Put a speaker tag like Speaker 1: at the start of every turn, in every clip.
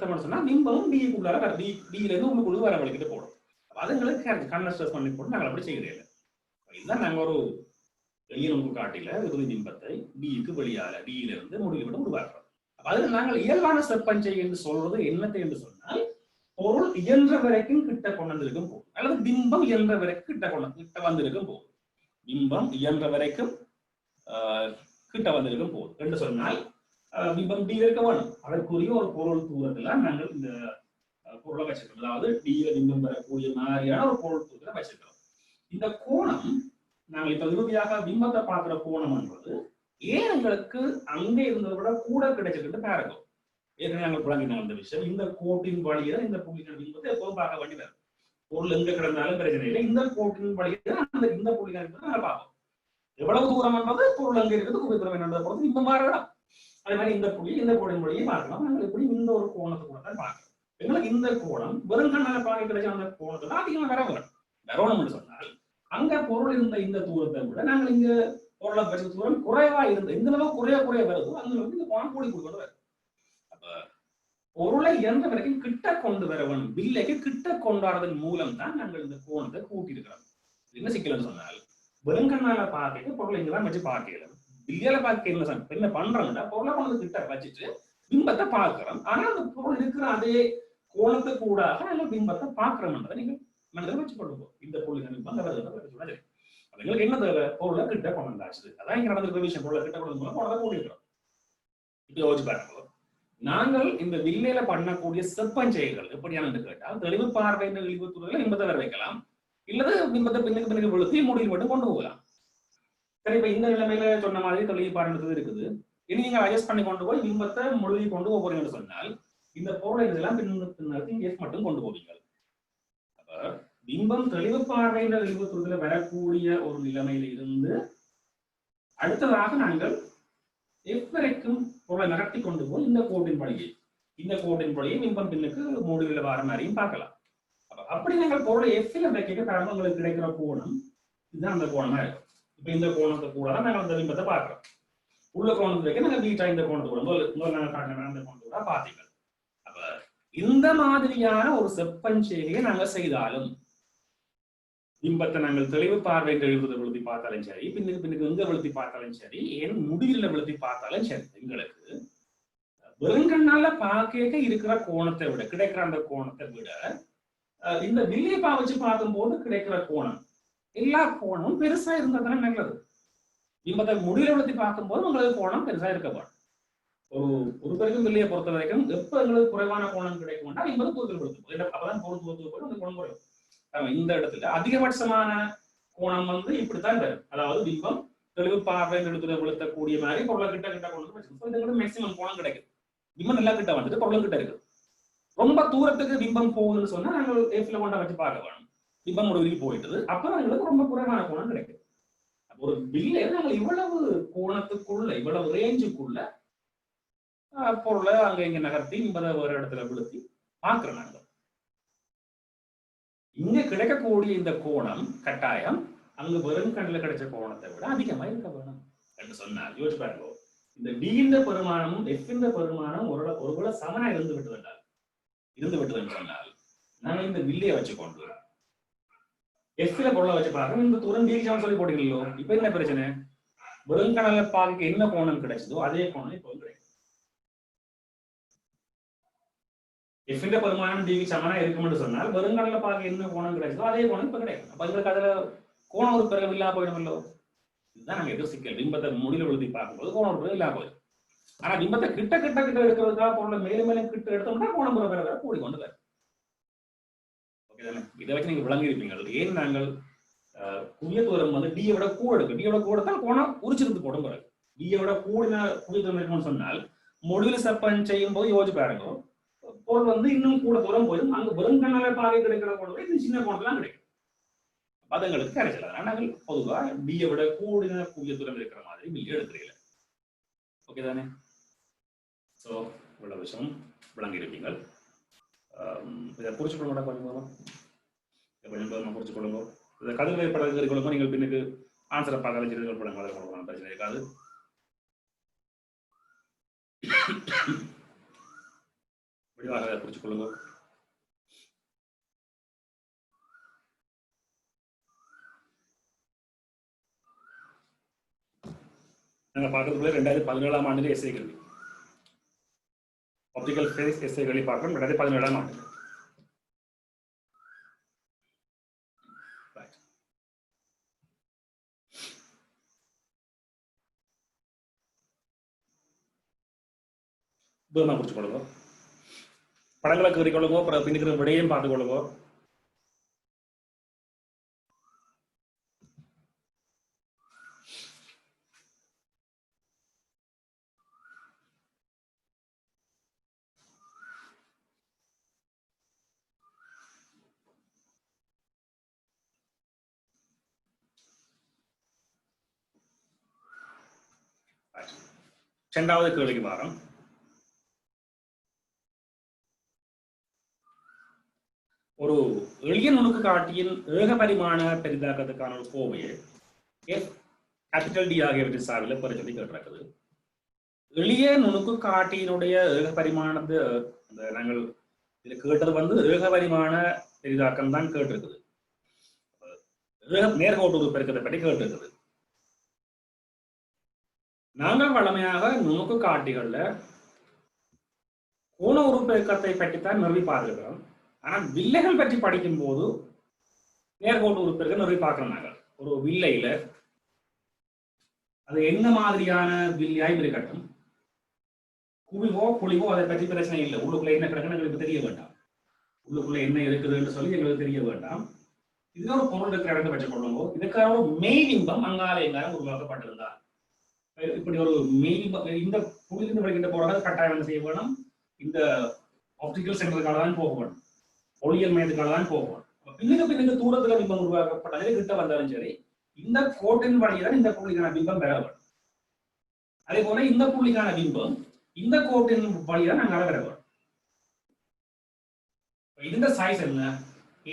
Speaker 1: சொன்னா பிம்பமும் டிக்குள்ளார டில இருந்து உங்களுக்குள்ள வர வழிக்கிட்டு போடும். அதுங்களுக்கு கண்ணை ஸ்ட்ரெஸ் பண்ணி போட்டு நாங்கள் அப்படி செய்கிறேன். இதுதான் நாங்கள் ஒரு இயல்பு காட்டில இறுதி பிம்பத்தை டிக்கு வெளியால டியில இருந்து முடிவு விட உருவாக்குறோம். அது நாங்கள் இயல்பான செப்பஞ்சை என்று சொல்றது என்னத்தை என்று சொன்னால், பொருள் இயன்ற வரைக்கும் கிட்ட கொண்டிருக்கும் போகும், அல்லது பிம்பம் இயன்ற வரைக்கும் கிட்ட வந்திருக்கும் போகும். பிம்பம் இயன்ற வரைக்கும் கிட்ட வந்திருக்கும் போகுது என்று சொன்னால் பிம்பம் டி இருக்க வேணும். அதற்குரிய ஒரு பொருள் தூரத்துல நாங்கள் இந்த பொருளை வச்சிருக்கோம். அதாவது டியில பிம்பம் வரக்கூடிய மாதிரியான ஒரு பொருள் தூரத்துல வச்சிருக்கிறோம். இந்த கோணம் நாங்கள் இப்ப இறுதியாக பிம்பத்தை பார்க்கிற கோணம் என்பது ஏன் எங்களுக்கு அங்கே இருந்ததை விட கூட கிடைச்சிருக்கு பாருங்க. ஏற்கனவே நாங்கள் புழங்கின அந்த விஷயம், இந்த கோட்டின் வழியில இந்த புள்ளிகள் பிம்பத்தை எப்போதும் பார்க்க வேண்டியது. பொருள் எங்க கிடந்தாலும் பிரச்சனை இல்லை, இந்த கோட்டின் வழியில அந்த இந்த புள்ளிகள் நாங்கள் பார்ப்போம். எவ்வளவு தூரம் என்பது பொருள் அங்கே இருக்குது, குவித்தூரம் என்னன்றதை பொறுத்து இந்த மாறலாம். அதே மாதிரி இந்த புள்ளி இந்த கோடின் வழியை பார்க்கலாம். நாங்கள் எப்படி இந்த ஒரு கோணத்தை கூட தான் பார்க்கிறோம். எங்களுக்கு இந்த கோணம் வெறுங்கண்ணால பார்க்க கிடைச்ச அந்த கோணத்தை தான் அதிகமாக வரணும் என்று சொன்னால், அங்க பொருள் இருந்த இந்த தூரத்தை விட நாங்கள் இங்க பொருளை பற்றி தூரம் குறைவா இருந்த எந்த அளவு குறைய வருதோ அந்த அளவுக்கு இந்த கோணம் கூடி கொண்டு வரும். அப்ப பொருளை எந்த வரைக்கும் கிட்ட கொண்டு வர வேணும், வில்லைக்கு கிட்ட கொண்டாடுறதன் மூலம் தான் நாங்கள் இந்த கோணத்தை கூட்டி இருக்கிறோம். என்ன சிக்கல்னு சொன்னால், வெறுங்கண்ணால பார்த்துட்டு பொருளை இங்கதான் வச்சு பார்க்கலாம். வில்லையில பார்க்க என்ன பண்றோம்னா, பொருளை கொண்டு கிட்ட வச்சுட்டு பிம்பத்தை பார்க்கிறோம். ஆனா அந்த பொருள் இருக்கிற அதே கோணத்தை கூடாக நல்ல பிம்பத்தை பார்க்கிறோம்ன்றதை நீங்க மனதில் வச்சு கொள்ளுவோம். இந்த பொருள் அந்த எங்களுக்கு என்ன தேவை, பொருளை கிட்ட கொண்டு வந்தாச்சு. அதான் இங்க நடந்திருக்கிற விஷயம். பொருளை கிட்ட கொண்டு வந்து பொருளை கூட்டிருக்கிறோம். இப்ப யோசிச்சு பாருங்க, நாங்கள் இந்த வில்லையில பண்ணக்கூடிய செப்பஞ்செயல்கள் எப்படியானு கேட்டால், தெளிவு பார்வை இழிவு தூரத்தில் பிம்பத்தை வர வைக்கலாம், இல்லது பிம்பத்தை பின்னுக்கு வெளுத்தி முடிவில் மட்டும் கொண்டு போகலாம். சரி, இப்ப இந்த நிலைமையில சொன்ன மாதிரி தெளிவு பார்வை இருக்குது. இனி நீங்க அட்ஜஸ்ட் பண்ணி கொண்டு போய் பிம்பத்தை முழுகி கொண்டு போறீங்கன்னு சொன்னால், இந்த பொருளை இதெல்லாம் பின்னருக்கு மட்டும் கொண்டு போவீங்க. அப்ப பிம்பம் தெளிவு பார்வையில இழிவு தூரத்தில் வரக்கூடிய ஒரு நிலைமையில இருந்து அடுத்ததாக நாங்கள் எவ்வரைக்கும் பொருளை நகர்த்தி கொண்டு போய் இந்த கோட்டின் வழியை பிம்பம் பின்னுக்கு மூடுவில வார மாதிரியும் பார்க்கலாம். அப்படி நாங்கள் பொருளை எஃப்ல வைக்க உங்களுக்கு கிடைக்கிற கோணம் இதுதான் அந்த கோணமா இருக்கும். இப்ப இந்த கோணத்தை கூட தான் நாங்கள் அந்த பிம்பத்தை பார்க்கிறோம். உள்ள கோணத்தை வைக்க நாங்கள் வீட்டா இந்த கோணத்தை கூட நாங்கள் காட்டின அந்த கோணத்தை கூட பார்த்தீங்க. அப்ப இந்த மாதிரியான ஒரு செப்பஞ்செய்கையை நாங்கள் செய்தாலும், பிம்பத்தை நாங்கள் தெளிவு பார்வை எழுதுவதை விழுத்தி பார்த்தாலும் சரி, பின்னுக்கு எங்க விழுத்தி பார்த்தாலும் சரி, ஏன் முடிவில் விழுத்தி பார்த்தாலும் சரி, எங்களுக்கு வெறுங்கண்ணால பார்க்க இருக்கிற கோணத்தை விட கிடைக்கிற அந்த கோணத்தை விட இந்த வில்லியை வச்சு பார்க்கும் போது கிடைக்கிற கோணம் எல்லா கோணமும் பெருசா இருந்தா தானே நல்லது. பிம்பத்தை முடிவில் விழுத்தி பார்க்கும் போது உங்களுக்கு கோணம் பெருசா இருக்கப்படும். ஒரு பேருக்கும் வில்லையை பொறுத்த வரைக்கும் எப்ப எங்களுக்கு குறைவான கோணம் கிடைக்கும்னா என்பது பொருட்கள் கொடுத்து அப்பதான் பொருள் போது அந்த கோணம் குறையும். இந்த இடத்துல அதிகபட்சமான கோணம் இப்படித்தான் வரும். அதாவது பிம்பம் தெளிவு பார்வை எழுத்துல விழுத்தக்கூடிய மாதிரி பொருளை கிட்ட கொண்டு மேக்சிமம் கோணம் கிடைக்குது. பிம்பம் நல்லா கிட்ட வந்துட்டு பொருளும் கிட்ட இருக்கு. ரொம்ப தூரத்துக்கு பிம்பம் போகுதுன்னு சொன்னா நாங்கள் எஃப்ல கொண்டா வச்சு பார்க்க வேணும். பிம்பம் முடிவுக்கு போயிட்டது, அப்பதான் எங்களுக்கு ரொம்ப குறைவான கோணம் கிடைக்குது. ஒரு பில்லை நாங்கள் இவ்வளவு கோணத்துக்குள்ள இவ்வளவு ரேஞ்சுக்குள்ள பொருளை அங்க இங்க நகர்த்தி வேற இடத்துல விழுத்தி பார்க்கிறோம். நாங்கள் இங்க கிடைக்கக்கூடிய இந்த கோணம் கட்டாயம் அங்கு வெறும் கண்ணில் கிடைச்ச கோணத்தை விட அதிகமா இருக்க வேணும் என்று சொன்னார். யோசிச்சு பாருங்க, இந்த டி இந்த பெருமானமும் எஃப் இந்த பெருமானம் ஒருவேளை சமனா இருந்து விட்டதுன்னு சொன்னால் நாங்கள் இந்த வில்லையை வச்சுக்கொண்டு எஃப்ல பொருளை வச்சு பார்க்கணும். இந்த தூரம் டி சமன் சொல்லி போட்டீங்களோ, இப்ப என்ன பிரச்சனை, வெறும் கணல பார்க்க என்ன கோணம் கிடைச்சதோ அதே கோணம் இப்போ கிடைக்கும். எஃப்ல பெருமானம் டிக்கு சமனா இருக்கும்னு சொன்னால் வெறுங்கடல பார்க்க என்ன கோணம் கிடைச்சதோ அதே கோணம் இப்ப கிடைக்கும். அப்ப எங்களுக்கு அதுல கோணம் ஒரு பிறகு இல்லாம போயிடுமல்லோ. இதுதான் நாங்க எதுவும் சிக்கல். பிம்பத்தை முடிவில் எழுதி பார்க்கும்போது கோணம் ஒரு பிறகு இல்லாம போயிடும். ஆனா பிம்பத்தை கிட்ட எடுக்கிறதுக்காக பொருளை மேலும் மேலும் கிட்ட எடுத்தோம்னா கோணம் ஒரு பிறகு கூடி கொண்டு வரும். ஓகே தானே? இதை வச்சு நீங்க விளங்கி இருப்பீங்க. ஏன் நாங்கள் குவிய தூரம் டியை விட கூட எடுக்கும். டியை விட கூட தான் கோணம் உரிச்சிருந்து போடும் பிறகு டியை விட கூடின குவிய தூரம் இருக்கும்னு சொன்னால் முடிவில் செப்பன் செய்யும் போது யோசிச்சு பாருங்க, பொருள் இன்னும் கூட தூரம் போயிடும். அங்க வெறுங்கண்ணால பார்வை கிடைக்கிற கோணம் இது சின்ன கோணத்துல கிடைக்கும். பதங்களுக்கு கரைச்சல. நாங்கள் பொதுவா டியை விட கூடின குவிய தூரம் இருக்கிற மாதிரி மில்லி எடுக்கிறீங்க. ஓகே தானே? ஸோ இவ்வளவு விஷயம் விளங்கி இருப்பீங்க. இதை குறிச்சு கொள்ள மாட்டோம். கொஞ்சம் குறிச்சு கொள்ளுங்க. இதை கதிர்வை படங்கள் கொள்ளுங்க. நீங்கள் பின்னுக்கு ஆன்சரை பார்க்கலாம். செய்திகள் படங்களை கொடுக்கலாம், பிரச்சனை இருக்காது. விரிவாக குறிச்சு கொள்ளுங்க. நாங்கள் பார்க்கறதுக்குள்ள 2017ஆம் ஆண்டு எஸ்ஐ கல்வி ஆப்டிக்கல் ஃபேஸ் எஸ்ஐ கல்வி பார்க்கணும். 2017ஆம் ஆண்டு தூரமாக குறிச்சு கொள்ளுங்க. படங்களை கீறி கொள்ளுங்க. அப்புறம் பின்னிக்கிற விடையும் பார்த்து கொள்ளுங்க. இரண்டாவது கேள்விக்கு வாரம். ஒரு எளிய நுணுக்கு காட்டியின் ஏகபரிமாண பெரிதாக்கத்துக்கான ஒரு கோவையை எஃப் கேபிட்டல் டி ஆகியவற்றின் சார்பில் பெற சொல்லி கேட்டிருக்குது. எளிய நுணுக்கு காட்டியினுடைய ஏகபரிமானது நாங்கள் இதில் கேட்டது ஏகபரிமாண பெரிதாக்கம் தான் கேட்டிருக்குது. நேர்கோட்டு பெருக்கத்தை பற்றி கேட்டிருக்குது. நாங்கள் வழமையாக நுணுக்கு காட்டிகள்ல கோண உருப்பெருக்கத்தை பற்றித்தான் நிறுவி பார்க்கிறோம். ஆனால் வில்லைகள் பற்றி படிக்கும் போது நேர்கோட்டு உருப்பெருக்கம் நிறுவி பார்க்கிறோம். நாங்கள் ஒரு வில்லையில அது என்ன மாதிரியான வில்லையாய் இருக்கட்டும், குவிவோ புளிவோ அதை பற்றி பிரச்சனை இல்லை. உள்ளுக்குள்ள என்ன கிடக்குன்னு எங்களுக்கு தெரிய வேண்டாம். உள்ளுக்குள்ள என்ன இருக்குதுன்னு சொல்லி எங்களுக்கு தெரிய வேண்டாம். இதுல ஒரு பொருள் இருக்கிற இடத்தை வச்சு கொள்ளும்போது இதுக்கான ஒரு மெய்பிம்பம் அங்கால எங்காலும் உருவாக்கப்பட்டிருந்தார். இப்படி ஒரு மெயின் இந்த புள்ளிலிருந்து வெளிக்கிட்ட போறாங்க கட்டாயம் என்ன செய்ய வேணும், இந்த ஆப்டிக்கல் சென்டருக்காக தான் போக வேணும், ஒளியல் மையத்துக்காக தான் போக வேணும். பின்னுக்கு தூரத்துல பிம்பம் உருவாக்கப்பட்டதே கிட்ட வந்தாலும் சரி இந்த கோட்டின் வழியாக இந்த புள்ளிக்கான பிம்பம் பெற வேணும். அதே போல இந்த புள்ளிக்கான பிம்பம் இந்த கோட்டின் வழியாக நாங்கள் பெற வேணும். இந்த சைஸ் என்ன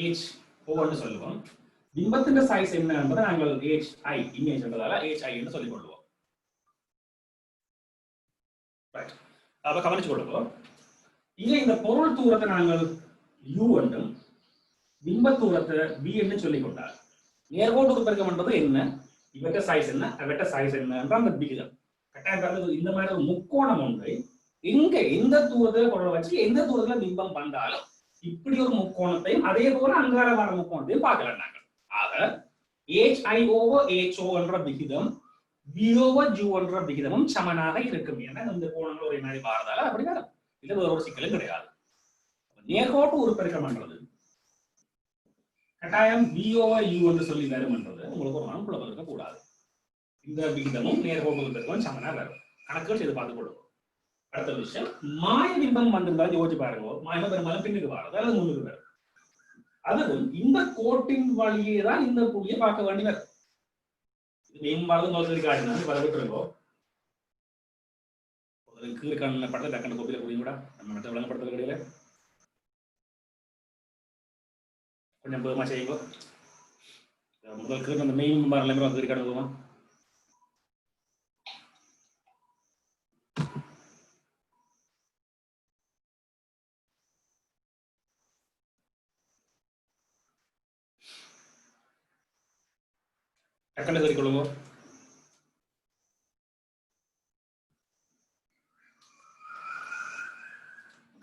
Speaker 1: h(o) சொல்லுவோம். பிம்பத்தின் சைஸ் என்ன என்பதை நாங்கள் hi இமேஜ் என்றதால hi என்று சொல்லிக் கொள்வோம். அப்ப கவனிச்சு கொடுப்போம். இங்க இந்த பொருள் தூரத்தை நாங்கள் u என்றும் பிம்ப தூரத்தை b என்று சொல்லிக் கொண்டார். நேர்கோட்டு பெருக்கம் என்றது என்ன, இவற்ற சைஸ் என்ன, அவற்ற சைஸ் என்ன என்ற அந்த விகிதம் கட்டாயம். இந்த மாதிரி ஒரு முக்கோணம் ஒன்றை எங்க எந்த தூரத்தை பொருளை வச்சு எந்த தூரத்துல பிம்பம் வந்தாலும் இப்படி ஒரு முக்கோணத்தையும் அதே போல அங்கால வர முக்கோணத்தையும் பார்க்கலாம் நாங்கள். ஆக hi/ho என்ற விகிதம் v/u என்ற விகிதமும் சமனாக இருக்கும். ஏன்னா இந்த கோணங்கள் ஒரே மாதிரி மாறுதால அப்படி வரும். இது ஒரு சிக்கலும் கிடையாது. நேர்கோட்டு உருப்பெருக்கம் என்றது கட்டாயம் v/u என்று சொல்லி வரும் என்றது உங்களுக்கு ஒரு மனக்குழப்பம் இருக்கக்கூடாது. இந்த விகிதமும் நேர்கோட்டு உருப்பெருக்கம் சமனா வரும். கணக்குகள் செய்து பார்த்துக் கொள்ளும். அடுத்த விஷயம், மாய பிம்பம் வந்திருந்தாலும் யோசிச்சு பாருங்க. மாயமா பெரும்பாலும் பின்னுக்கு வரும் அல்லது முன்னுக்கு வரும். அதுவும் இந்த கோட்டின் வழியே தான் இந்த புள்ளியை பார்க்க வேண்டி வரும். மேம்பாலும் நோக்கி காட்டினா பல விட்டுருங்கோ. கீழ் கண்ண படத்தை டக்குன்னு கோப்பில புரியும் கூட நம்ம மற்ற விளங்கப்படுத்துறது கிடையாது. கொஞ்சம் பேருமா செய்யுங்கோ. முதல் கீழ் அந்த மெயின் மாறல கீழ் கணக்குமா டக்குன்னு கீழ் கொள்ளுங்க.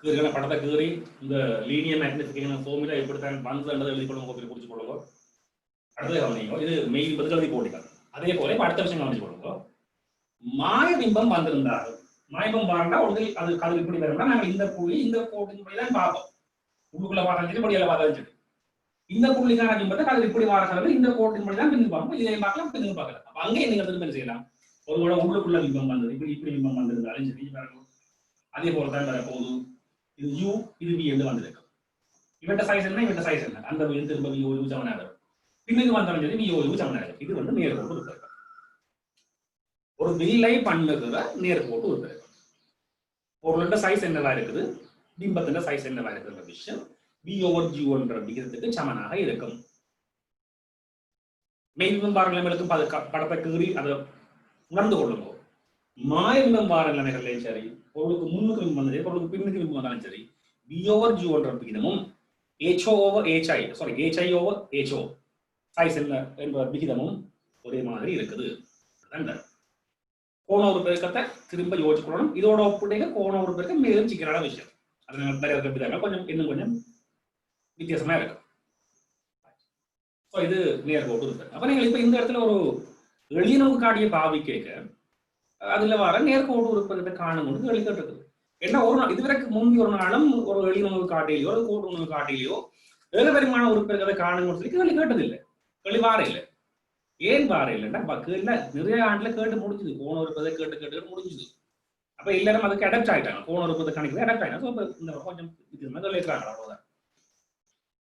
Speaker 1: கீழே படத்தை கீறி இந்த லீனியர் மேக்னிஃபிகேஷன் ஃபார்முலா எப்படித்தான் வந்தது எழுதி கொள்ளுங்க. கோப்பில் குறிச்சு கொள்ளுங்க. அடுத்தது கவனிங்க. இது மெயின் பதில் எழுதி போட்டிருக்காங்க. அதே போல அடுத்த விஷயம் கவனிச்சு கொள்ளுங்க. மாயபிம்பம் வந்திருந்தாரு. மாயபிம்பம் வரண்டா ஒன்றில் அது கதில் இப்படி வரும்னா நாங்கள் இந்த புள்ளி இந்த கோட்டின் படி தான் பார்ப்போம். உள்ளுக்குள்ள பார்த்தாலும் சரி படியில பார்த்தாலும் சரி இந்த புள்ளிக்கான பிம்பத்தை கதில் இப்படி வாரக்கிறது இந்த கோட்டின் படி தான் பின்னு பார்ப்போம். இதை பார்க்கலாம் பின்னு பார்க்கலாம். அப்ப அங்கே நீங்க திரும்ப என்ன செய்யலாம், ஒரு கூட உள்ளுக்குள்ள பிம்பம் வந்தது இப்படி இப்படி பிம்பம் வந்திருந்தாலும் சரி பாருங்க. அதே போலதான் வரப்போகுது. இது u இது v என்று வந்திருக்கும். இவற்ற சைஸ் என்ன இவற்ற சைஸ் என்ன அந்த திரும்ப v/u சமனாக இருக்கும். பின்னுக்கு வந்தாலும் சரி v/u சமனாக இருக்கும். இது நேர்கோட்டு உருப்பெருக்கம். ஒரு வில்லை பண்ணுகிற நேர்கோட்டு உருப்பெருக்கம். பொருளோட சைஸ் என்னவா இருக்குது, பிம்பத்தின் சைஸ் என்னவா இருக்குன்ற விஷயம் v/u என்ற விகிதத்துக்கு சமனாக இருக்கும். மெய்பிம்பம் பாரநிலைமைகளுக்கும் படத்தை கீறி அதை உணர்ந்து கொள்ளுங்க. மாயபிம்பம் பாரநிலைமைகளையும் சரி, பொருளுக்கு முன்னுக்கு பிம்பம் வந்தாலும் சரி பொருளுக்கு பின்னுக்கு பிம்பம் வந்தாலும் சரி B over G என்ற விகிதமும் HO over HI sorry HI over HO size என்ற விகிதமும் ஒரே மாதிரி இருக்குது. கோண ஒரு பெருக்கத்தை திரும்ப யோசிக்கணும். இதோட ஒப்புடைய கோண ஒரு பெருக்கம் மேலும் சிக்கலான விஷயம். அது கொஞ்சம் இன்னும் கொஞ்சம் வித்தியாசமா இருக்கு. இது நேர்கோட்டு இருக்கு. அப்ப நீங்கள் இப்ப இந்த இடத்துல ஒரு எளிய நோக்கு காட்டிய பாவி கேட்க அதுல வர நேர்கோட்டு உறுப்பினத்தை காணும் வெளிக்கிட்டு இருக்குது. என்ன ஒரு நாள் இதுவரைக்கும் முந்தி ஒரு நாளும் ஒரு எளிய நோக்கு காட்டிலையோ ஒரு கோட்டு உணவு காட்டிலையோ ஏகபரிமாண உறுப்பினர்களை காணும் சொல்லி கேள்வி கேட்டதில்லை. கேள்வி வார இல்லை. ஏன் வார இல்லைன்னா இல்ல நிறைய ஆண்டுல கேட்டு முடிஞ்சுது. கோண உறுப்பதை கேட்டு முடிஞ்சுது. அப்ப எல்லாரும் அதுக்கு அடாப்ட் ஆயிட்டாங்க. கோண உறுப்பதை கணக்கு அடாப்ட் ஆயிட்டாங்க. இந்த கொஞ்சம் இது இருக்கிறாங்க அவ்வளவுதான்.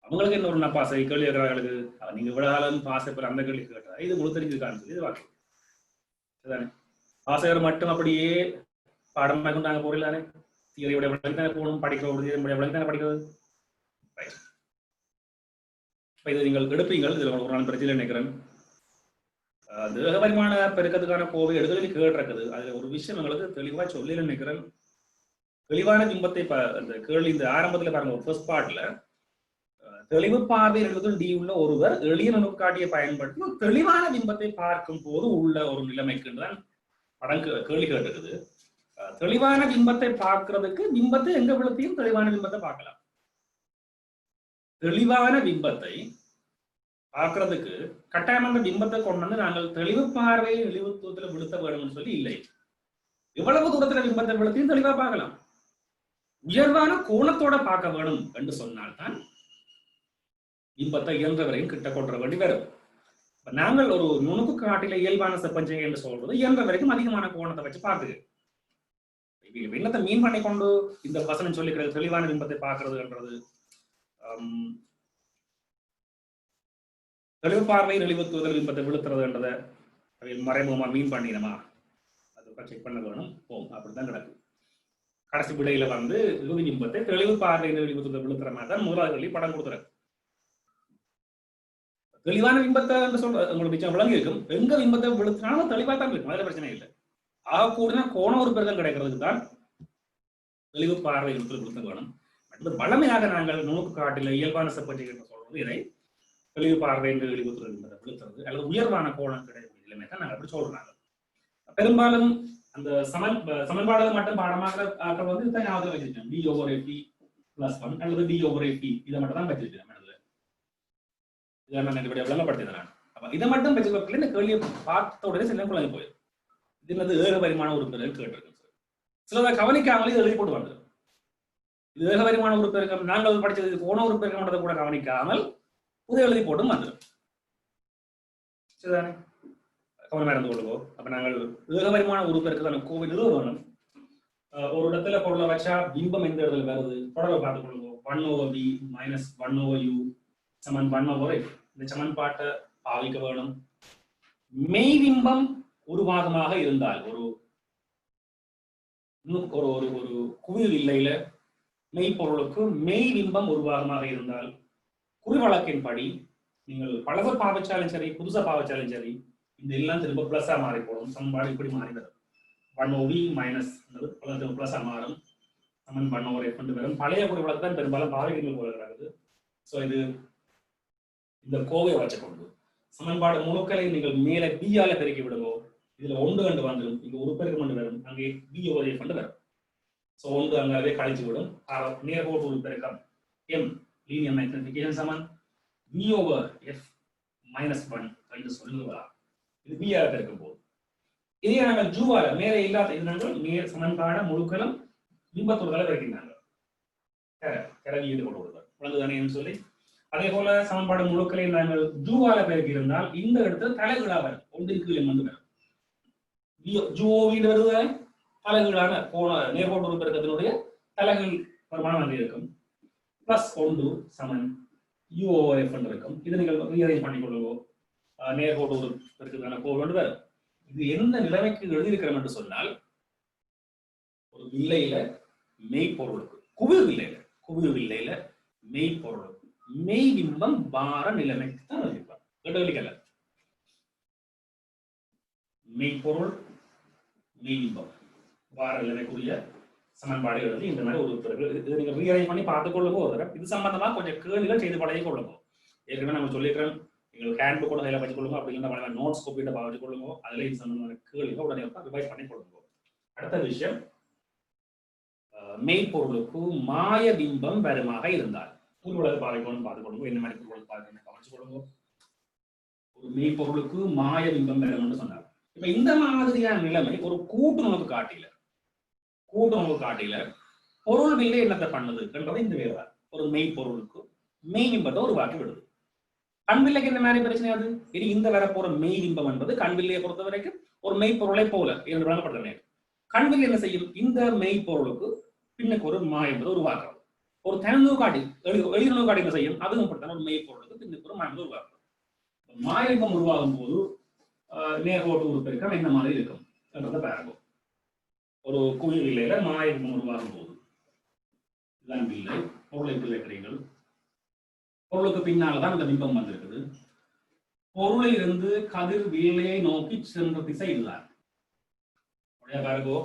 Speaker 1: அவங்களுக்கு என்ன ஒரு பாசை கேள்வி இருக்கிறார்களுக்கு நீங்க விடாலும் பாசை பெற அந்த கேள்வி கேட்டா இது முழு தெரிஞ்சிருக்கான்னு சொல்லி இது வாக்கு சரிதானே. பாசகர் மட்டும் அப்படியே பாடமாக கொண்டாங்க போறீங்க தானே. தியரியோட விளக்கத்தானே போகணும், படிக்கிற விளக்கத்தானே படிக்கிறது. இது நீங்கள் எடுப்பீங்கள். இதுல ஒரு நாள் பிரச்சனை நினைக்கிறேன். தேகபரிமாண பெருக்கத்துக்கான கோவை எடுக்கிறது கேட்டிருக்குது. அதுல ஒரு விஷயம் எங்களுக்கு தெளிவா சொல்லி நினைக்கிறேன். தெளிவான பிம்பத்தை அந்த கேள்வி இந்த ஆரம்பத்துல பாருங்க ஃபர்ஸ்ட் பார்ட்ல தெளிவு பார்வை என்பது டி உள்ள ஒருவர் எளிய நுணுக்காட்டியை பயன்படுத்தி தெளிவான பிம்பத்தை பார்க்கும் போது உள்ள ஒரு நிலைமைக்கு தான் படம் கேள்வி கேட்டுக்குது. தெளிவான பிம்பத்தை பார்க்கறதுக்கு பிம்பத்தை எங்க விழுத்தையும் தெளிவான பிம்பத்தை பார்க்கலாம். தெளிவான பிம்பத்தை பார்க்கறதுக்கு கட்டாயம் அந்த பிம்பத்தை கொண்டு வந்து நாங்கள் தெளிவு பார்வையை இழிவுத்துவத்துல விழுத்த வேணும்னு சொல்லி இல்லை. எவ்வளவு தூரத்துல பிம்பத்தை விழுத்தையும் தெளிவா பார்க்கலாம். உயர்வான கோணத்தோட பார்க்க வேணும் என்று சொன்னால்தான் பிம்பத்தை இயன்றவரையும் கிட்ட கொண்டு வேண்டி வரும். நாங்கள் ஒரு நுணுக்கு காட்டில இயல்பான செப்பஞ்சை என்று சொல்றது இயன்ற வரைக்கும் அதிகமான கோணத்தை வச்சு பார்க்குது. பின்னத்தை மீன் பண்ணி கொண்டு இந்த வசனம் சொல்லிக்கிறது தெளிவான பிம்பத்தை பார்க்கறதுன்றது தெளிவு பார்வை நெளிவுத்துவதல் பிம்பத்தை விழுத்துறதுன்றதை மறைமுகமா மீன் பண்ணினமா அது செக் பண்ண வேணும். போம் அப்படித்தான் கிடக்கு. கடைசி விடையில வந்து இறுதி பிம்பத்தை தெளிவு பார்வை நெளிவுத்துவதல் விழுத்துற மாதிரி தான் முதலாவது சொல்லி படம் கொடுத்துறாரு. தெளிவான பிம்பத்தை சொல்ற உங்களுக்கு விளங்கி இருக்கும். எங்க பிம்பத்தை விழுத்தினாலும் தெளிவா தான் இருக்கும். அதுல பிரச்சனை இல்லை. ஆக கூடினா கோண ஒரு பெருக்கம் கிடைக்கிறதுக்கு தான் தெளிவு பார்வை விழுத்த வேணும். அடுத்து வளமையாக நாங்கள் நுணுக்கு காட்டில இயல்பான செப்பஞ்சை என்று சொல்றது இதை தெளிவு பார்வை என்று விழுத்துறது அல்லது உயர்வான கோணம் கிடைக்கக்கூடிய நிலைமை தான் நாங்கள் அப்படி சொல்றாங்க. பெரும்பாலும் அந்த சமன்பாடுகள் மட்டும் பாடமாக வந்து இதான் ஞாபகம் வச்சிருக்கேன். டி ஓவர் எஃப்டி பிளஸ் 1 அல்லது டி ஓவர் எஃப்டி இதை மட்டும் தான் வச்சிருக்கேன். விளங்கப்படுத்தினான். அப்ப இதை மட்டும் வச்சுக்கல இந்த கேள்வியை பார்த்த உடனே சில குழந்தை போயிடும். இது என்னது ஏகபரிமாண உறுப்பினர்கள் கேட்டிருக்கு. சிலதை கவனிக்காமலே இது எழுதி போட்டு வந்துடும். இது ஏகபரிமாண உறுப்பினர்கள் நாங்கள் படிச்சது கோண உறுப்பினர்கள் கூட கவனிக்காமல் புது எழுதி போட்டும் வந்துடும். சரிதானே? கவனமா இருந்து கொள்ளுவோம். அப்ப நாங்கள் ஏகபரிமாண உறுப்பினருக்கான கோவை நிறுவ வேணும். ஒரு இடத்துல பொருளை வச்சா பிம்பம் எந்த இடத்துல வருது தொடர்பை பார்த்துக் கொள்ளுவோம். 1 over b minus 1 over u சமன் 1 over f. இந்த சமன்பாட்டை பாவிக்க வேணும். மெய்பிம்பம் உருவாகமாக இருந்தால் ஒரு குவியல் இல்லையில மெய்ப்பொருளுக்கு மெய்பிம்பம் உருவாகமாக இருந்தால் குறிவழக்கின்படி நீங்கள் பழச பாவிச்சாலும் சரி புதுசா பாவிச்சாலும் சரி இந்த எல்லாம் திரும்ப பிளஸ்ஸா மாறி போடும். சமன்பாடு இப்படி மாறி வரும். 1 over v மைனஸ் பிளஸ்ஸா மாறும். சமன் 1 over f வரும். பழைய குறிவழக்கு தான் பெரும்பாலும் பாவிகள் போல கிடக்குது. ஸோ இது இந்த கோவையை வச்சுக்கொண்டு சமன்பாடு முழுக்களை நீங்கள் மேலே பியால பெருக்கி விடுவோம். இதுல 1 2 வந்துடும். இங்க ஒரு பெருக்கம் கொண்டு வரும். அங்கே b over f வரும். ஸோ 1 அங்கே கழிச்சு விடும். நேர்கோட்டு ஒரு பெருக்கம் m லீனியர் மேக்னிஃபிகேஷன் சமன் b over f minus 1 என்று சொல்லுவா. இது பியால பெருக்கும் போது இதே நாங்கள் ஜூவால மேலே இல்லாத இது நாங்கள் சமன்பாட முழுக்களும் பிம்பத்தோடுகளை பெருக்கினாங்க. கரவி ஈடுபட்டு விடுவார் விளங்குதானே சொல்லி அதே போல சமன்பாடு முழுக்களை நாங்கள் ஜூவால பெருக்கி இருந்தால் இந்த இடத்துல தலைகீழா வரும். ஒன்றின் கீழ் வந்து வரும். ஜூவின் வருது தலைகீழான கோண நேர்கோட்டு ஒரு பெருக்கத்தினுடைய தலைகீழ் வருமானம் வந்து இருக்கும். பிளஸ் 1 சமன் u over f இருக்கும். இது நீங்கள் ரீஅரேஞ்ச் பண்ணி கொள்ளுவோம். நேர்கோட்டு ஒரு பெருக்கத்தான கோணம் வந்து வரும். இது எந்த நிலைமைக்கு எழுதியிருக்கிறோம் என்று சொன்னால் ஒரு வில்லையில மெய்ப்பொருளுக்கு குவிவு வில்லையில மெய்ப்பொருளுக்கு மெய்பிம்பம் வார நிலைமைக்கு தான் எழுதியிருப்பார். கேட்டவழிக்கல மெய்ப்பொருள் மெய்பிம்பம் வார நிலைமைக்குரிய சமன்பாடு எழுதி இந்த மாதிரி ஒரு இதை நீங்க ரீஅரேஞ்ச் பண்ணி பார்த்துக்கொள்ளுங்க. ஒரு இது சம்பந்தமா கொஞ்சம் கேள்விகள் செய்து பழகிக் கொள்ளுங்க. ஏற்கனவே நம்ம சொல்லிக்கிறேன், எங்களுக்கு ஹேண்ட் புக் கூட கையில் வச்சுக்கொள்ளுங்க, அப்படி இல்லைன்னா நோட்ஸ் கோப்பிட்ட வச்சுக்கொள்ளுங்க. அதில் இது சம்பந்தமான கேள்விகள் உடனே ரிவைஸ் பண்ணி கொள்ளுங்க. அடுத்த விஷயம், மெய்ப்பொருளுக்கு மாய பிம்பம் வருமாக இருந்தால் பொருளுக்கு பாதிக்கணும் பார்த்துக்கொள்ளுங்க. என்ன மாதிரி பொருளுக்கு பாதிக்கணும் கவனிச்சுக்கொள்ளுங்க. ஒரு மெய்ப்பொருளுக்கு மாய பிம்பம் வரும்னு சொன்னார். இப்ப இந்த மாதிரியான நிலைமை ஒரு கூட்டுணர்வு காட்டில பொருள் வில்லை என்னத்தை பண்ணுது என்றது இந்த வேறு ஒரு மெய்ப்பொருளுக்கு மெய் பிம்பத்தை உருவாக்கி விடுது. கண்வில்லைக்கு என்ன மாதிரி பிரச்சனை அது? இனி இந்த வரப்போற மெய் பிம்பம் என்பது கண்வில்லையை பொறுத்த வரைக்கும் ஒரு மெய்ப்பொருளை போல என்று வழங்கப்படுகிறது. கண்வில் என்ன செய்யும்? இந்த மெய்ப்பொருளுக்கு பின்னுக்கு ஒரு மாய என்பதை உருவாக்குறது. ஒரு தனநூறு காட்டி எளிநூறு காட்டி என்ன செய்யும்? அதுவும் ஒரு மெய்ப்பொருளுக்கு பின்னுக்கு ஒரு மாய என்பதை உருவாக்குறது. மாயபிம்பம் உருவாகும் போது நேர்கோட்டு உருப்பெருக்கம் என்ன மாதிரி இருக்கும் என்றதை பாருங்க. ஒரு குயில் வில்லையில மாயபிம்பம் உருவாகும் போது இதுதான் வில்லை, பொருளை பிள்ளைக்கிறீர்கள். பொருளுக்கு பின்னால்தான் இந்த பிம்பம் வந்திருக்குது. பொருளில் இருந்து கதிர் வில்லையை நோக்கி சென்ற திசை இதுதான். பாருங்கோ,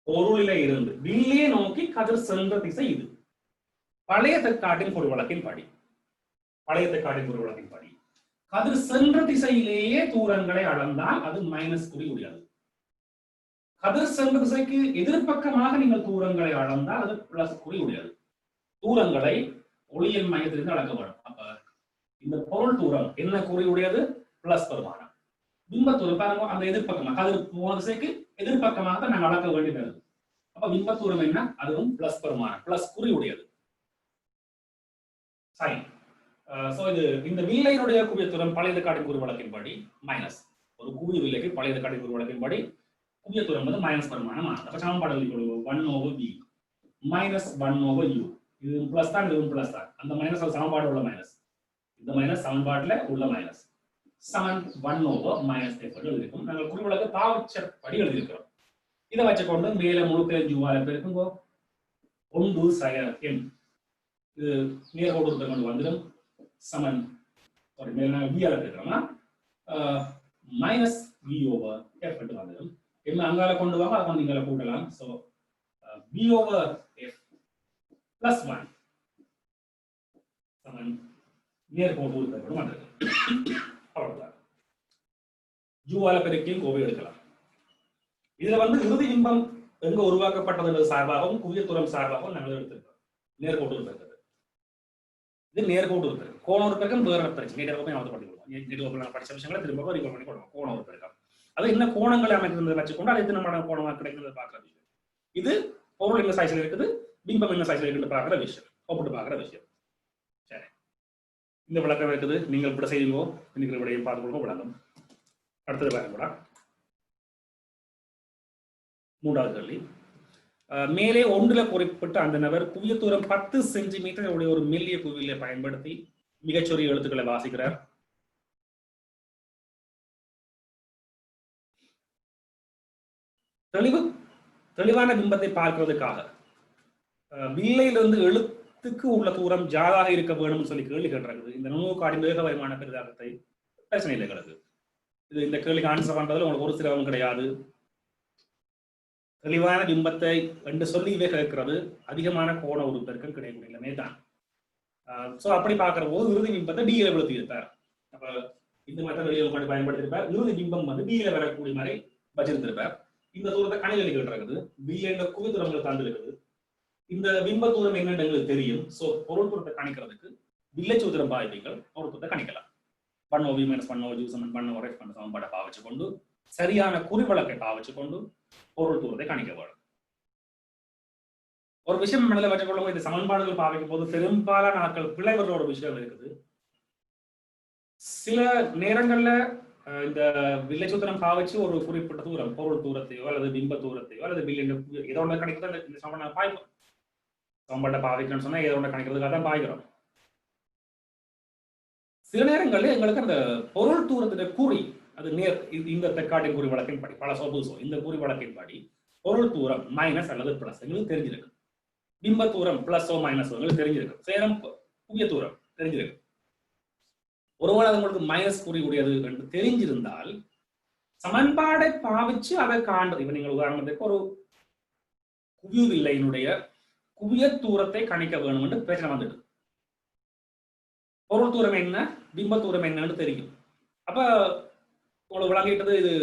Speaker 1: பொருளில இருந்து வில்லையை நோக்கி கதிர் சென்ற திசை இது. பழைய தற்காட்டின் பொருள் வழக்கின் படி கதிர் சென்ற திசையிலேயே தூரங்களை அளந்தால் அது மைனஸ் குறி உடையது. கதிர் சென்ற திசைக்கு எதிர்பக்கமாக நீங்கள் தூரங்களை அளந்தால் அது பிளஸ் குறி உடையது. தூரங்களை ஒளியின் மையத்திலிருந்து அளக்க வேண்டும். அப்ப இந்த பொருள் தூரம் என்ன குறி உடையது? பிளஸ் பெருமானம். பிம்ப தூரம் பாருங்க, அந்த எதிர்பக்கமாக கதிர் போன திசைக்கு எதிர்பக்கமாக தான் நாங்கள் அளக்க வேண்டியது. அப்ப பிம்ப தூரம் என்ன? அதுவும் பிளஸ் பெருமானம், பிளஸ் குறி உடையது. சரி, இது இந்த வில்லையினுடைய குவியத்தூரம் பழைய காட்டின் குறி வழக்கின்படி மைனஸ். ஒரு குவிய வில்லைக்கு பழைய காட்டின் குறி வழக்கின்படி குவியத்தூரம் வந்து மைனஸ் பெருமானம். அப்ப சமன்பாடு 1/v மைனஸ் 1/u. இது பிளஸ் தான், இதுவும் பிளஸ் தான். அந்த மைனஸ் சமன்பாடு உள்ள மைனஸ், இந்த மைனஸ் சமன்பாட்டுல உள்ள மைனஸ் சமன் 1/-f எழுதியிருக்கும். நாங்கள் குறி வழக்கு பாவச்சப்படி எழுதியிருக்கிறோம். இதை வச்சுக்கொண்டு மேல முழுக்க ஜூவால பெருக்குங்கோ. 1/m இது நேர்கோடு கொண்டு வந்துடும். சமன் மேல v-ஆல பெருக்கிறோம்னா மைனஸ் v/f வந்துடும். என்ன அங்கால கொண்டு வாங்க, அதை வந்து இங்கால கூட்டலாம். ஸோ v/f + 1 சமன் நேர்கோடு உருப்பெருக்கம் வந்துடும். அவ்வளவுதான். ஜூவால பெருக்கியும் கோவை எடுக்கலாம். இதுல வந்து இறுதி பிம்பம் எங்க உருவாக்கப்பட்டது சார்பாகவும் குவியத்தூரம் சார்பாகவும் நாங்கள் எடுத்திருக்கோம். நேர்கோடு உருப்பெருக்கம், இது நேர்கோடு உருப்பெருக்கம். கோண உருப்பெருக்கம் வேற பிரச்சனை. படிச்ச விஷயங்களை திரும்ப ரிகவர் பண்ணி கொடுக்கும். கோண உருப்பெருக்கம் அது என்ன கோணங்களை அமைக்கிறது வச்சுக்கொண்டு அது எத்தனை மடங்கு கோணமாக கிடைக்கிறது பார்க்குற விஷயம். இது பொருள் என்ன சைஸ்ல இருக்குது, பிம்பம் என்ன சைஸ்ல இருக்குன்னு பார்க்குற விஷயம், ஒப்பிட்டு பார்க்குற விஷயம். சரி, இந்த விளக்கம் இருக்குது. நீங்கள் இப்படி செய்யுங்கோ, இன்னைக்கு விடையும் பார்த்து கொடுக்க விளக்கம். அடுத்தது பாருங்க, மூன்றாவது கேள்வி. மேலே ஒன்றுல குறிப்பிட்ட அந்த நபர் குவியத்தூரம் 10 சென்டிமீட்டர் உடைய ஒரு மெல்லிய குவியலை பயன்படுத்தி மிகச்சொரிய எழுத்துக்களை வாசிக்கிறார். தெளிவான பிம்பத்தை பார்க்கிறதுக்காக வில்லையிலிருந்து எழுத்துக்கு உள்ள தூரம் ஜாதாக இருக்க வேணும்னு சொல்லி கேள்வி கேட்டிருக்குது. இந்த நுணுக்காடின் வேக வருமான பெரிதாக்கத்தை பிரச்சனை இல்லை கிடக்கு. இது இந்த கேள்விக்கு ஆன்சர் பண்றதுல உங்களுக்கு ஒரு சிரமம் கிடையாது. தெளிவான பிம்பத்தை என்று சொல்லி கேட்கிறது அதிகமான கோண உருப்பெருக்கம் கிடைக்கக்கூடிய நிலைமை தான். அப்படி பார்க்கிற போது இறுதி பிம்பத்தை டியில விழுத்தி இருப்பார். அப்ப இந்த மாதிரி பயன்படுத்தியிருப்பார். இறுதி பிம்பம் வந்து டியில வரக்கூடிய மாதிரி வச்சிருந்திருப்பார். இந்த தூரத்தை கணிதம் கேட்டிருக்குது. பில்ல குவித்தூரங்களை தந்திருக்குது. இந்த பிம்ப தூரம் என்னன்னு எங்களுக்கு தெரியும். சோ பொருள் தூரத்தை கணிக்கிறதுக்கு வில்லை சூத்திரம் பாய்ப்பீங்கள் பொருள் தூரத்தை கணிக்கலாம். 1/v - 1/u சமன் 1/f சமன்பாடை பாவிச்சு கொண்டு சரியான குறிவழக்கை பாவிச்சு கொண்டு பொருள் தூரத்தை கணிக்க வேண்டும். ஒரு விஷயம் மனதில் வச்சுக்கொள்ளும், இந்த சமன்பாடுகள் பாவிக்கும் போது பெரும்பாலான ஆட்கள் பிழை வர்ற ஒரு விஷயம் இருக்குது. சில நேரங்கள்ல இந்த வில்லை சூத்திரம் பாவிச்சு ஒரு குறிப்பிட்ட தூரம் பொருள் தூரத்தையோ அல்லது பிம்ப தூரத்தையோ அல்லது பில் ஏதோ ஒன்று கணிக்கிறது இந்த சமன்பாடு பாய்க்கும். சமன்பாட்டை பாவிக்கணும்னு சொன்னா ஏதோ ஒன்று கணிக்கிறதுக்காக தான் பாய்க்கிறோம். சில நேரங்களில் எங்களுக்கு அந்த பொருள் தூரத்துடைய குறி அது நேர் இந்த தற்காட்டின் குறி வழக்கின் படி பல சோபூசோ இந்த குறி வழக்கின் படி பொருள் தூரம் மைனஸ் அல்லது பிளஸ் எங்களுக்கு தெரிஞ்சிருக்கு. பிம்ப தூரம் பிளஸோ மைனஸோ எங்களுக்கு தெரிஞ்சிருக்கு. சேரம் குவிய தூரம் தெரிஞ்சிருக்கு. ஒருவேளை அது உங்களுக்கு மைனஸ் குறி உடையது என்று தெரிஞ்சிருந்தால் சமன்பாடை பாவிச்சு அதை காண்றது. இப்ப நீங்கள் உதாரணத்துக்கு ஒரு குவியவில்லையினுடைய குவிய தூரத்தை கணிக்க வேணும் என்று பிரச்சனை வந்துட்டு. பொருள் தூரம் என்ன, பிம்ப தூரம் என்னன்னு தெரியும். அப்ப உங்களுக்கு விளங்கிட்டது, இது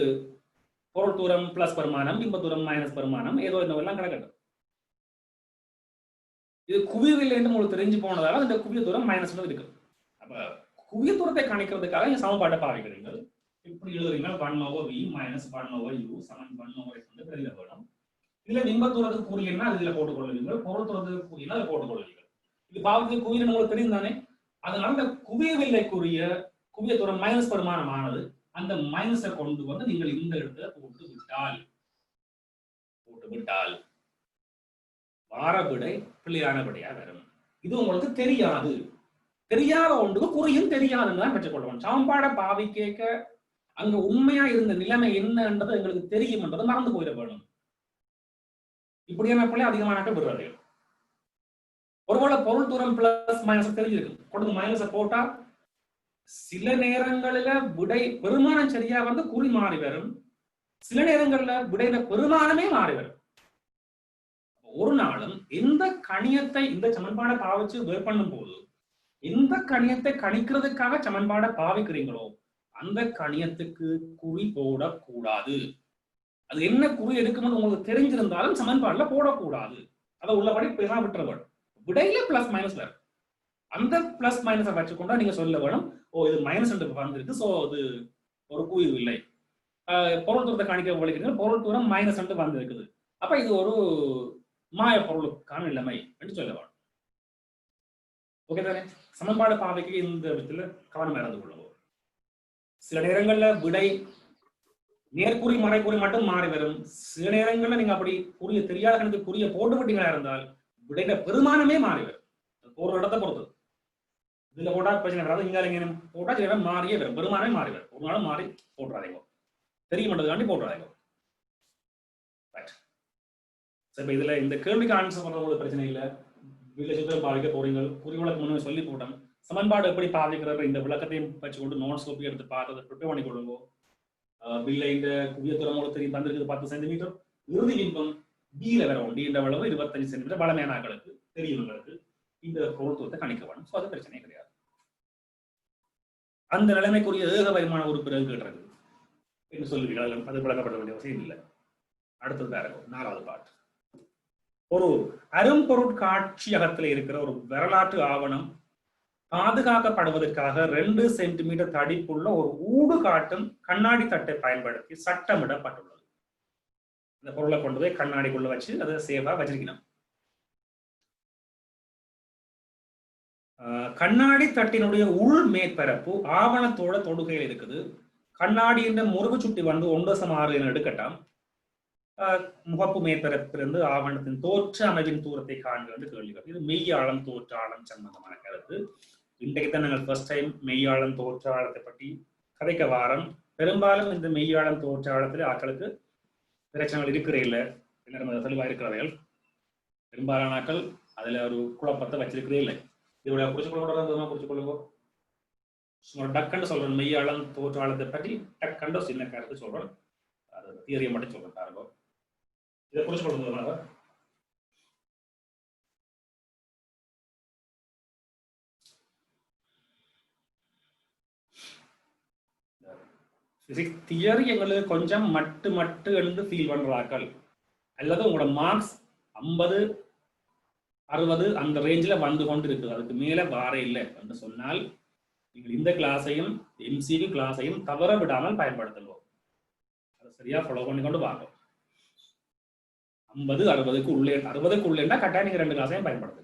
Speaker 1: பொருள் தூரம் பிளஸ் பெருமானம், பிம்ப தூரம் மைனஸ் பெருமானம், ஏதோ என்னவெல்லாம் கணக்கட்டும். இது குவியவில்லை என்று உங்களுக்கு தெரிஞ்சு போனதால இந்த குவிய தூரம் மைனஸ் இருக்கு. அப்ப குவிய தூரத்தை கணிக்கிறதுக்காக நீங்க சமன்பாட்டை பாவிக்கிறீங்க. இப்படி எழுதுறீங்க 1/v மைனஸ் 1/u சமன் 1/x வந்து வெளியில வேணும். இதுல பிம்ப தூரத்துக்கு கூறியன்னா இதுல போட்டுக்கொள்ளுவீங்க, பொருள் தூரத்துக்கு கூறியன்னா அதை போட்டுக்கொள்வீங்க. இது பாவத்துக்கு குவியல் உங்களுக்கு தெரியும் தானே. அதனால இந்த குவியவில்லைக்குரிய குவிய தூரம் மைனஸ் பெருமானமானது அந்த மைனஸை கொண்டு வந்து நீங்கள் இந்த இடத்துல போட்டு விட்டால் வார விடை பிள்ளையான விடையா வரும். இது உங்களுக்கு தெரியாது. தெரியாத ஒன்றுக்கு குறியும் தெரியாதுன்னு தான் பெற்றுக்கொள்ளணும். சமன்பாட பாவி கேட்க அங்க உண்மையா இருந்த நிலைமை என்னன்றது எங்களுக்கு தெரியும் என்றதை மறந்து போயிட வேணும். இப்படியான பிள்ளை அதிகமானாக்கள் விடுறது. ஒருவேளை பொருள் தூரம் பிளஸ் மைனஸ் தெரிஞ்சிருக்கு, கொடுத்து மைனஸை போட்டா சில நேரங்களில விடை பெருமானம் சரியா வந்து குறி மாறி வரும், சில நேரங்கள்ல விடையில பெருமானமே மாறி வரும். ஒரு நாளும் எந்த கணியத்தை இந்த சமன்பாடை பாவிச்சு வேர் பண்ணும் போது எந்த கணியத்தை கணிக்கிறதுக்காக சமன்பாடை பாவிக்கிறீங்களோ அந்த கணியத்துக்கு குறி போடக்கூடாது. அது என்ன குறி எடுக்கும்னு உங்களுக்கு தெரிஞ்சிருந்தாலும் சமன்பாடுல போடக்கூடாது. அதை உள்ளபடி பேரா விட்டுற வேணும். விடையில பிளஸ் மைனஸ் வேறு, அந்த பிளஸ் மைனஸை வச்சுக்கொண்டா நீங்க சொல்ல வேணும், ஓ இது மைனஸ் வந்திருக்கு, சோ அது ஒரு குவிவு இல்லை. பொருள் தூரத்தை கணிக்க வலிக்கிறீங்க, பொருள் தூரம் மைனஸ் வந்து இருக்குது, அப்ப இது ஒரு மாய பொருளுக்கான நிலைமை என்று சொல்ல வேணும். ஓகே தானே. சமன்பாடு பாவைக்கு இந்த விதத்துல கவனம் இறந்து கொள்ளுவோம். சில நேரங்கள்ல விடை நேர்குறி மறைக்குறி மட்டும் மாறி வரும். சில நேரங்கள்ல நீங்க அப்படி புரிய தெரியாத கணக்கு புரிய போட்டு விட்டீங்களா இருந்தால் விடையில பெருமானமே மாறி வரும். ஒரு இடத்தை பொறுத்தது. இதுல போட்டா பிரச்சனை வராது, இங்க போட்டா சில இடம் மாறியே வரும், பெருமானமே மாறி வரும். ஒரு நாள் மாறி போட்டுறாதீங்க, தெரிய மாட்டதுக்காண்டி போட்டுறாதீங்க. சரி, இதுல இந்த கேள்விக்கு ஆன்சர் பண்றது பிரச்சனை இல்லை. வீட்டுல சுத்தம் பாவிக்க போறீங்க, குறிவிளக்கு முன்னே சொல்லி போட்டோம். சமன்பாடு எப்படி பாவிக்கிறது இந்த விளக்கத்தையும் வச்சுக்கொண்டு நோட்ஸ் கோப்பி எடுத்து பார்த்து ப்ரிப்பேர் பண்ணி கொள்ளுங்க. பில்ல இந்த குவிய தூரம் தெரியும் தந்திருக்குது 10 சென்டிமீட்டர். இறுதி பிம்பம் டில வரும், டி என்ற அளவு 25 சென்டிமீட்டர். பலமையான ஆக்களுக்கு தெரியுங்களுக்கு இந்த பொருள் தூரத்தை கணிக்க வேணும். அது பிரச்சனை கிடையாது. அந்த நிலைமைக்குரிய ஏக வருமான உறுப்பினர் கேட்டது என்று சொல்லுவீர்கள், அது விளக்கப்பட வேண்டிய அவசியம் இல்லை. அடுத்தது வேற 4வது பாட்டு. ஒரு அரும்பொருட்காட்சியகத்தில் இருக்கிற ஒரு வரலாற்று ஆவணம் பாதுகாக்கப்படுவதற்காக 2 சென்டிமீட்டர் தடிப்புள்ள ஒரு ஊடு காட்டும் கண்ணாடி தட்டை பயன்படுத்தி சட்டமிடப்பட்டுள்ளது. இந்த பொருளை கொண்டு போய் கண்ணாடிக்குள்ள வச்சு அதை சேஃபா வச்சிருக்கணும். கண்ணாடி தட்டினுடைய உள் மேற்பரப்பு ஆவணத்தோட தொடுகையில் இருக்குது. கண்ணாடியின் முருகு சுட்டி வந்து 1.6 என எடுக்கட்டாம். முகப்பு மேற்பரப்பிலிருந்து ஆவணத்தின் தோற்ற அமைவின் தூரத்தை காண்க என்று கேள்விகள். இது மெய்யாளம் தோற்றாளம் சம்பந்தமான கருத்து. இன்றைக்கு தான் நாங்கள் ஃபர்ஸ்ட் டைம் மெய்யாளம் தோற்றாளத்தை பற்றி கதைக்க வாரம். பெரும்பாலும் இந்த மெய்யாளம் தோற்றாளத்தில் ஆக்களுக்கு பிரச்சனைகள் இருக்கிற இல்லை, தெளிவாக இருக்கிறவர்கள். பெரும்பாலான ஆக்கள் அதுல ஒரு குழப்பத்தை வச்சிருக்கிறே இல்லை. இதோட குறிச்சு கொள்ளுங்க. டக்குன்னு சொல்றேன், மெய்யாளம் தோற்றாளத்தை பற்றி டக்குன்னு சின்ன கருத்து சொல்றேன், அது தியரியை மட்டும் சொல்றேன் பாருங்க. இதை குறிச்சு கொள்ளுங்க. பிசிக்ஸ் தியரி எங்களுக்கு கொஞ்சம் மட்டு எழுந்து ஃபீல் பண்றாக்கள், அல்லது உங்களோட மார்க்ஸ் 50, 60 அந்த ரேஞ்சில் வந்து கொண்டு இருக்குது, அதுக்கு மேல வார இல்லை என்று சொன்னால் நீங்கள் இந்த கிளாஸையும் எம்சிக்யூ கிளாஸையும் தவற விடாமல் பயன்படுத்தலாம். அதை சரியா ஃபாலோ பண்ணி கொண்டு வாங்க. 50, 60க்கு உள்ளேன்னா கட்டாயம் நீங்க 2 கிளாஸையும் பயன்படுத்தலாம்.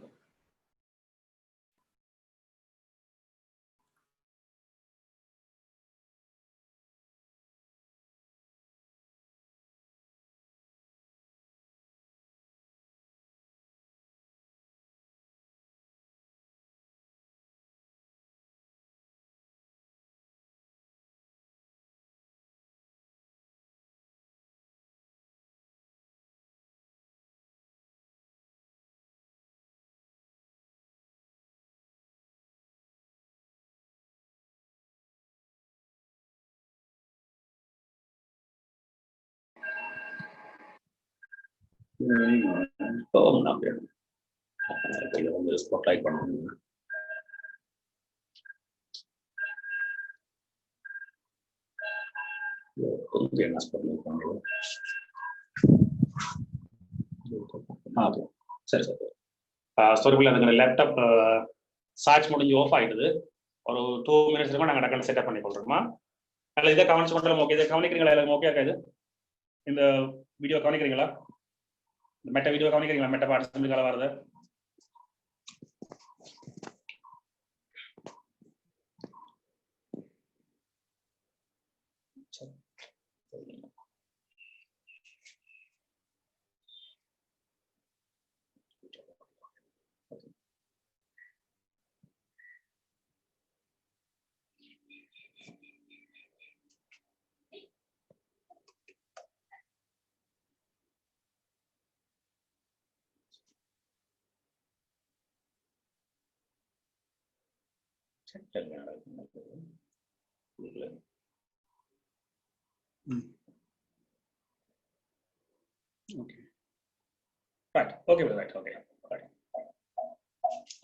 Speaker 1: ஸ்பாட்லைட் பண்ணணும். கொஞ்சம் என்ன ஸ்பாட்லைட் பண்ணுவோம். சரி சரி. ஸ்டோரிக்குள்ள அந்த லேப்டாப் சார்ஜ் முடிஞ்சு ஆஃப் ஆகிடுது. ஒரு 2 minutes இருக்கும். நாங்கள் டக்குனு செட்டப் பண்ணி கொள்றோமா? அதில் இதை கவனிச்சு கொண்டாலும் ஓகே. இதை கவனிக்கிறீங்களா? எல்லாம் ஓகே ஆகாது. இந்த வீடியோ கவனிக்கிறீங்களா? மெட்ட வீடியோ கவனிக்கிறீங்களா? மெட்ட பாட்டு செஞ்சுக்கால வருது. Okay. Right. Okay. Right. Okay. Right.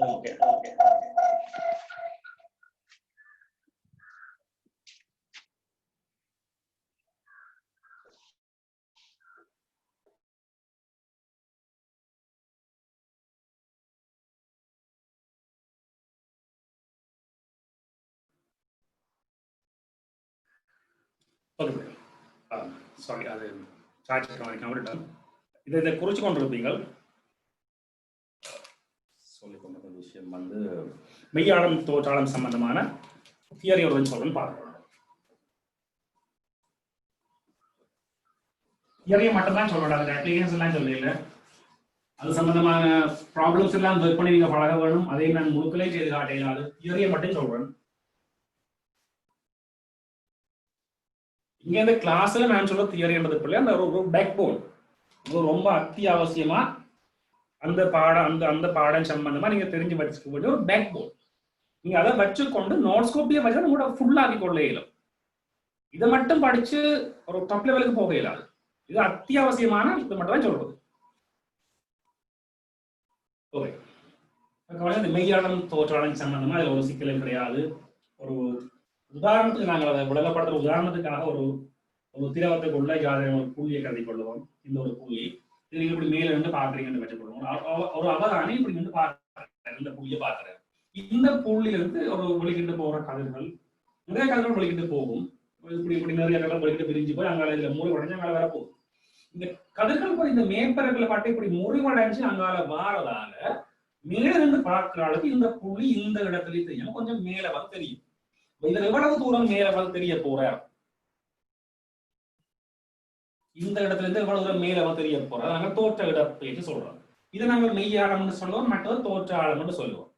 Speaker 1: Okay. Okay. Okay. Sorry. அது சார்ஜ் கவனிக்காம இதை குறிச்சு கொண்டிருப்பீங்கள். சொல்லிக் கொண்ட விஷயம் வந்து மெய்யாளம் தோற்றாளம் சம்பந்தமான தியரி ஒரு சொல்றேன் பார்க்கலாம். தியரியை மட்டும்தான் சொல்லணும். அது அப்ளிகேஷன்ஸ் எல்லாம் சொல்லல. அது சம்பந்தமான ப்ராப்ளம்ஸ் எல்லாம் ஒர்க் பண்ணி நீங்க பழக வேணும். அதை நான் முழுக்கலே செய்து காட்டேன். அது தியரியை மட்டும் சொல்றேன். இங்க இந்த கிளாஸ்ல நான் சொல்ற தியரின்றது பிள்ளை அந்த ஒரு பேக் போன் ரொம்ப அத்தியாவசியமா அந்த பாடம் சம்பந்தமா நீங்க தெரிஞ்சு வச்சுக்க வேண்டிய ஒரு பேக் போன். நீங்க அதை வச்சுக்கொண்டு நோட்ஸ் காப்பியை வச்சு உங்களோட ஃபுல்லாக்கி கொள்ள இயலும். இதை மட்டும் படிச்சு ஒரு டாப் லெவலுக்கு போக இயலாது. இது அத்தியாவசியமான இது மட்டும் தான் சொல்றது. ஓகே, மெய்யாளம் தோற்றாளம் சம்பந்தமா இதுல ஒரு சிக்கலும் கிடையாது. ஒரு உதாரணத்துக்கு நாங்கள் அதை விளக்கப்படுத்துற உதாரணத்துக்காக ஒரு திரவத்துக்குள்ள ஒரு புள்ளியை கருதி கொள்ளுவோம். இந்த ஒரு புள்ளி இது நீங்க இப்படி மேல இருந்து பாக்குறீங்கன்னு வச்சுக்கொள்வோம். ஒரு அவதானி இப்படி இருந்து பார்க்கிறேன், இந்த புள்ளியை பார்க்கிறேன். இந்த புள்ளியிலிருந்து ஒரு ஒளிக்கிட்டு போற கதிர்கள் நிறைய கதிர்கள் ஒளிக்கிட்டு போகும். இப்படி இப்படி நிறைய கதிர்கள் ஒளிக்கிட்டு பிரிஞ்சு போய் அங்கால இதுல முறிவடைஞ்சு அங்கால வர போகும். இந்த கதிர்கள் போய் இந்த மேற்பரப்புல பாட்டு இப்படி முறிவடைஞ்சு அங்கால வாரதால மேல இருந்து பார்க்கிற அளவுக்கு இந்த புள்ளி இந்த இடத்துல தெரியும், கொஞ்சம் மேல வந்து தெரியும். இதுல எவ்வளவு தூரம் மேல வந்து தெரிய போறார், இந்த இடத்துல இருந்து எவ்வளவு தூரம் மேல வந்து தெரிய போறார், நாங்க தோற்ற இடப்பெயர்ச்சி சொல்றோம். இதை நாங்கள் மெய்யாளம்னு சொல்லுவோம், மற்றது தோற்ற ஆழம்னு சொல்லுவோம்.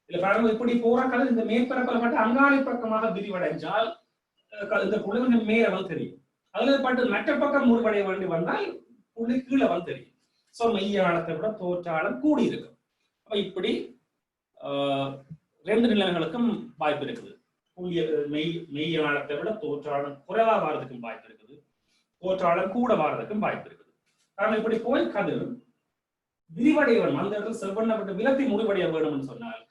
Speaker 1: இல்ல பாருங்க, இப்படி போற கதிர் இந்த மேற்பரப்பில் மட்டும் அங்காளி பக்கமாக விரிவடைஞ்சால் இந்த புள்ளி கொஞ்சம் மேல வந்து தெரியும். அதுல பாட்டு மற்ற பக்கம் முறிவடைய வேண்டி வந்தால் புள்ளி கீழே வந்து தெரியும். சோ மெய்யாளத்தை விட தோற்றாளம் கூடி இருக்கும். அப்ப இப்படி ரெண்டு நிலைமைகளுக்கும் வாய்ப்பு இருக்குது. புள்ளிய மெய்யாளத்தை விட தோற்றாளம் குறைவா வாரதுக்கும் வாய்ப்பு இருக்குது, தோற்றாளம் கூட வாரதுக்கும் வாய்ப்பு இருக்குது. ஆனால் இப்படி போய் கதிர் விரிவடைய வேணும், அந்த இடத்துல செவ்வண்ணப்பட்டு விலத்தி முடிவடைய வேணும்னு சொன்னால்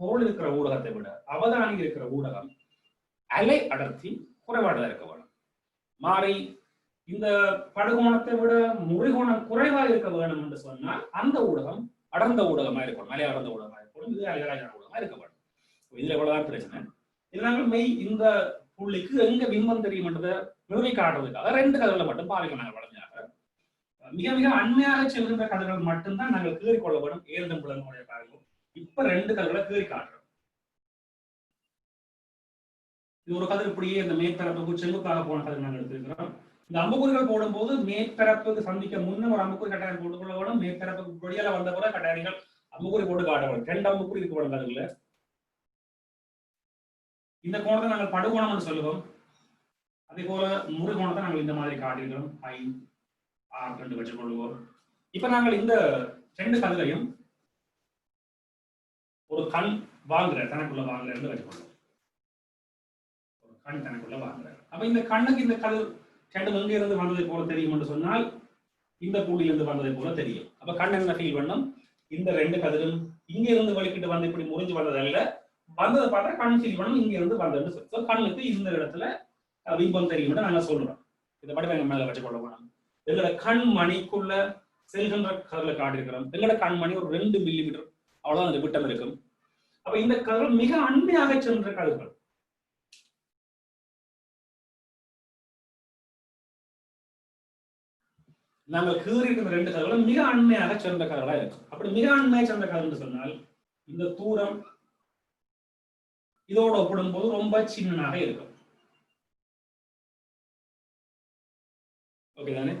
Speaker 1: பொருள் இருக்கிற ஊடகத்தை விட அவதானி இருக்கிற ஊடகம் அலை அடர்த்தி குறைவாக இருக்க வேணும். மாறி இந்த படுகோணத்தை விட முறிகோணம் குறைவாக இருக்க வேணும் என்று சொன்னால் அந்த ஊடகம் அடர்ந்த ஊடகமா இருக்கணும், அலை அடர்ந்த ஊடகமா இருக்கணும், இது அலைகளான ஊடகமா இருக்க வேணும். இதுல எவ்வளவுதான் பிரச்சனை. இது நாங்கள் மெய் இந்த புள்ளிக்கு எங்க பிம்பம் தெரியும் என்றதை நிறுவி காட்டுறதுக்காக ரெண்டு கதிர்களை மட்டும் பாவிக்கணும். நாங்கள் வளர்ந்தாங்க மிக மிக அண்மையாக செல்கின்ற கதிர்கள் மட்டும்தான் நாங்கள் கீறிக்கொள்ள வேணும். ஏழும் புலனுடைய காரணம் இப்ப ரெண்டு கதிர்களை கீறி காட்டுறோம். இது ஒரு கதிர் இப்படியே இந்த மேற்பரப்புக்கு செங்குத்தாக போன கதிர் நாங்கள் எடுத்துக்கிறோம். இந்த அம்புக்குறிகள் போடும்போது மேற்பரப்புக்கு சந்திக்க முன்ன ஒரு அம்புக்குறி கட்டாயம் போட்டுக்கொள்ள வேணும். மேற்பரப்புக்கு கொடியால வந்த கூட கட்டாயங்கள் அம்புக்குறி போட்டு காட்ட வேணும். ரெண்டு அம்புக்குறி இருக்க வேணும் கதிர்ல. இந்த கோணத்தை நாங்கள் படுகோணம்னு சொல்லுவோம். அதே போல முறுகோணத்தை நாங்கள் இந்த மாதிரி காட்டிக்கிறோம், ஐ ஆர் கண்டு வச்சுக் கொள்வோம். இப்ப நாங்கள் இந்த ரெண்டு கதிரையும் ஒரு கண் வாங்குற தனக்குள்ள வாங்குறன்னு வச்சுக்கொள்வோம். ஒரு கண் தனக்குள்ள வாங்குற. அப்ப இந்த கண்ணுக்கு இந்த கதிர் ரெண்டு எங்க இருந்து வந்ததை போல தெரியும் என்று சொன்னால் இந்த புள்ளியிலிருந்து வந்ததை போல தெரியும். அப்ப கண் என்ன ஃபீல் பண்ணும், இந்த ரெண்டு கதிரும் இங்க இருந்து வலிக்கிட்டு வந்து இப்படி முறிஞ்சு வந்ததல்ல, வந்ததை பார்த்தா கண் ஃபீல் பண்ணும் இங்க இருந்து வந்ததுன்னு சொல்லி. கண்ணுக்கு இந்த இடத்துல பிம்பம் தெரியும் நாங்க சொல்றோம். இதை மட்டும் எங்க மேல வச்சுக்கொள்ள வேணும். எங்களோட கண் மணிக்குள்ள செல்கின்ற கதிரில் காட்டிருக்கிறோம். எங்களோட கண்மணி ஒரு 2 மில்லிமீட்டர் அவ்வளவுதான் அந்த விட்டம் இருக்கும். அப்ப இந்த கதிர்கள் மிக அண்மையாக சென்ற கதிர்கள். நாங்கள் கீறி இருக்கிற 2 கதிர்களும் மிக அண்மையாக சென்ற கதிர்களா இருக்கும். அப்படி மிக அண்மையாக சென்ற கதிர்கள் சொன்னால் இந்த தூரம் இதோட ஒப்பிடும்போது ரொம்ப சின்னதாக இருக்கும். ஓகே தானே?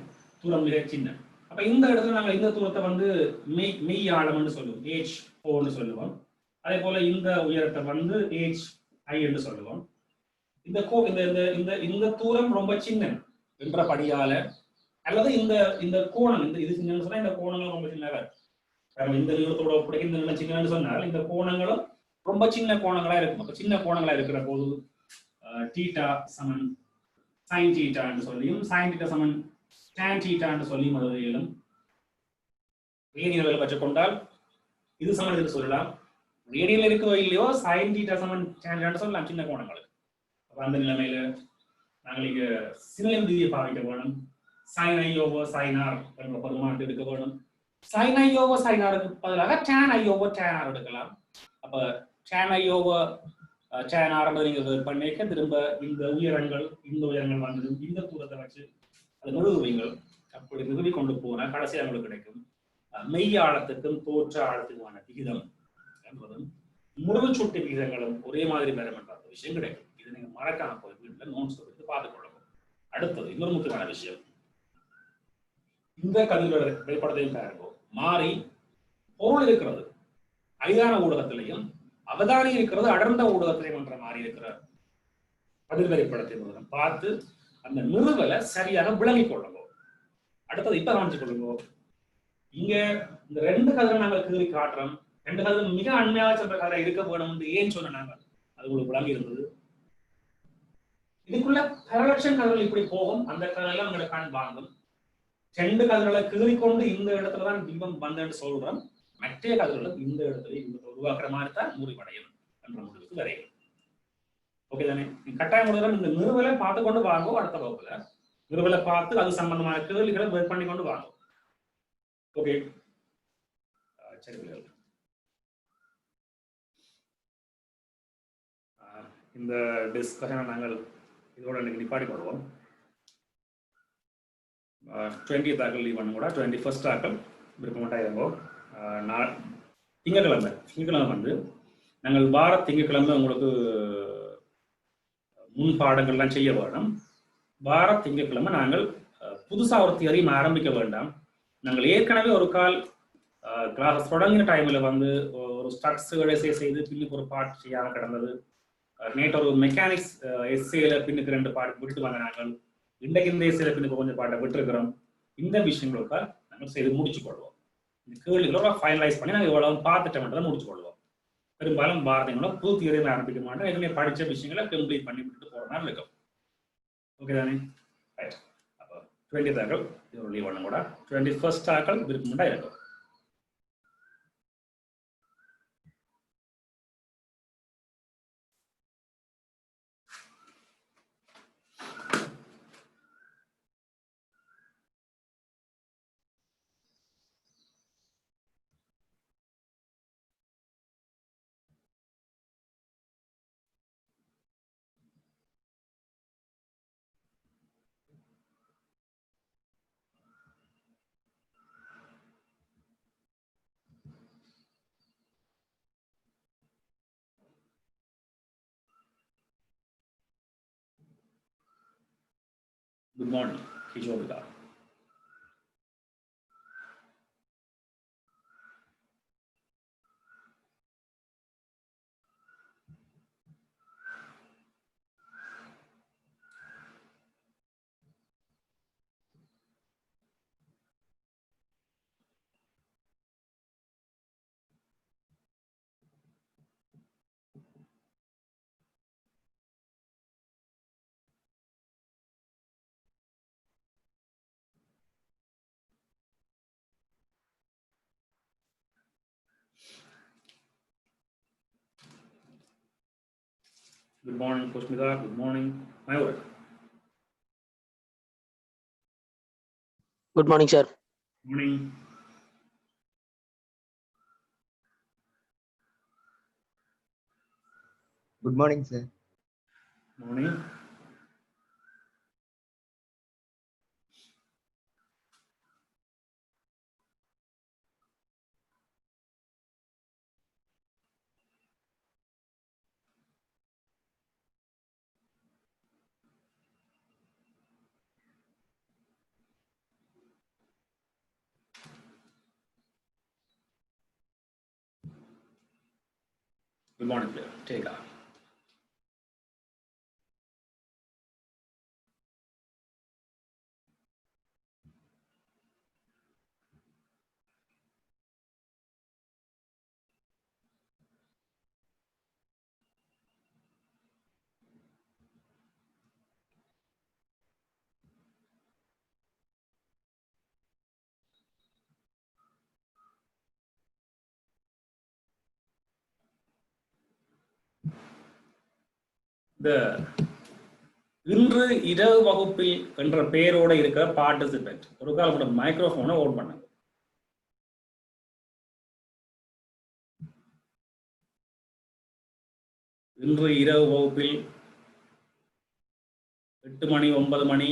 Speaker 1: தூரம் மிக சின்ன. அப்ப இந்த இடத்துல நாங்கள் இந்த தூரத்தை வந்து மெய் ஆழம்னு சொல்லுவோம், H4 சொல்லுவோம். அதே போல இந்த உயரத்தை வந்து HI என்று சொல்லுவோம். இந்த இந்த தூரம் ரொம்ப சின்ன என்ற படியால அல்லது இந்த இந்த கோணம் இது சின்னன்னு சொன்னா இந்த கோணங்களும் ரொம்ப சின்னதா இருக்கும். இந்த நீளத்தோட ஒப்படைக்க இந்த நீளம் சின்னன்னு சொன்னால் இந்த கோணங்களும் ரொம்ப சின்ன கோணங்களா இருக்கும். அப்ப சின்ன கோணங்களா இருக்கிற போது தீட்டா சமன் சைன் தீட்டா என்று சொல்லியும் சைன் தீட்டா சமன் tan தீட்டா என்று சொல்லியும் எழுதும். ரேடியன்களை பெற்றுக்கொண்டால் இது சமன் இதுக்கு சொல்லலாம். ரேடியன்ல இருக்கோ இல்லையோ சைன் தீட்டா சமன் tan சொல்லலாம் சின்ன கோணங்களுக்கு. அப்ப அந்த நிலைமையில நாங்கள் இங்க சின்ன விதியை பாவிக்க வேணும். sin i over sin r என்ற பெருமானத்தை எடுக்க வேணும். sin i over sin r க்கு பதிலாக tan i over tan r எடுக்கலாம். அப்ப tan i over tan r நீங்க பண்ணிக்க திரும்ப இந்த உயரங்கள் வந்து இந்த தூரத்தை வச்சு அதை நிறுவுவீங்கள். அப்படி நிறுவி கொண்டு போனா கடைசி அவங்களுக்கு கிடைக்கும் மெய் ஆழத்துக்கும் தோற்ற ஆழத்துக்குமான விகிதம் என்பதும் முழு சுட்டு விகிதங்களும் ஒரே மாதிரி பெறும் என்ற விஷயம் கிடைக்கும். இதை நீங்க மறக்காம போய் வீட்டில் நோட்ஸ் எடுத்து பார்த்துக் கொள்ளணும். அடுத்தது இன்னொரு முக்கியமான விஷயம், இந்த கதிர்களோட வெளிப்படத்தையும் பாருங்க, மாறி பொருள் இருக்கிறது ஐதான ஊடகத்திலையும் அவதானி இருக்கிறது அடர்ந்த ஊடகத்திலையும் என்ற மாறி இருக்கிற கதிர் வெளிப்படத்தை பார்த்து அந்த நிறுவலை சரியாக விளங்கிக் கொள்ளுங்க. அடுத்தது இப்ப காமிச்சு கொள்ளுங்க. இங்க இந்த 2 கதிரை நாங்கள் கீறி காட்டுறோம். 2 கதிரும் மிக அண்மையாக சென்ற கதிரை இருக்க வேணும் ஏன்னு சொன்ன நாங்கள் அது உங்களுக்கு விளங்கி இருந்தது. இதுக்குள்ள பரலட்சம் கதிர்கள் இப்படி போகும். அந்த கதிரெல்லாம் உங்களை கண் வாங்கும். 2 கதிர்களை கீறிக்கொண்டு இந்த இடத்துலதான் பிம்பம் வந்தேன்னு சொல்றோம். மற்ற கதிர்களும் இந்த இடத்துல உருவாக்குற மாதிரி தான் முறிவடையும் என்ற முடிவுக்கு வரையும். ஓகே தானே? கட்டாயம் முடிவு இந்த நிறுவலை பார்த்து கொண்டு வாங்கும். அடுத்த வகுப்புல நிறுவலை பார்த்து அது சம்பந்தமான கேள்விகளை வெயிட் பண்ணி கொண்டு வாங்கும். ஓகே சரி, இந்த டிஸ்கஷனை நாங்கள் இதோட இன்னைக்கு நிப்பாடி கொள்வோம். 20th ஆக்கள் லீவ் பண்ண கூட 21st ஆக்கள் விருப்பமாட்டா இருங்கோ. திங்கக்கிழமை வந்து நாங்கள் வார திங்கக்கிழமை உங்களுக்கு முன் பாடங்கள்லாம் செய்ய வேணும். வார திங்கக்கிழமை நாங்கள் புதுசாக ஒரு தியரியும் ஆரம்பிக்க வேண்டாம். நாங்கள் ஏற்கனவே ஒரு கால் கிளாஸ் தொடங்கின டைம்ல வந்து ஒரு ஸ்ட்ரக்சர்களை செய்து பின்னுக்கு ஒரு பாட் செய்யாமல் கிடந்தது. நேற்று ஒரு மெக்கானிக்ஸ் எஸ்ஏல பின்னுக்கு 2 பாட்டு விட்டு வாங்க. நாங்கள் இன்றைக்கு இந்த எஸ்ஏல பின்னுக்கு கொஞ்சம் பாட்டை விட்டுருக்கிறோம். இந்த விஷயங்களுக்காக நாங்கள் செய்து முடிச்சு கொள்வோம். இந்த கேள்விகளோட ஃபைனலைஸ் பண்ணி நாங்கள் இவ்வளவு பார்த்துட்டோம் முடிச்சு கொள்வோம். பெரும்பாலும் வார்த்தைகளோ புது தியரியை ஆரம்பிக்க மாட்டோம். ஏற்கனவே படித்த விஷயங்களை கம்ப்ளீட் பண்ணி விட்டு போகிற மாதிரி இருக்கும். ஓகே தானே? ரைட். அப்போ 20th ஆக்கள் இது லீவ் பண்ண கூட 21st ஆக்கள் விருப்பம்டா இருக்கும். Good morning, Kishore Vidar. Good morning, Pushmita. Good morning, Mayur.
Speaker 2: Good morning, sir.
Speaker 1: Morning.
Speaker 3: Good morning, sir.
Speaker 1: Morning. Good morning, player. Take off. The இன்று இரவு வகுப்பில் என்ற பெயரோட இருக்கிற பார்ட்டிசிபென்ட் ஒரு காலோட மைக்ரோஃபோனை ஓன் பண்ணுங்க. இன்று இரவு வகுப்பில் 8 மணி 9 மணி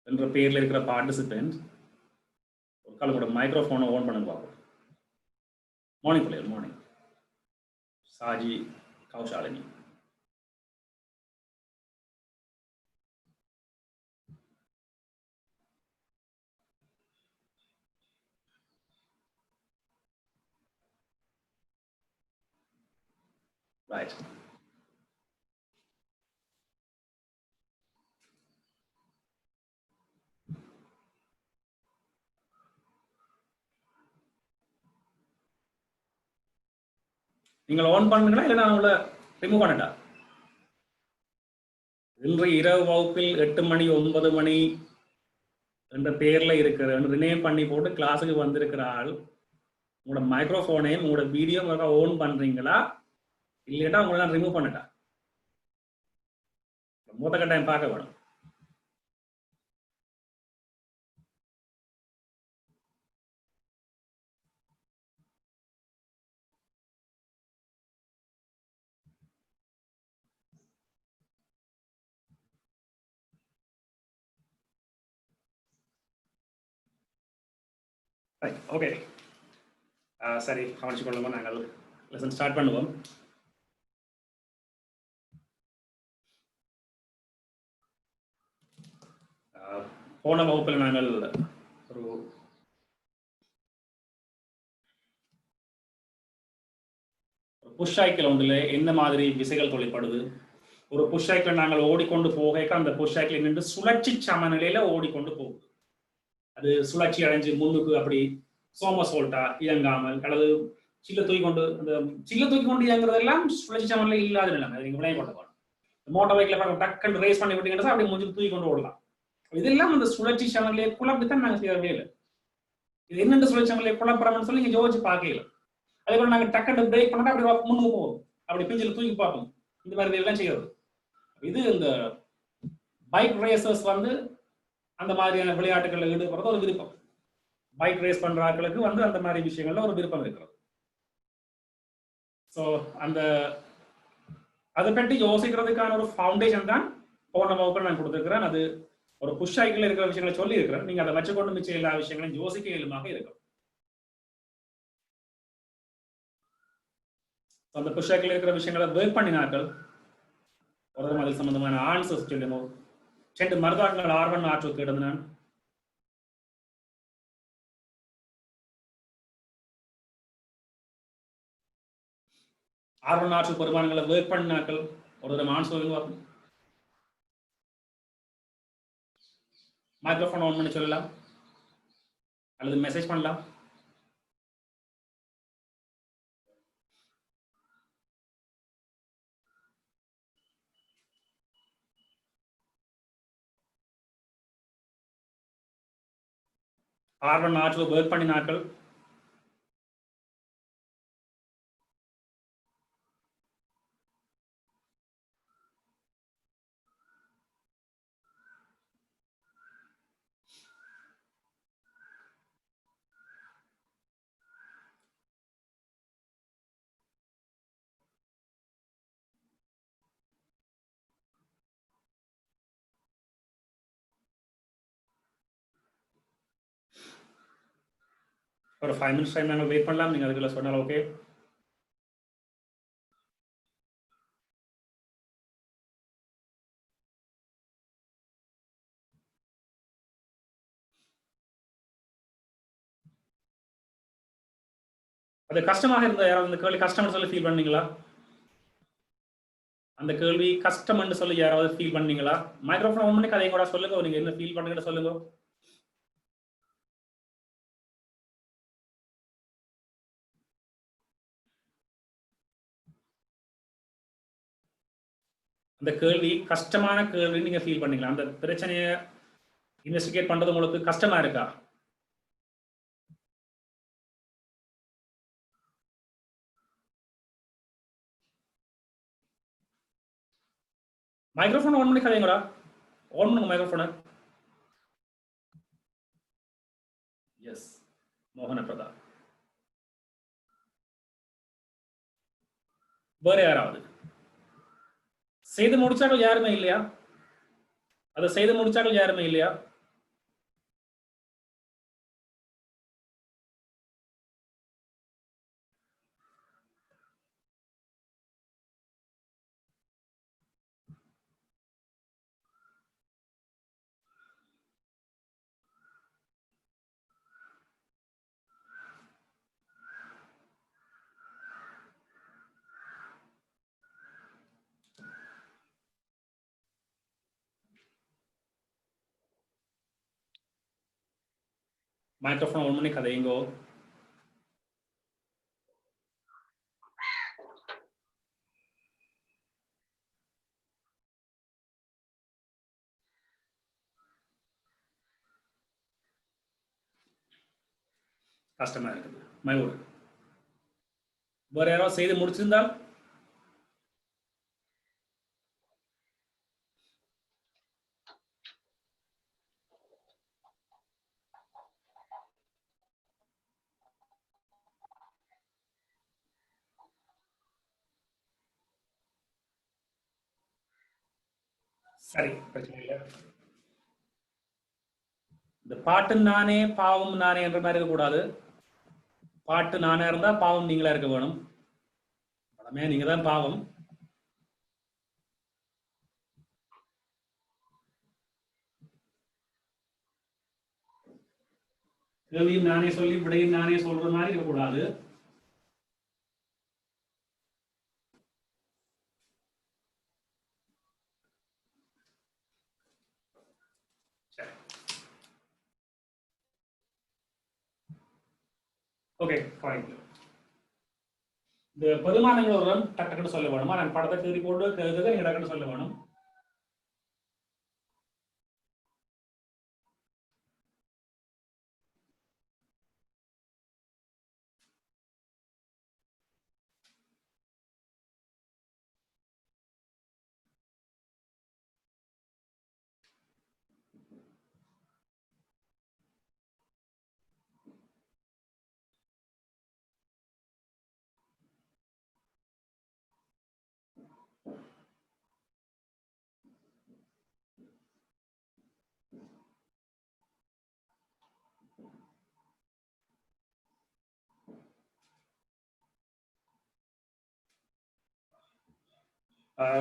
Speaker 1: என்ற பெயரில் இருக்கிற பார்ட்டிசிபென்ட் ஒரு காலோட மைக்ரோஃபோனை ஓன் பண்ணுங்க பார்ப்போம். மார்னிங் பிள்ளைகள், மார்னிங். சாஜி, கௌஷாலினி. Right. நீங்கள் ஆன் பண்ணுங்களா இல்லை நான் உங்களை ரிமூவ் பண்ணட்டா? இன்று இரவு வகுப்பில் 8 மணி 9 மணி என்ற பெயர்ல இருக்கிற ரினேம் பண்ணி போட்டு கிளாஸுக்கு வந்திருக்கிற ஆள் உங்களோட மைக்ரோஃபோனையும் உங்களோட வீடியோ ஓன் பண்றீங்களா இல்லையா உங்களை நான் ரிமூவ் பண்ணட்டா? மொத்த கட்டாயம் பார்க்க வேணும். ஓகே, சரி, கவனிச்சு கொள்ளுங்க. நாங்கள் லெசன் ஸ்டார்ட் பண்ணுவோம். போன வகுப்பில் நாங்கள் ஒரு புஷ் சைக்கிள் ஒன்றில் என்ன மாதிரி விசைகள் தொழிற்படுது, ஒரு புஷ் சைக்கிள் நாங்கள் ஓடிக்கொண்டு போக அந்த புஷ் சைக்கிள் நின்று சுழற்சி சமநிலையில ஓடிக்கொண்டு போகுது. அது சுழற்சி அடைஞ்சு முன்னுக்கு அப்படி சோமசோல்ட்டா இயங்காமல் அல்லது சில்ல தூக்கி கொண்டு அந்த சில்ல தூக்கி கொண்டு இயங்குறதெல்லாம் சுழற்சி சமநிலை இல்லாத நிலைமை. அது நீங்க விளைய கொண்டு போகணும். மோட்டார் பைக்கில் டக்குன்னு ரேஸ் பண்ணி விட்டீங்கன்னா அப்படி முடிஞ்சு தூக்கி கொண்டு ஓடலாம். இதெல்லாம் அந்த சுழற்சி சமநிலையை குழப்பித்தான் நாங்கள் செய்யறவே இல்லை. இது என்னென்ன சுழற்சி சமநிலையை குழப்பறோம்னு சொல்லி நீங்க யோசிச்சு பார்க்கல. அதே போல நாங்கள் டக்குன்னு பிரேக் பண்ணா அப்படி முன்னுக்கு போவோம், அப்படி பிஞ்சில் தூக்கி பார்ப்போம். இந்த மாதிரி எல்லாம் செய்யறது. இது இந்த பைக் ரேசர்ஸ் அந்த மாதிரியான விளையாட்டுகளில் ஈடுபடுறது ஒரு விருப்பம். பைக் ரேஸ் பண்ற ஆட்களுக்கு அந்த மாதிரி விஷயங்கள்ல ஒரு விருப்பம் இருக்கிறது. ஸோ அதை பற்றி யோசிக்கிறதுக்கான ஒரு ஃபவுண்டேஷன் தான் போன வகுப்பில் நான் கொடுத்துருக்கிறேன். அது ஒரு புஷ் சைக்கிள் இருக்கிற விஷயங்களை சொல்லி இருக்கிறேன். நீங்க அதை வச்சுக்கொண்டு மிச்சம் எல்லா விஷயங்களையும் யோசிக்க இயலுமாக இருக்கும். அந்த புஷ் சைக்கிள் இருக்கிற விஷயங்களை ஒர்க் பண்ணினார்கள். ஒரு அதில் சம்பந்தமான ஆன்சர்ஸ் சொல்லுங்க. 2 மருதாக்கள் R1 R2 கேட்டது நான். R1 R2 பெருமானங்களை ஒர்க் பண்ணினார்கள். ஒரு தடவை ஆன்சர் சொல்லுங்க. மைக்ரோஃபோன் ஆன் பண்ணி சொல்லலாம் அல்லது மெசேஜ் பண்ணலாம். R1 R2 ஒர்க் பண்ணினார்கள். ஒரு 5 minutes டைம் நாங்கள் வெயிட் பண்ணலாம். நீங்கள் அதுக்குள்ள சொன்னால் ஓகே. அது கஷ்டமாக இருந்தால் யாராவது அந்த கேள்வி கஷ்டம்னு சொல்லி ஃபீல் பண்ணீங்களா? அந்த கேள்வி கஷ்டம்னு சொல்லி யாராவது ஃபீல் பண்ணீங்களா? மைக்ரோஃபோன் ஆன் பண்ணி கதையை கூட சொல்லுங்க. நீங்கள் என்ன ஃபீல் பண்ணுங்கன்னு சொல்லுங்க. அந்த கேள்வி கஷ்டமான கேள்வி நீங்க ஃபீல் பண்ணீங்களா? அந்த பிரச்சனையை இன்வெஸ்டிகேட் பண்றது உங்களுக்கு கஷ்டமா இருக்கா? மைக்ரோஃபோன் ஆன் பண்ணி கதைங்களா? ஆன் பண்ணுங்க மைக்ரோஃபோனை. எஸ், மோகன பிரதாப். வேற யாராவது செய்து முடிச்சாக்கள் யாருமே இல்லையா? அதை செய்து முடிச்சாக்கள் யாருமே இல்லையா? மைக்ரோஃபோன் ஆன் பண்ணி கதையுங்கோ. கஷ்டமா இருக்குது. மயூர், வேற யாராவது செய்து முடிச்சிருந்தால்? சரி, பிரச்சனை இல்லை. இந்த பாட்டு நானே பாவம் நானே என்ற மாதிரி இருக்கக்கூடாது. பாட்டு நானே இருந்தா பாவம் நீங்களா இருக்க வேணும். படமே நீங்க தான் பாவம். கேள்வியும் நானே சொல்லி விடையும் நானே சொல்ற மாதிரி இருக்கக்கூடாது. Okay, fine. இந்த பெருமானங்களுடன் டக்குன்னு சொல்ல வேணுமா? நான் படத்தை தேடி போட்டு கேட்குறது நீங்க டக்குன்னு சொல்ல வேணும்.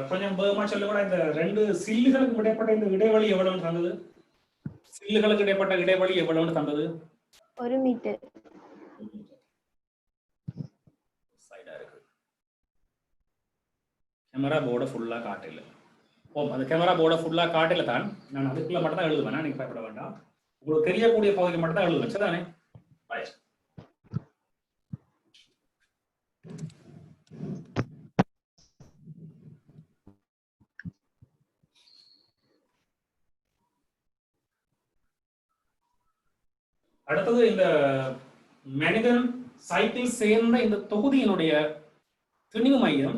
Speaker 1: கொஞ்சம் வேகமா சொல்ல கூட. இந்த ரெண்டு சில்லுகளுக்கு இடைப்பட்ட இந்த இடைவெளி எவ்வளவு தந்தது? சில்லுகளுக்கு இடைப்பட்ட இடைவெளி எவ்வளவு தந்தது?
Speaker 2: 1 மீட்டர்.
Speaker 1: சைடா இருக்கு. கேமரா போர்டை ஃபுல்லா காட்டல. ஓ, அந்த கேமரா போர்டை ஃபுல்லா காட்டல தான். நான் அதுக்குள்ள மட்டும் தான் எழுதுவேன். நீங்க பயப்பட வேண்டாம். உங்களுக்கு தெரியக்கூடிய பகுதிக்கு மட்டும் தான் எழுதுவேன். சரிதானே? அடுத்தது இந்த மனிதன் சைக்கிள் சேர்ந்த இந்த தொகுதியினுடைய திணிவு மையம்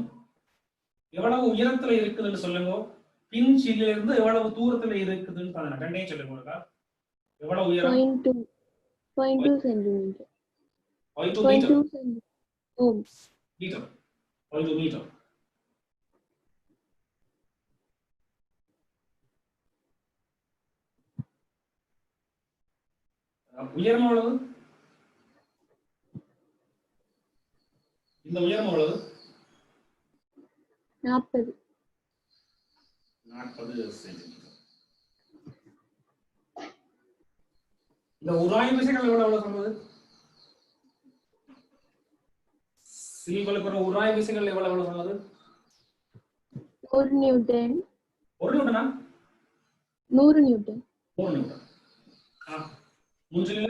Speaker 1: எவ்வளவு உயரத்துல இருக்குதுன்னு சொல்லுங்க. பின்சில இருந்து எவ்வளவு தூரத்துல இருக்குதுன்னு ரெண்டையும் சொல்லுங்க. எவ்வளவு உயரம்?
Speaker 2: 0.2 சென்டிமீட்டர். 0.2 மீட்டர்.
Speaker 1: 0.2 மீட்டர். உயரம் எவ்வளவு? இந்த உயரம் எவ்வளவு?
Speaker 2: 40
Speaker 1: சென்டிமீட்டர். இந்த உராய்வு விசைகள் எவ்வளவு சொல்றது? சில்வலுக்கு உராய்வு விசைகள் எவ்வளவு சொல்றது?
Speaker 2: 1 நியூட்டன்.
Speaker 1: 1 நியூட்டனா?
Speaker 2: 100 நியூட்டன்.
Speaker 1: 100 நியூட்டன். மூன்றில்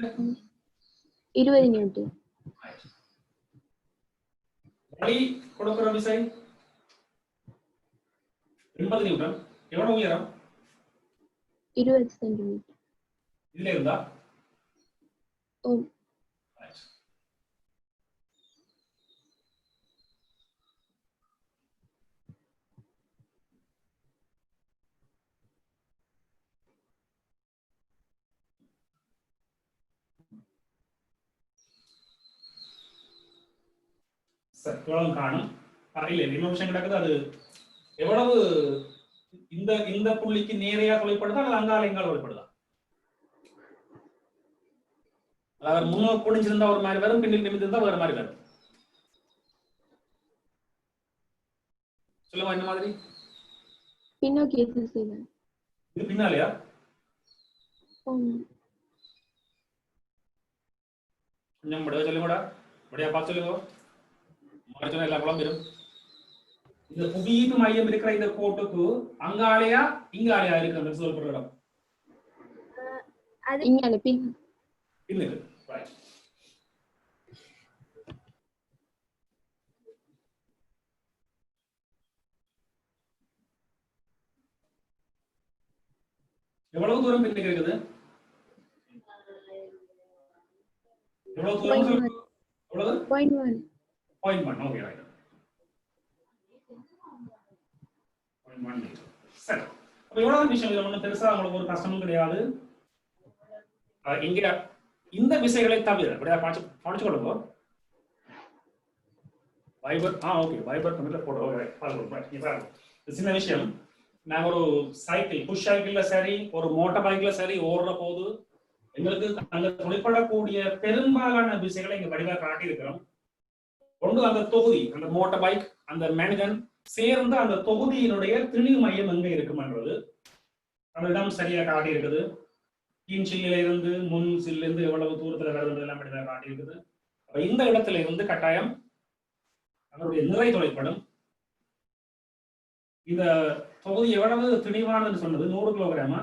Speaker 2: 20 நியூட்டன்.
Speaker 1: வலி கொடுக்கிற விசை 80 நியூட்டன். எவ்வளவு உயரம்?
Speaker 2: 20 சென்டிமீட்டர்.
Speaker 1: இதுல இருந்தா எவ்வளவு காணும் இல்ல இன்னொரு விஷயம் கிடக்குது. அது எவ்வளவு இந்த இந்த புள்ளிக்கு நேரையா தொலைப்படுதா அல்லது அங்கால எங்கால தொலைப்படுதா? அதாவது முன்னோர் குடிஞ்சிருந்தா ஒரு மாதிரி வரும், பின்னில் நிமிர்ந்திருந்தா வேற மாதிரி வரும். சொல்லுமா என்ன மாதிரி?
Speaker 2: பின்னோக்கி திசையில.
Speaker 1: இது பின்னாலயா? கொஞ்சம் முடியா சொல்லுங்கடா, முடியா பார்த்து சொல்லுங்க. மறுச்சொன்ன எல்லா குழம்பிடும். இந்த புவியீர்ப்பு மையம் இருக்கிற இந்த கோட்டுக்கு அங்காலையா இங்காலையா இருக்கு சொல்லப்படுற இடம்?
Speaker 2: அது இங்கால
Speaker 1: பின்னுக்கு. ரைட். எவ்வளவு தூரம் பின்னுக்கு இருக்குது? எவ்வளவு தூரம்? எவ்வளவு? 0.1. 0.1. Okay right. 0.1 மீட்டர். சரி. அப்ப எவ்வளவு விஷயம் இது ஒன்றும் பெருசா உங்களுக்கு ஒரு கஷ்டமும் கிடையாது. இங்க இந்த விசைகளை தவிர படிச்சு கொள்ளுங்க. Wiper okay wiper computer photo பாருங்க. சின்ன விஷயம். நாங்க ஒரு சைக்கிள் புஷ் சைக்கிள்ல சரி ஒரு மோட்டார் பைக்ல சரி ஓடுற போது எங்களுக்கு அங்க தொழிற்படக்கூடிய பெரும்பாலான விசைகளை இங்க வடிவாக காட்டி இருக்கிறோம். கொண்டு அந்த தொகுதி அந்த மோட்டார் பைக் அந்த மனிதன் சேர்ந்து அந்த தொகுதியினுடைய திணிவு மையம் எங்க இருக்கும்ன்றது அந்த இடம் சரியா காட்டி இருக்குது. கீழ் சில்லில இருந்து முன் சில்ல இருந்து எவ்வளவு தூரத்துல வருது எல்லாம் வடிவாக காட்டி இருக்குது. இந்த இடத்துல இருந்து கட்டாயம் அதனுடைய நிறை தொலைப்படும். இந்த தொகுதி எவ்வளவு திணிவானதுன்னு சொன்னது 100 கிலோகிராமா?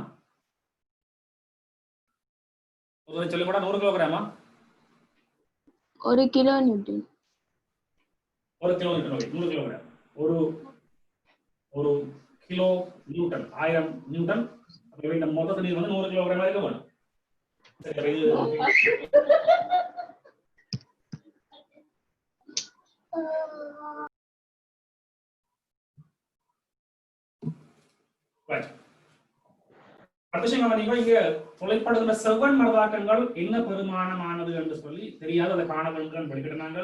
Speaker 1: ஒரு சொல்லி கூட 100 கிலோகிராமா?
Speaker 2: 1 kilo Newton.
Speaker 1: 1 kilo Newton. 100 kilogram. ஒரு கிலோ நியூட்டன் 1000 நியூட்டன். அப்ப இந்த மொத்த நீர் வந்து 100 கிலோகிராம் வரைக்கும் வரும். சரி இது இங்க தொலைப்படுகிற செவ்வன் மரதாக்கங்கள் என்ன பெருமானமானது என்று சொல்லி தெரியாது. அதை காண வேண்டும் படிக்கிட்டாங்க.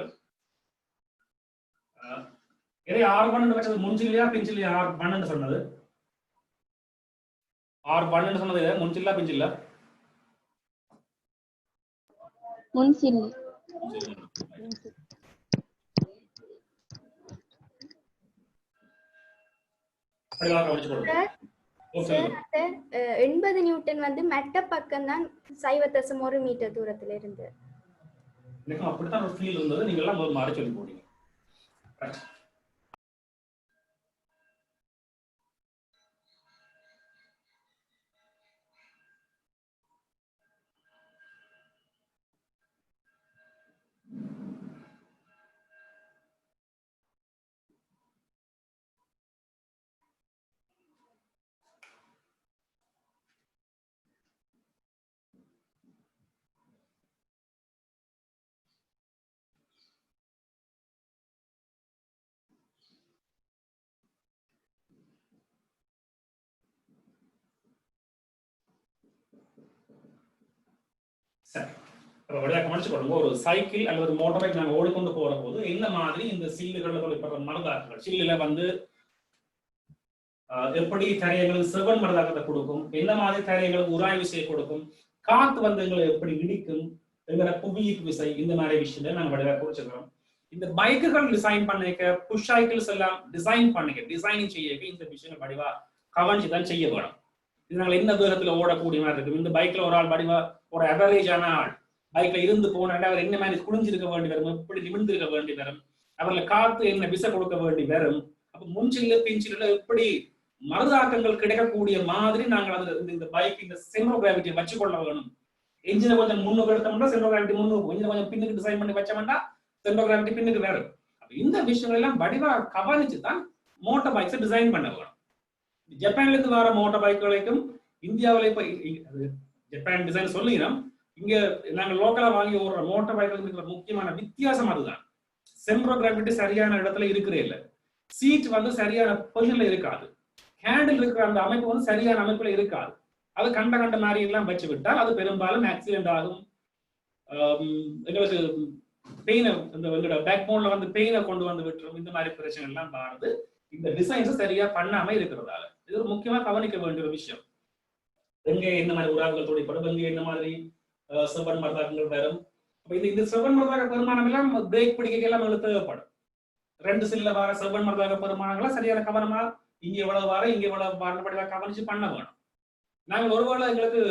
Speaker 1: எதை R1 வச்சது முன்சில்லையா பிஞ்சில்லையா? R1 சொன்னது R1 சொன்னது முன்சில்லா பிஞ்சில்லா?
Speaker 2: முன்சில்லு.
Speaker 3: சார் 80 நியூட்டன் வந்து மெட்ட பக்கம் தான் 0.1 மீட்டர் தூரத்துல இருந்து.
Speaker 1: எனக்கு அப்படித்தான் ஒரு ஃபீல் இருந்தது. நீங்க எல்லாம் ஒரு மாறி சொல்லி போட்டீங்க. ஒரு சைக்கிள் அல்லது ஒரு மோட்டார் பைக் நாங்கள் ஓடிக்கொண்டு போற போது இந்த மாதிரி இந்த சில்லுகளில் தொலைப்படுற மரதாக்கங்கள் சில்லுல வந்து எப்படி தரையங்களுக்கு செவ்வன் மரதாக்கத்தை கொடுக்கும், என்ன மாதிரி தரையங்களுக்கு உராய்வு விசையை கொடுக்கும், காத்து வந்து எங்களை எப்படி இடிக்கும், எங்களை புவியீர்ப்பு விசை, இந்த மாதிரி விஷயத்தை நாங்கள் வடிவாக குறிச்சிருக்கிறோம். இந்த பைக்குகள் டிசைன் பண்ணிக்க புஷ் சைக்கிள்ஸ் எல்லாம் டிசைனிங் செய்ய இந்த விஷயங்கள் வடிவா கவனிச்சு தான் செய்ய வேணும். இது நாங்கள் என்ன தூரத்துல ஓடக்கூடிய மாதிரி இருக்கும். இந்த பைக்ல ஒரு ஆள் வடிவா ஒரு அவரேஜான ஆள் பைக்ல இருந்து போனா அவர் என்ன மாதிரி குடிஞ்சிருக்க வேண்டி வரும், எப்படி நிமிர்ந்திருக்க வேண்டி வரும், அவர்ல காத்து என்ன விசை கொடுக்க வேண்டி வரும். அப்ப முன்சில்ல பின்சில்ல எப்படி மறுதாக்கங்கள் கிடைக்கக்கூடிய மாதிரி நாங்கள் அந்த இந்த பைக் இந்த சென்ட்ரோ கிராவிட்டியை வச்சுக்கொள்ள வேணும். என்ஜினை கொஞ்சம் முன்னுக்கு எடுத்தோம்னா சென்ட்ரோ கிராவிட்டி முன்னுக்கு, என்ஜினை கொஞ்சம் பின்னுக்கு டிசைன் பண்ணி வச்சோம்னா சென்ட்ரோ கிராவிட்டி பின்னுக்கு வேறு. இந்த விஷயங்கள் எல்லாம் வடிவா கவனிச்சு தான் மோட்டார் பைக்ஸை டிசைன் பண்ண வேணும். ஜப்பான்ல இருந்து வர மோட்டார் பைக்குகளுக்கும் இந்தியாவில இப்ப ஜப்பான் டிசைன் சொல்லிக்கிறோம். இங்க நாங்க லோக்கலா வாங்கி ஓடுற மோட்டார் பைக்குகளுக்கு இருக்கிற முக்கியமான வித்தியாசம் அதுதான். சென்ட்ரோ கிராவிட்டி சரியான இடத்துல இருக்கிறே இல்லை, சீட் வந்து சரியான பொசிஷன்ல இருக்காது, ஹேண்டில் இருக்கிற அந்த அமைப்பு வந்து சரியான அமைப்புல இருக்காது. அது கண்ட மாதிரி எல்லாம் வச்சு விட்டால் அது பெரும்பாலும் ஆக்சிடென்ட் ஆகும். எங்களுக்கு பெயினை இந்த பேக் போன்ல வந்து பெயினை கொண்டு வந்து விட்டுரும். இந்த மாதிரி பிரச்சனை எல்லாம் பாருது இந்த டிசைன்ஸ் சரியா பண்ணாம இருக்கிறதால. இது ஒரு முக்கியமா கவனிக்க வேண்டிய ஒரு விஷயம். எங்க என்ன மாதிரி உராங்கள் தொழிற்படும், எங்க என்ன மாதிரி செவன் மரதாக்கங்கள் வரும். இந்த செவன் மரதாக பெருமானம் எல்லாம் பிரேக் பிடிக்க எல்லாம் எங்களுக்கு தேவைப்படும். 2 சில்ல வார செவன் மரதாக பெருமானங்களாம் சரியான கவனமா இங்க எவ்வளவு வார இங்க எவ்வளவு வாரப்படிவா கவனிச்சு பண்ண வேணும். நாங்கள் ஒருவேளை எங்களுக்கு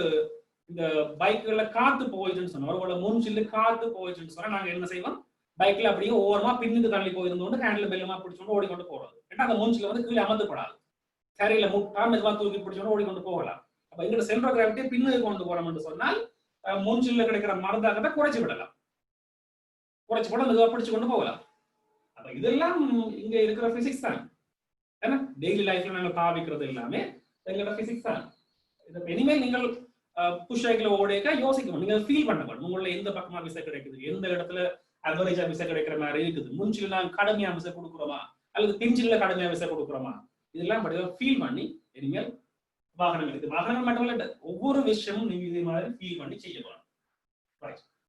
Speaker 1: இந்த பைக்குகள்ல காத்து போயிடுச்சுன்னு சொன்னோம், ஒருவேளை மூஞ்சில்லு காத்து போயிடுச்சுன்னு சொன்னா நாங்க என்ன செய்வோம், பைக்ல அப்படியே ஓரமா பின்னுக்கு தள்ளி போயிருந்தோம், ஹேண்டில் பெல்லுமா பிடிச்சோண்டு ஓடிக்கொண்டு போறது. ஏன்னா அந்த மூஞ்சில வந்து கீழே அமர்ந்துப்படாது, கரையில முட்டா மெதுவா தூக்கி பிடிச்சோண்டு ஓடிக்கொண்டு போகலாம். அப்ப எங்களோட சென்ட்ரோ கிராவிட்டியை பின்னுக்கு கொண்டு போறோம் என்று சொன்னால் மூஞ்சில கிடைக்கிற மருந்தாகத்தை குறைச்சு விடலாம், குறைச்சு போட மெதுவா பிடிச்சு கொண்டு போகலாம். அப்ப இதெல்லாம் இங்க இருக்கிற பிசிக்ஸ் தான். ஏன்னா டெய்லி லைஃப்ல நாங்கள் பாவிக்கிறது எல்லாமே எங்களோட பிசிக்ஸ் தான். இனிமேல் நீங்கள் புஷ் சைக்கிள் ஓடைக்க யோசிக்கணும், நீங்க ஃபீல் பண்ண வேணும் உங்கள எந்த பக்கமா விசை கிடைக்குது, எந்த இடத்துல அவரேஜா விசை கிடைக்கிற மாதிரி இருக்குது, முன்சில் நாங்க கடுமையா விசை கொடுக்குறோமா அல்லது பிஞ்சில கடுமையா விசை கொடுக்குறோமா, இதெல்லாம் ஃபீல் பண்ணி இனிமேல் வாகனங்கள் இது வாகனங்கள் மட்டும் இல்ல ஒவ்வொரு விஷயமும் நீங்க இதே மாதிரி ஃபீல் பண்ணி செய்ய வேணும்.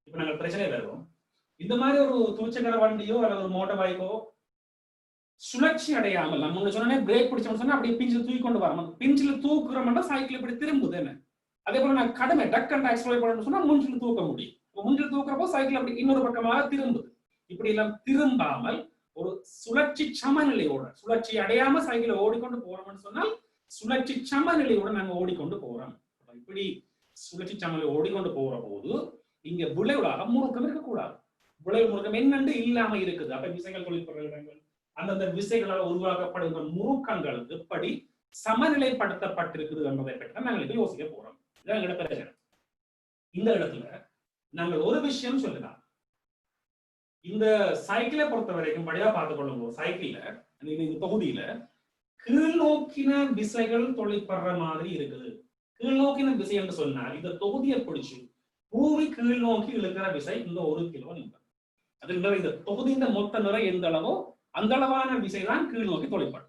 Speaker 1: இப்ப நாங்கள் பிரச்சனை வருவோம், இந்த மாதிரி ஒரு துணிச்சக்கர வண்டியோ அல்லது ஒரு மோட்டார் பைக்கோ சுழற்சி அடையாமல் நம்ம சொன்னே பிரேக் பிடிச்சோம்னு சொன்னா அப்படியே பிஞ்சில் தூக்கி கொண்டு வரோம், பிஞ்சில் தூக்குறோம்னா சைக்கிள் இப்படி திரும்புது என்ன. அதே போல நான் கடமை டக் அண்ட் எக்ஸ்ப்ளோர் பண்ணணும்னு சொன்னா முன்சில் தூக்க முடியும், முன்சில் தூக்குறப்போ சைக்கிள் அப்படி இன்னொரு பக்கமாக திரும்புது. இப்படி எல்லாம் திரும்பாமல் ஒரு சுழற்சி சமநிலையோட, சுழற்சி அடையாம சைக்கிளை ஓடிக்கொண்டு போறோம்னு சொன்னால் சுழற்சி சமநிலையோட நாங்க ஓடிக்கொண்டு போறோம். இப்படி சுழற்சி சமநிலை ஓடிக்கொண்டு போற போது இங்க விளைவுளாக முறுக்கம் இருக்கக்கூடாது. விளைவு முறுக்கம் என்னென்று இல்லாம இருக்குது. அப்ப விசைகள் தொழிற்படுற இடங்கள் அந்தந்த விசைகளால் உருவாக்கப்படுகிற முறுக்கங்கள் எப்படி சமநிலைப்படுத்தப்பட்டிருக்குது என்பதை பற்றி தான் நாங்கள் யோசிக்க போறோம். இதான் எங்களோட பிரச்சனை. இந்த இடத்துல நாங்கள் ஒரு விஷயம் சொல்லலாம், இந்த சைக்கிளை பொறுத்த வரைக்கும் படியா பார்த்துக் கொள்ளும் சைக்கிள்ல இந்த தொகுதியில கீழ் நோக்கின விசைகள் தொழிற்படுற மாதிரி இருக்குது. கீழ் நோக்கின விசை என்று சொன்னால் இந்த தொகுதியை பிடிச்சு பூமி கீழ் நோக்கி இழுக்கிற விசை இந்த 1 கிலோ நிமிடம். அது இந்த தொகுதியின் மொத்த நிறை எந்த அளவோ அந்த அளவான விசைதான் கீழ் நோக்கி தொழிற்படும்.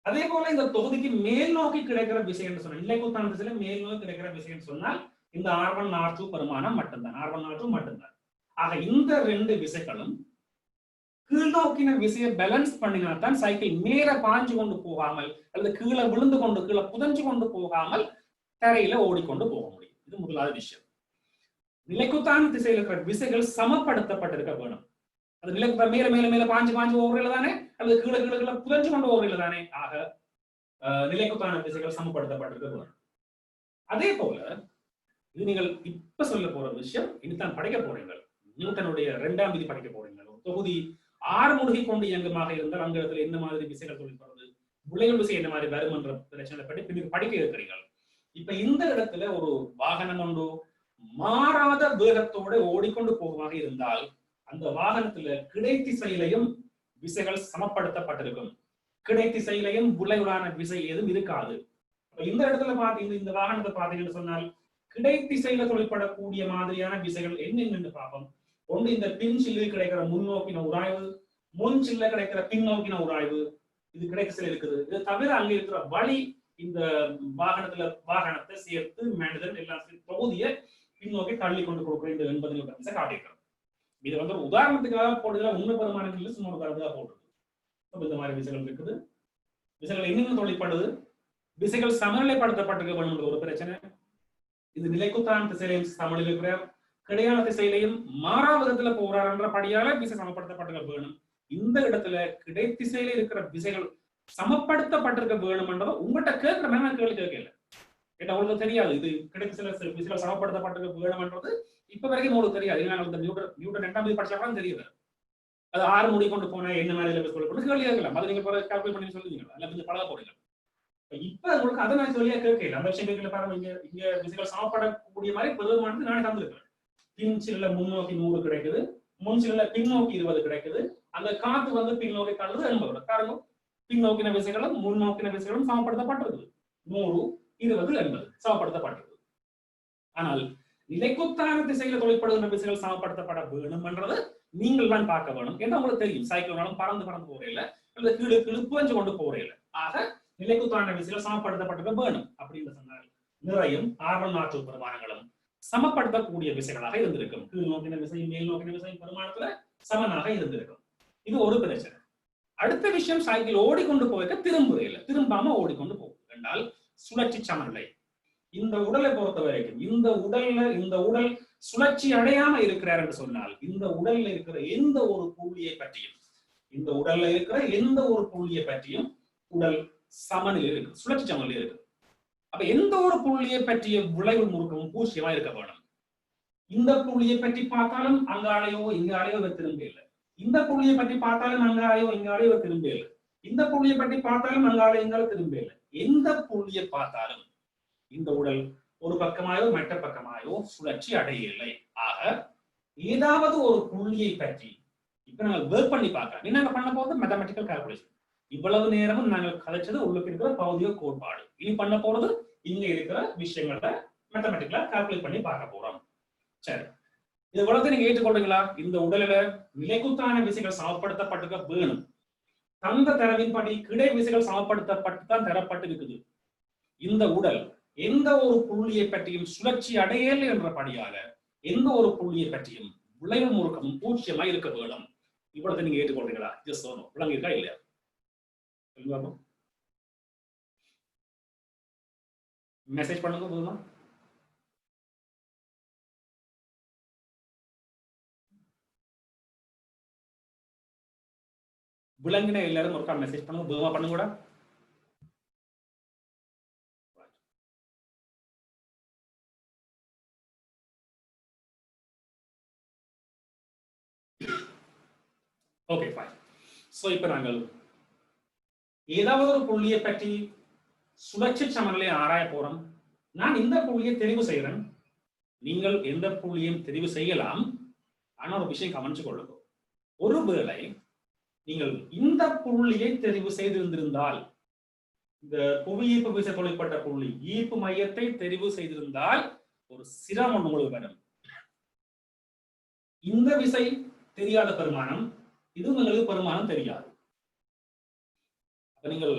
Speaker 1: அதே போல இந்த தொகுதிக்கு மேல் நோக்கி கிடைக்கிற விசை என்று சொன்னால் நிலைக்குத்தான திசையில மேல் நோக்கி கிடைக்கிற விசை என்று சொன்னால் இந்த R1 R2 பெருமானம் மட்டும்தான், R1 R2 மட்டும்தான். ஆக இந்த 2 விசைகளும் கீழ்நோக்கின விசையை பேலன்ஸ் பண்ணினால்தான் சைக்கிள் மேல பாஞ்சு கொண்டு போகாமல் அல்லது கீழே விழுந்து கொண்டு கீழே புதஞ்சு கொண்டு போகாமல் தரையில ஓடிக்கொண்டு போக முடியும். இது முதலாவது விஷயம். நிலைக்குத்தான திசையில் இருக்கிற விசைகள் சமப்படுத்தப்பட்டிருக்க வேணும். அது நிலைக்குத்தான் மேல மேல மேல பாஞ்சு ஓடுறதுல தானே அல்லது கீழே கீழே கீழே புதஞ்சு கொண்டு ஓடுறதுல தானே. ஆக நிலைக்குத்தான திசைகள் சமப்படுத்தப்பட்டிருக்க வேணும். அதே போல இது நீங்கள் இப்ப சொல்ல போற விஷயம் இனித்தான் படிக்க போறீங்க. நியூட்டனுடைய 2ஆம் விதி படிக்க போறீங்க. தொகுதி 6 முழுகி கொண்டு இயங்குமாக இருந்தால் அந்த இடத்துல என்ன மாதிரி விசைகள் தொழிற்படுறது, விளைவு விசை என்ன மாதிரி வரும் என்ற பிரச்சனை பற்றி பின்னர் படிக்க இருக்கிறீர்கள். இப்ப இந்த இடத்துல ஒரு வாகனம் ஒன்று மாறாத வேகத்தோட ஓடிக்கொண்டு போகமாக இருந்தால் அந்த வாகனத்துல கிடைத்திசையிலையும் விசைகள் சமப்படுத்தப்பட்டிருக்கும். கிடைத்திசையிலையும் விளைவுடான விசை எதுவும் இருக்காது. இந்த இடத்துல பாத்தீங்க, இந்த வாகனத்தை பாத்தீங்கன்னு சொன்னால் கிடைத்திசையில தொழிற்படக்கூடிய மாதிரியான விசைகள் என்னென்னு பார்ப்போம். ஒன்று இந்த பின்சில்லில் கிடைக்கிற முன்னோக்கின உராய்வு, முன்சில்ல கிடைக்கிற பின்னோக்கின உராய்வு, இது கிடைத்திசையில் இருக்குது. இது தவிர அங்க இருக்கிற வழி இந்த வாகனத்தை சேர்த்து மனிதன் எல்லாம் தொகுதியை பின்னோக்கி தள்ளி கொண்டு கொடுக்குற இந்த 80 நிமிடம் விசை காட்டியிருக்கிறோம். இது வந்து ஒரு உதாரணத்துக்காக போடுதல உண்மை பெருமானங்கள் சும்மா கருதாக போடுறது. இந்த மாதிரி விசைகள் இருக்குது. விசைகள் என்னென்ன தொழிற்படுது, விசைகள் சமநிலைப்படுத்தப்பட்டிருக்க வேண்டும் ஒரு பிரச்சனை. இது நிலைக்குத்தான் திசையிலையும் சமநிலை இருக்கிற கிடையான திசையிலையும் மாறா விதத்துல போறாருன்ற படியால விசை சமப்படுத்தப்பட்டிருக்க வேணும். இந்த இடத்துல கிடை திசையில இருக்கிற விசைகள் சமப்படுத்தப்பட்டிருக்க வேணும்ன்றத உங்கள்கிட்ட கேட்கிற மேல கேள்வி கேட்கல. ஏன்னா உங்களுக்கு தெரியாது இது கிடை விசைகள் சமப்படுத்தப்பட்டிருக்க வேணும்ன்றது இப்ப வரைக்கும் உங்களுக்கு தெரியாது. இந்த நியூட்டன் 2ஆம் விதி படிச்சாலும் தெரியுது. அது 6 முடி கொண்டு போன என்ன மாதிரி கேள்வி கேட்கலாம். அதை நீங்க கால்குலேட் பண்ணி சொல்லுவீங்க, அல்ல கொஞ்சம் பழக போறீங்க. இப்ப உங்களுக்கு அதை நான் சொல்லியா கேட்கல. அந்த விஷயம் கேட்கல பாருங்க. இங்க விசைகள் சமப்படக்கூடிய மாதிரி பெருமானது நானே தந்திருக்கிறேன். பின் சில்ல முன்னோக்கி 100 கிடைக்குது, முன் சில்ல பின்னோக்கி 20 கிடைக்குது. அந்த காத்து வந்து பின்னோக்கி தள்ளுது 80. காரணம் பின்னோக்கின விசைகளும் முன்னோக்கின விசைகளும் சமப்படுத்தப்பட்டிருக்குது. 100, 20, 80 சமப்படுத்தப்பட்டிருக்கு. ஆனால் நிலைக்குத்தான திசையில தொழிற்படுகின்ற விசைகள் சமப்படுத்தப்பட வேணும் என்றது நீங்கள் தான் பார்க்க வேணும். ஏன்னா உங்களுக்கு தெரியும் சைக்கிள்னாலும் பறந்து போறையில அல்லது கீழே புரிஞ்சு கொண்டு போறையில. ஆக நிலைக்குத்தான விசைகள் சமப்படுத்தப்பட்டிருக்க வேணும் அப்படின்னு சொன்னார். நிறையும் ஆர்வம் ஆற்றல் பெருமானங்களும் சமப்படுத்தக்கூடிய விசைகளாக இருந்திருக்கும். கீழ் நோக்கின விசையும் மேல் நோக்கின விசையும் பெருமானத்துல சமனாக இருந்திருக்கும். இது ஒரு பிரச்சனை. அடுத்த விஷயம் சைக்கிள் ஓடிக்கொண்டு போய்க்க திரும்பாம ஓடிக்கொண்டு போகும் என்றால் சுழற்சி சமநிலை. இந்த உடலை பொறுத்த வரைக்கும் இந்த உடல் சுழற்சி அடையாம இருக்கிறார் என்று சொன்னால் இந்த உடல்ல இருக்கிற எந்த ஒரு புள்ளியை பற்றியும் உடல் சமநிலை இருக்கு, சுழற்சி சமநிலை இருக்கு. அப்ப எந்த ஒரு புள்ளியை பற்றிய விளைவு முறுக்கமும் பூச்சியமா இருக்க வேணும். இந்த புள்ளியை பற்றி பார்த்தாலும் அங்காலையோ இங்காலையோ திரும்ப இல்லை. இந்த புள்ளியை பற்றி பார்த்தாலும் அங்காலையோ இங்காலையோ திரும்ப இல்லை. இந்த புள்ளியை பற்றி பார்த்தாலும் அங்காலையோ இங்காலையோ திரும்ப இல்லை. எந்த புள்ளியை பார்த்தாலும் இந்த உடல் ஒரு பக்கமாயோ மற்ற பக்கமாயோ சுழற்சி அடையவில்லை. ஆக ஏதாவது ஒரு புள்ளியை பற்றி இப்ப நாங்கள் வேர்க் பண்ணி பார்க்கலாம். நாங்க பண்ண போறது மேத்தமெட்டிக்கல் கால்குலேஷன். இவ்வளவு நேரமும் நாங்கள் கதைச்சது உள்ளுக்கு இருக்கிற பௌதிக கோட்பாடு. இனி பண்ண போறது இங்க இருக்கிற விஷயங்களை மேத்தமெட்டிக்கலா கால்குலேட் பண்ணி பார்க்க போறோம். சரி, இது உலகத்தை நீங்க ஏற்றுக்கொள்றீங்களா? இந்த உடலில நிலைக்குத்தான விசைகள் சமப்படுத்தப்பட்டிருக்க வேணும். தந்த தரவின்படி கிடை விசைகள் சமப்படுத்தப்பட்டுதான் தரப்பட்டு இருக்குது. இந்த உடல் எந்த ஒரு புள்ளியை பற்றியும் சுழற்சி அடையல் என்றபடியாக எந்த ஒரு புள்ளியை பற்றியும் விளைவு முறுக்கமும் பூச்சியமா இருக்க வேணும். இவ்வளவு நீங்க ஏற்றுக்கொள்றீங்களா? ஜஸ்ட் சொல்லணும், விளங்கிருக்கா இல்லையா? மெசேஜ் பண்ணுங்க போதுமா? விளங்கின எல்லாரும் ஒருக்கா மெசேஜ் பண்ணுங்க, போதுமா பண்ணுங்க கூட. Okay fine. சோ இப்ப நாங்கள் ஏதாவது ஒரு புள்ளியை பற்றி சுழற்சி சமநிலை ஆராய போறோம். நான் இந்த புள்ளியை தெரிவு செய்கிறேன், நீங்கள் எந்த புள்ளியும் தெரிவு செய்யலாம். ஆனா ஒரு விஷயம் கவனிச்சு கொள்ளுங்க. ஒருவேளை நீங்கள் இந்த புள்ளியை தெரிவு செய்திருந்திருந்தால், இந்த புவியீர்ப்பு விசை தொழிற்பட்ட புள்ளி ஈர்ப்பு மையத்தை தெரிவு செய்திருந்தால் ஒரு சிரமம் உங்களுக்கு வரும். இந்த விசை தெரியாத பெருமானம், இது உங்களுக்கு பெருமானம் தெரியாது. நீங்கள்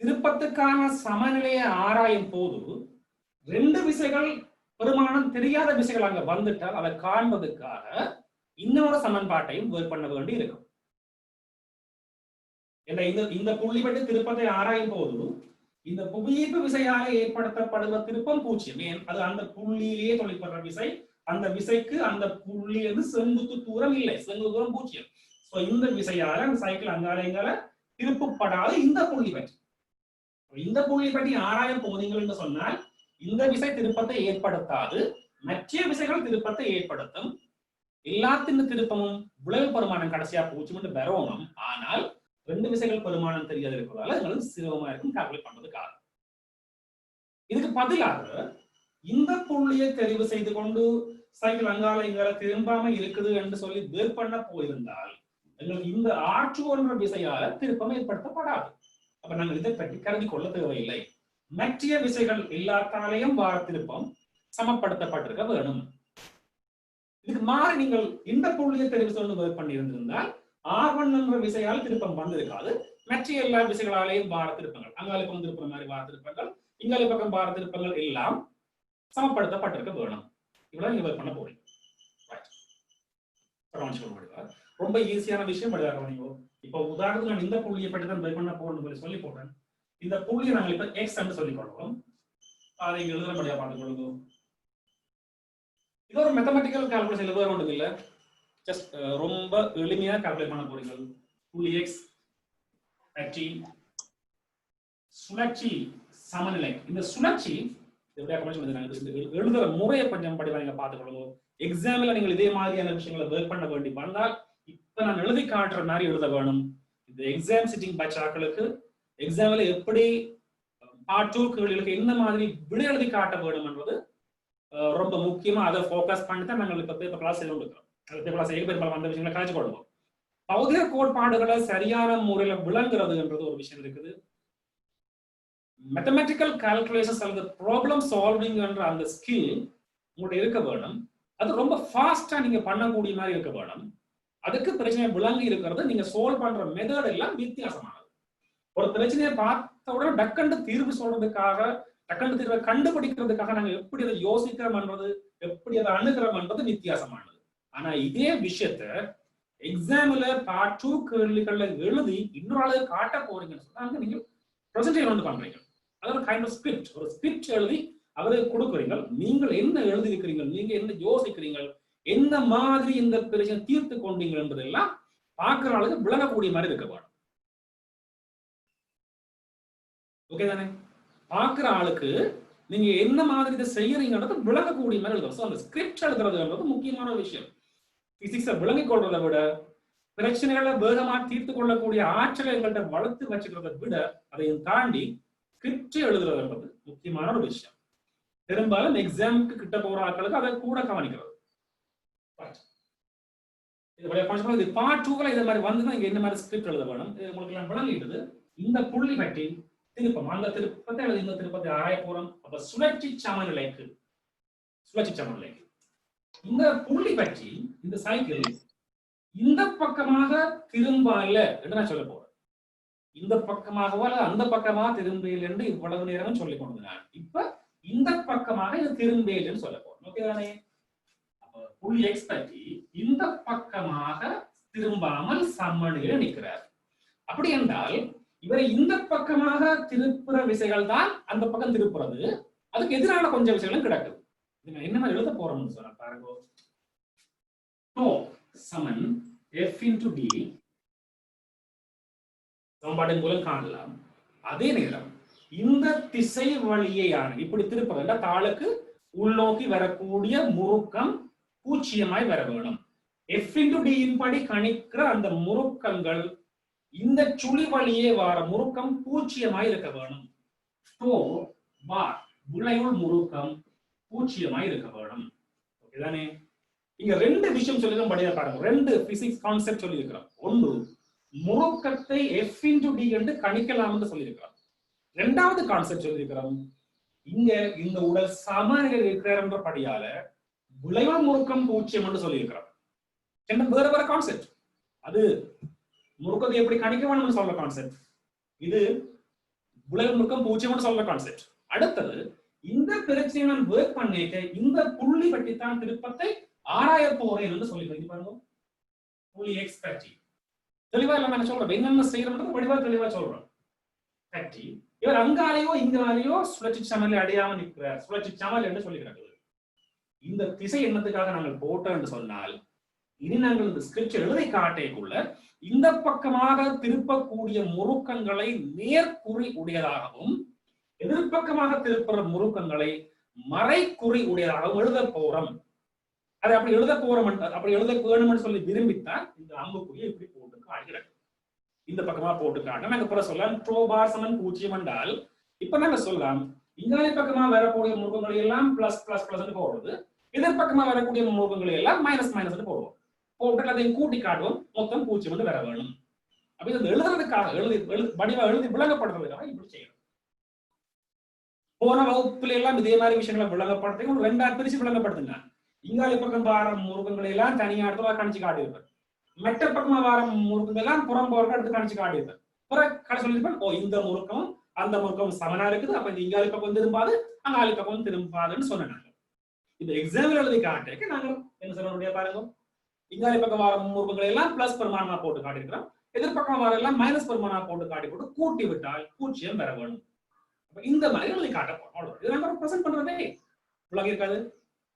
Speaker 1: திருப்பத்துக்கான சமநிலையை ஆராயும் போது 2 விசைகள் பெருமானம் தெரியாத விசைகள் அங்க வந்துட்டால் அதை காண்பதற்காக இன்னொரு சமன்பாட்டையும் வேர் பண்ண வேண்டி இருக்கும். இந்த புள்ளி பற்றி திருப்பத்தை ஆராயும் போது இந்த புவியீர்ப்பு விசையாக ஏற்படுத்தப்படுவ திருப்பம் பூஜ்ஜியம். அது அந்த புள்ளியிலேயே தொழிற்படுற விசை. அந்த விசைக்கு அந்த புள்ளியிலிருந்து செங்குத்து தூரம் இல்லை, செங்குத்து தூரம் பூஜ்ஜியம். இந்த விசையால அந்த சைக்கிள் அங்காலயங்களை திருப்பப்படாது. இந்த புள்ளி பற்றி ஆராயம் போனீங்கள் என்று சொன்னால் இந்த விசை திருப்பத்தை ஏற்படுத்தாது, மற்ற விசைகள் திருப்பத்தை ஏற்படுத்தும். எல்லாத்தின் திருப்பமும் விளைவு பெருமானம் கடைசியா பூஜ்ஜியம் பெறணும். ஆனால் 2 விசைகள் பெருமானம் தெரியாது இருக்கிறதால எங்களுக்கு சிரமமா இருக்கும் கால்குலேட் பண்றதுக்காக. இதுக்கு பதிலாக இந்த புள்ளியை தெரிவு செய்து கொண்டு சைக்கிள் அங்கால இங்கால திரும்பாம இருக்குது என்று சொல்லி வேர் பண்ண போயிருந்தால் எங்களுக்கு இந்த ஆற்றுவோன்ற விசையால திருப்பம் ஏற்படுத்தப்படாது. அப்ப நாங்கள் இதை பற்றி கருதி கொள்ள தேவையில்லை. மற்ற விசைகள் எல்லாத்தாலையும் வார திருப்பம் சமப்படுத்தப்பட்டிருக்க வேணும். இதுக்கு மாறி நீங்கள் இந்த புள்ளியை தெரிவு செய்து வேர் பண்ணி இருந்திருந்தால் R1 என்ற விசையால் திருப்பம் வந்திருக்காது. மற்ற எல்லா விசைகளாலேயும் வார திருப்பங்கள், அங்கால பக்கம் திருப்புற மாதிரி வார திருப்பங்கள், இங்கால பக்கம் வார திருப்பங்கள் எல்லாம் சமப்படுத்தப்பட்டிருக்க வேணும். இவ்வளவு நீங்க வேர் பண்ண போறீங்க. ரொம்ப ஈஸியான விஷயம் படிவாங்க. இப்போ உதாரணத்துக்கு நான் இந்த புள்ளியை பற்றி தான் வேர் பண்ண போறேன்னு சொல்லி போட்டேன். இந்த புள்ளியை நாங்கள் இப்ப எக்ஸ் என்று சொல்லிக் கொள்வோம். அதை எழுதுற படியா பார்த்துக் கொள்ளுங்க. இது ஒரு மேத்தமெட்டிக்கல் கால்குலேஷன் வேற ஒன்றும் இல்லை. ஜஸ்ட் ரொம்ப எளிமையா கால்குலேட் பண்ண போறீங்க. 2x பற்றி சுழற்சி சமநிலை. இந்த சுழற்சி எழுதுற முறையை கொஞ்சம் படிவா நீங்க பார்த்துக்கொள்ளுங்க. எக்ஸாம்ல நீங்கள் இதே மாதிரியான விஷயங்களை ஒர்க் பண்ண வேண்டி வந்தால் இப்ப நான் எழுதி காட்டுற மாதிரி எழுத வேணும். இந்த எக்ஸாம் சிட்டிங் பேட்சாக்களுக்கு எக்ஸாம்ல எப்படி பார்ட் 2 கேள்விகளுக்கு என்ன மாதிரி விடை எழுதி காட்ட வேணும் என்பது ரொம்ப முக்கியமா அதை ஃபோக்கஸ் பண்ணி தான் நாங்கள் இப்ப பேப்பர் கிளாஸ் எழுதி கொடுக்கிறோம். பேப்பர் கிளாஸ் பெரும்பாலும் அந்த விஷயங்களை கழிச்சு கொள்வோம். பௌதிக கோட்பாடுகளை சரியான முறையில விளங்குறதுன்றது ஒரு விஷயம் இருக்குது. மேத்தமெட்டிக்கல் கால்குலேஷன்ஸ் அல்லது ப்ராப்ளம் சால்விங் என்ற அந்த ஸ்கில் உங்கள்கிட்ட இருக்க வேணும். அது ரொம்ப ஃபாஸ்டா நீங்க பண்ணக்கூடிய மாதிரி இருக்க வேணும். அதுக்கு பிரச்சனையை விளங்கி இருக்கிறது நீங்க சால்வ் பண்ற மெத்தட் எல்லாம் வித்தியாசமானது. ஒரு பிரச்சனையை பார்த்த உடனே டக்குன்னு தீர்வு சொல்றதுக்காக டக்குன்னு தீர்வை கண்டுபிடிக்கிறதுக்காக நாங்க எப்படி அதை யோசிக்கிறோம்ன்றது எப்படி அதை அணுகிறோம்ன்றது வித்தியாசமானது. ஆனா இதே விஷயத்த எக்ஸாம்ல பார்ட் 2 கேள்விகள்ல எழுதி இன்னொரு ஆளு காட்ட போறீங்கன்னு சொன்னா நீங்க பிரசன்டேஷன் வந்து பண்றீங்க. அது ஒரு கைண்ட் ஆஃப் ஸ்கிரிப்ட். ஒரு ஸ்கிரிப்ட் எழுதி அவருக்கு கொடுக்குறீங்க. நீங்கள் என்ன எழுதி இருக்கிறீங்க, நீங்க என்ன யோசிக்கிறீங்க, என்ன மாதிரி இந்த பிரச்சனை தீர்த்து கொண்டீங்க என்பதெல்லாம் பார்க்கிற ஆளுக்கு விளங்கக்கூடிய மாதிரி இருக்க வேணும். ஓகே தானே? பார்க்கிற ஆளுக்கு நீங்க என்ன மாதிரி இதை செய்யறீங்கன்றது விளங்கக்கூடிய மாதிரி எழுதணும். அந்த ஸ்கிரிப்ட் எழுதுறதுன்றது முக்கியமான விஷயம். பிசிக்ஸை விளங்கிக் கொள்றதை விட பிரச்சனைகளை வேகமா தீர்த்து கொள்ளக்கூடிய ஆற்றலை எங்கள்கிட்ட வளர்த்து வச்சுக்கிறத விட அதையும் தாண்டி ஸ்கிரிப்ட் எழுதுறதுன்றது முக்கியமான ஒரு விஷயம். பெரும்பாலும் எக்ஸாமுக்கு கிட்ட போற ஆட்களுக்கு அதை கூட கவனிக்கிறது. இது பார்ட் 2ல இந்த மாதிரி வந்து இங்க என்ன மாதிரி ஸ்கிரிப்ட் எழுத வேணும் உங்களுக்கு எல்லாம் விளங்கிடுது. இந்த புள்ளி பற்றி திருப்பம் அந்த திருப்பத்தை அல்லது இந்த திருப்பத்தை ஆராய போறோம். அப்ப சுழற்சி சமநிலைக்கு இந்த புள்ளி பற்றி இந்த சைக்கிள் இந்த பக்கமாக திரும்பல என்று நான் சொல்ல போறேன். இந்த பக்கமாகவோ அல்லது அந்த பக்கமாக திரும்பல என்று இவ்வளவு நேரம் சொல்லிக் கொண்டிருந்தேன். இப்ப இந்த பக்கமாக இது திரும்பேன்னு சொல்ல போறோம். ஓகே தானே? அப்ப புள்ளி எக்ஸ் பற்றி இந்த பக்கமாக திரும்பாமல் சமநிலையில் நிற்கிறார். அப்படி என்றால் இவரை இந்த பக்கமாக திருப்புற விசைகள் தான் அந்த பக்கம் திருப்புறது. அதுக்கு எதிரான கொஞ்சம் விஷயங்களும் கிடக்குது. என்ன மாதிரி எழுத போறோம்னு சொன்ன பாருங்க. சமன் F into D சமன்பாட்டின் மூலம் காணலாம். அதே நேரம் இந்த திசை வழியேயான இப்படி திருப்பது தாளுக்கு உள்நோக்கி வரக்கூடிய முறுக்கம் பூச்சியமாய் வர வேணும். F into D இன் படி கணிக்கிற அந்த முறுக்கங்கள் இந்த சுழி வழியே வர முறுக்கம் பூச்சியமாய் இருக்க வேணும். விளைவுள் முறுக்கம் பூச்சியமாய் இருக்க வேணும். ஓகேதானே? இங்க ரெண்டு விஷயம் சொல்லிதான் படியா பாருங்க. ரெண்டு பிசிக்ஸ் கான்செப்ட் சொல்லி இருக்கிறோம். ஒன்று முறுக்கத்தை F into D என்று கணிக்கலாம் என்று சொல்லியிருக்கிறோம். இரண்டாவது கான்செப்ட் சொல்லி இருக்கிறோம். இங்க இந்த உடல் சமநிலையில் இருக்கிறார் என்ற படியால விளைவுள் முறுக்கம் பூச்சியம் என்று சொல்லி இருக்கிறோம். வேற வேற கான்செப்ட். அது முறுக்கத்தை எப்படி கணிக்க வேணும்னு சொல்ற கான்செப்ட். இது விளைவுள் முறுக்கம் பூச்சியம் என்று சொல்ற கான்செப்ட். அடுத்தது இந்த பிரச்சனையை நான் ஒர்க் பண்ணிட்டு இந்த புள்ளி பற்றித்தான் திருப்பத்தை ஆராய போறேன் என்று சொல்லி பாருங்க. புள்ளி எக்ஸ் பற்றி தெளிவா இல்ல நான் சொல்றேன். என்னென்ன செய்யறோம் படிவா தெளிவா சொல்றேன். பற்றி இவர் அங்காலேயோ இங்காலேயோ சுழற்சி சமநிலை அடையாம நிற்கிறார். சுழற்சி சமல் என்று சொல்லிக்கிறார்கள். இந்த திசை என்னத்துக்காக நாங்கள் போட்டோம் என்று சொன்னால் இனி நாங்கள் இந்த ஸ்கிரிப்ட் எழுதை காட்டைக்குள்ள இந்த பக்கமாக திருப்பக்கூடிய முறுக்கங்களை நேர்குறி உடையதாகவும் எதிர்பக்கமாக திருப்புற முறுக்கங்களை மறைக்குறி உடையதாகவும் எழுத போறோம். அதை அப்படி எழுத போறோம் அப்படி எழுத வேணும்னு சொல்லி விரும்பித்தான் இந்த அம்புக்குறியை இப்படி போட்டு காட்டுகிறேன். இந்த பக்கமா போட்டு காட்ட நாங்க அப்புறம் சொல்லலாம் ட்ரோபார் சமன் பூஜ்ஜியம் என்றால் இப்ப நாங்க சொல்லலாம் இங்காலி பக்கமா வரக்கூடிய முறுக்கங்களை எல்லாம் பிளஸ் பிளஸ் பிளஸ் போடுறது, எதிர்பக்கமா வரக்கூடிய முறுக்கங்களை எல்லாம் மைனஸ் மைனஸ் போடுவோம். போட்டு அதையும் கூட்டி காட்டுவோம். மொத்தம் பூஜ்ஜியம் வந்து வர வேணும். அப்படி இதை எழுதுறதுக்காக வடிவா எழுதி விளங்கப்படுறதுக்காக இப்படி செய்யணும். போன வகுப்புல எல்லாம் இதே மாதிரி விஷயங்களை விளங்கப்படுறதுக்கு ஒரு ரெண்டாயிரம் பிரிச்சு விளங்கப்படுத்துங்க. இங்காலி பக்கம் வார முறுக்கங்களை எல்லாம் தனியா இடத்துல கணிச்சு காட்டியிருப்பேன். மெட்ட பக்கமா வார முறுக்கங்கள் எல்லாம் புறம் போற எடுத்து கணிச்சு காட்டியிருப்பேன். கடை சொல்லியிருப்பேன், ஓ இந்த முறுக்கம் அந்த முறுக்கம் சமனா இருக்குது, அப்ப இந்த இங்காலி பக்கம் திரும்பாது அங்காலி பக்கம் திரும்பாதுன்னு சொன்னாங்க. இந்த எக்ஸாம்பிள் எழுதி காட்டுக்கு நாங்க என்ன சொல்ல பாருங்க. இங்காலி பக்கம் வார முறுக்கங்களை எல்லாம் பிளஸ் பெருமானமா போட்டு காட்டியிருக்கிறோம், எதிர்பக்கம் வார எல்லாம் மைனஸ் பெருமானா போட்டு காட்டி போட்டு கூட்டி விட்டால் பூஜ்ஜியம் பெற வேணும். இந்த மாதிரி எழுதி காட்ட போறோம். இது நாங்க பிரசன்ட் பண்றதே உலக இருக்காது.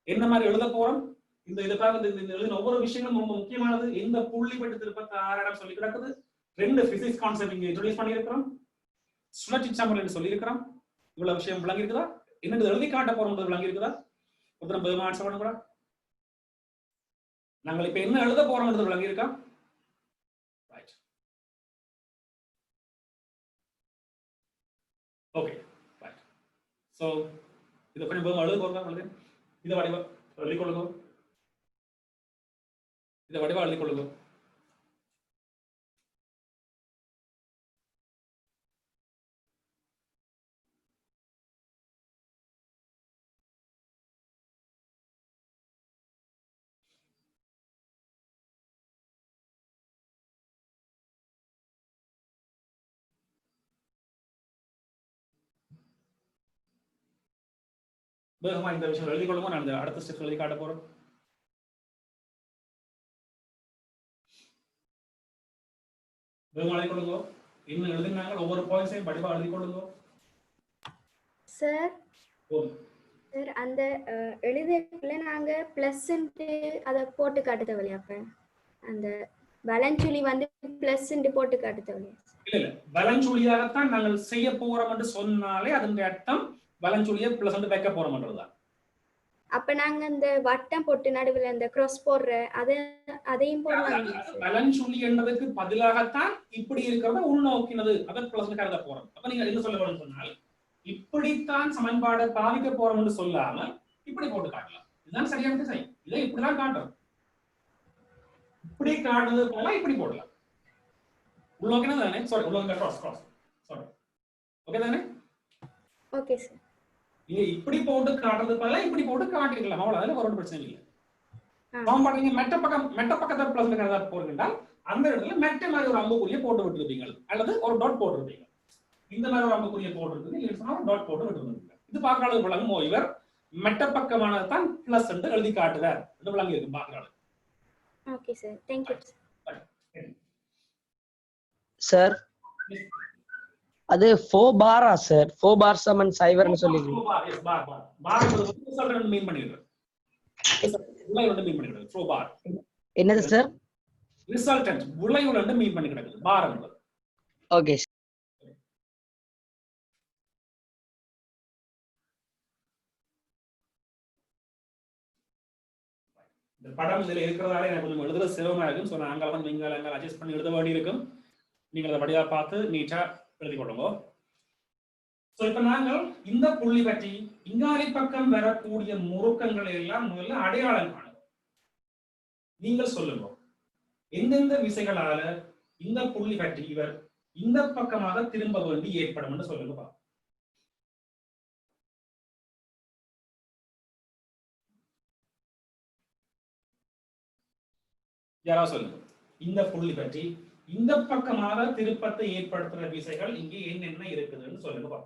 Speaker 1: என்ன மாதிரி எழுத போறோம்? இந்த இதுக்காக இந்த எழுதின ஒவ்வொரு விஷயங்களும் ரொம்ப முக்கியமானது. எந்த புள்ளி பட்டு திருப்பத்தை ஆறாடம் சொல்லி கிடக்குது. 2 பிசிக்ஸ் கான்செப்ட் இங்க இன்ட்ரோடியூஸ் பண்ணியிருக்கிறோம். சுழற்சி சமநிலை சொல்லி இருக்கிறோம். இவ்வளவு விஷயம் விளங்கி இருக்குதா? என்னது எழுதி காட்ட போறோம் விளங்கி இருக்குதா? ஒருத்தர் பதில் ஆன்சர் பண்ண கூட. நாங்கள் இப்ப என்ன எழுத போறோம் விளங்கி இருக்கா? ரைட். Okay right. சோ இத கொஞ்சம் பதில் எழுத போறோம். எழுது. இத வடிவா எழுதி கொள்ளுங்க. இத வடிவா எழுதி கொள்ளுங்க. வேகமா இந்த விஷயம் எழுதி கொள்ளுங்க. நான் அடுத்த ஸ்டெப் எழுதி காட்ட போறோம். வேகமா எழுதி கொள்ளுங்க. இன்னும் எழுதினாங்க ஒவ்வொரு பாயிண்ட்ஸையும் படிவா எழுதி கொள்ளுங்க.
Speaker 3: சார் சார் அந்த எழுதுறதுல நாங்க பிளஸ் அதை போட்டு காட்ட தேவையா? அப்ப அந்த வலஞ்சுழி வந்து பிளஸ் போட்டு காட்ட தேவையா?
Speaker 1: இல்ல வலஞ்சுழியாகத்தான் நாங்கள் செய்ய போறோம் என்று சொன்னாலே அதனுடைய அர்த்தம் வலஞ்சுழியை பிளஸ் வைக்க போறோம்ன்றதுதான். அப்ப
Speaker 3: நாங்க அந்த வட்டம் போட்டு நடுவில் அந்த கிராஸ் போடுற அதையும் போடலாம்.
Speaker 1: வலஞ்சுழி என்பதற்கு பதிலாகத்தான் இப்படி இருக்கிறத உள்நோக்கினது அதை பிளஸ் கருத போறோம். அப்ப நீங்க என்ன சொல்ல போறோம்னு சொன்னால் இப்படித்தான் சமன்பாடை பாவிக்க போறோம் என்று சொல்லாம இப்படி போட்டு காட்டலாம். இதுதான் சரியான திசை. இதை இப்படிதான் காட்டும். இப்படி காட்டுறது போல இப்படி போடலாம். உள்நோக்கினது தானே? சாரி, உள்நோக்கின கிராஸ் கிராஸ். சாரி. ஓகே தானே?
Speaker 3: Okay sir.
Speaker 1: நீங்க இப்படி போட்டு காட்டுறது போல இப்படி போட்டு காட்டிக்கலாம். அவ்வளவு அதுல ஒரு பிரச்சனை இல்லை. சமன்பாடு நீங்க மெட்ட பக்கத்தை பிளஸ் கருதா போறீங்கன்றால் அந்த இடத்துல மெட்ட மாதிரி ஒரு அம்புக்குறியை போட்டு விட்டுருப்பீங்க அல்லது ஒரு டாட் போட்டுருப்பீங்க. இந்த மாதிரி ஒரு அம்புக்குறியை போட்டுருக்கு இல்லைன்னா டாட் போட்டு விட்டுருப்பீங்க. இது பார்க்கறது விளங்கும். இவர் மெட்ட பக்கமானதான் பிளஸ் என்று எழுதி காட்டுறார் என்று விளங்கி இருக்கு பார்க்கறது.
Speaker 3: Okay sir, thank you
Speaker 4: sir. அது 4 பாரா சார்? 4 பார் சமன் சைவர்னு சொல்லிருக்கீங்க.
Speaker 1: 4 பார். எஸ் பார் பார். பார் ரிசல்ட் மீன் பண்ணிடுறேன். விளைவுல மீன் பண்ணிடுறேன். 4 பார்.
Speaker 4: என்னது சார்?
Speaker 1: ரிசல்டன்ட் விளைவுல மீன் பண்ணி கிடக்குது. பார் என்பது.
Speaker 4: ஓகே.
Speaker 1: இந்த படம் இதுல இருக்கிறதால எனக்கு கொஞ்சம் எழுதுற சிரமமா இருக்கும். ஸோ நான் அங்கே நீங்க அட்ஜஸ்ட் பண்ணி எழுத வேண்டி இருக்கும். நீங்க அதை வடிவா பார்த்து நீட்டா எழுதி கொள்ளுங்க. ஸோ இப்ப நாங்கள் இந்த புள்ளி பற்றி இங்காலி பக்கம் வரக்கூடிய முறுக்கங்களை எல்லாம் முதல்ல அடையாளம் காணும். நீங்கள் சொல்லுங்க எந்தெந்த விசைகளால இந்த புள்ளி பற்றி இவர் இந்த பக்கமாக திரும்ப வேண்டி ஏற்படும் என்று சொல்லுங்க. யாரா சொல்லுங்க. இந்த புள்ளி பற்றி இந்த பக்கமாக திருப்பத்தை ஏற்படுத்துகிற விசைகள் இங்கே என்னென்ன இருக்குதுன்னு சொல்லுங்க.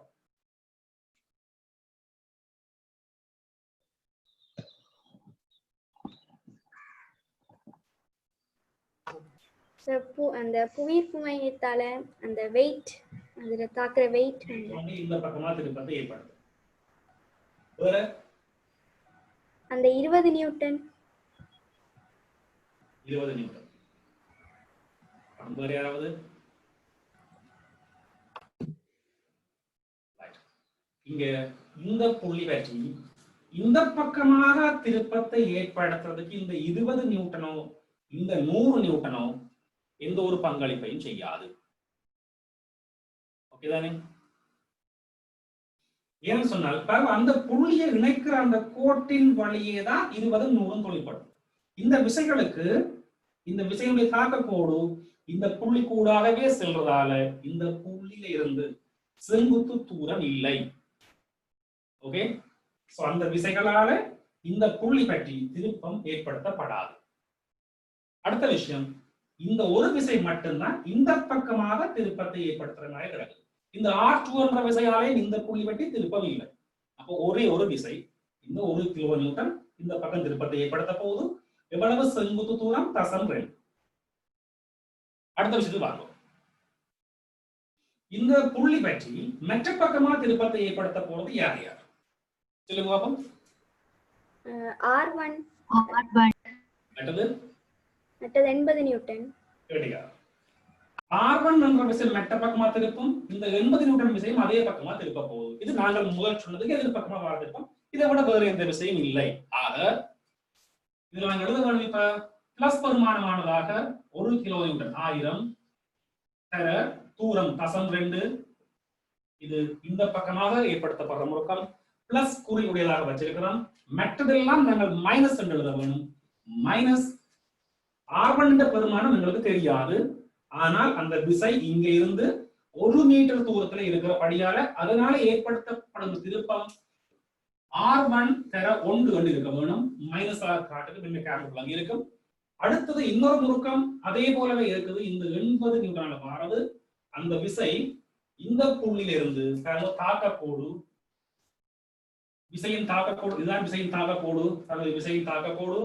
Speaker 3: அந்த புவியீர்ப்பு மையத்தால அந்த வெயிட் அதுல தாக்குற வெயிட்
Speaker 1: இந்த பக்கமா திருப்பத்தை ஏற்படுத்தும். வேற
Speaker 3: அந்த 20 நியூட்டன்.
Speaker 1: 20 நியூட்டன். வேற யாராவது? இங்க இந்த புள்ளி பற்றி இந்த பக்கமாக திருப்பத்தை ஏற்படுத்துறதுக்கு இந்த 20 நியூட்டனோ இந்த 100 நியூட்டனோ எந்த ஒரு பங்களிப்பையும் செய்யாது. ஓகேதானே? ஏன்னு சொன்னால் அந்த புள்ளியை இணைக்கிற அந்த கோட்டின் வழியே தான் 20 100 தொழில்படும். இந்த விசைகளுக்கு இந்த விசையுடைய தாக்க கோடு இந்த புள்ளி கூடாகவே செல்றதால இந்த புள்ளியில இருந்து செங்குத்து தூரம் இல்லை. ஓகே, சோ அந்த விசைகளால இந்த புள்ளி பற்றி திருப்பம் ஏற்படுத்தப்படாது. அடுத்த விஷயம், இந்த ஒரு விசை மட்டும்தான் இந்த பக்கமாக திருப்பத்தை ஏற்படுத்துற மாதிரி கிடக்குது. இந்த R2 என்ற விசையாலே இந்த புள்ளி பற்றி திருப்பம் இல்லை. அப்போ ஒரே ஒரு விசை இந்த 1 கிலோ நியூட்டன் இந்த பக்கம் திருப்பத்தை ஏற்படுத்த போகுது. எவ்வளவு செங்குத்து தூரம்? தசம் 2. அடுத்த விஷயத்துக்கு வாங்க. இந்த புள்ளி பற்றி மற்ற பக்கமா திருப்பத்தை ஏற்படுத்த போறது யார் யார் சொல்லுங்க பாப்போம்.
Speaker 3: R1
Speaker 1: மற்றது
Speaker 3: மற்றது 80 நியூட்டன்.
Speaker 1: கேட்டியா R1 என்ற விசை மெட்ட பக்கமா திருப்பும், இந்த 80 நியூட்டன் விசையும் அதே பக்கமா திருப்ப போகுது. இது நாங்கள் முதல் சொன்னதுக்கு எதிர் பக்கமா வாழ்ந்திருக்கோம். இதை விட வேறு எந்த விசையும் இல்லை. ஆக இதுல நாங்கள் எழுத வேண்டும் இப்ப பிளஸ் பெருமானமானதாக 1 கிலோ நியூட்டன் 1000 தர தூரம் தசம் 2 இது இந்த பக்கமாக ஏற்படுத்தப்படுற முறுக்கம் பிளஸ் குறியுடையதாக வச்சிருக்கிறோம். மற்றதெல்லாம் நாங்கள் மைனஸ் என்று எழுத வேணும். மைனஸ் R1 பெருமானம் எங்களுக்கு தெரியாது, ஆனால் அந்த விசை இங்க இருந்து 1 மீட்டர் தூரத்துல இருக்கிறபடியால அதனால ஏற்படுத்தப்படும் திருப்பம் R1 தர 1 என்று இருக்க வேணும். மைனஸ் காட்டுக்கு பின்ன கேமரா அங்க இருக்கும். அடுத்தது இன்னொரு முறுக்கம் அதே போலவே இருக்குது. இந்த 80 நியூட்டனால மாறது அந்த விசை இந்த புள்ளியிலிருந்து தாக்கக்கோடு விசையின் தாக்கக்கோடு இதுதான் விசையின் தாக்கக்கோடு அல்லது விசையின் தாக்கக்கோடு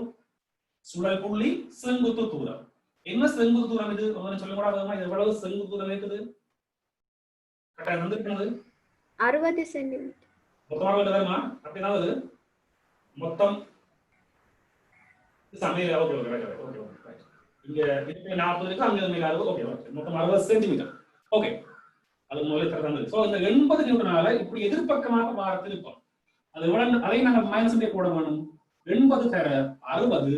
Speaker 1: சுழல் புள்ளி செங்குத்து தூரம். என்ன செங்குத்து தூரம் இது சொல்ல கூடாது. இது எவ்வளவு செங்குத்து தூரம் இருக்குது? கரெக்டா வந்துருக்கிறது
Speaker 3: 60 சென்டிமீட்டர்.
Speaker 1: மொத்தமாக வருமா? அப்படின்னா அது மொத்தம் சமையல் இங்க 40 இருக்கு, அங்க 60. ஓகே மொத்தம் 60 சென்டிமீட்டர். ஓகே அது முதல்ல தரது. சோ இந்த 80 நியூட்டனால இப்படி எதிர்பக்கமாக வார திருப்பம் அது எவ்வளவு, அதை நாங்கள் மைனஸ் போட வேணும். 80 தர 60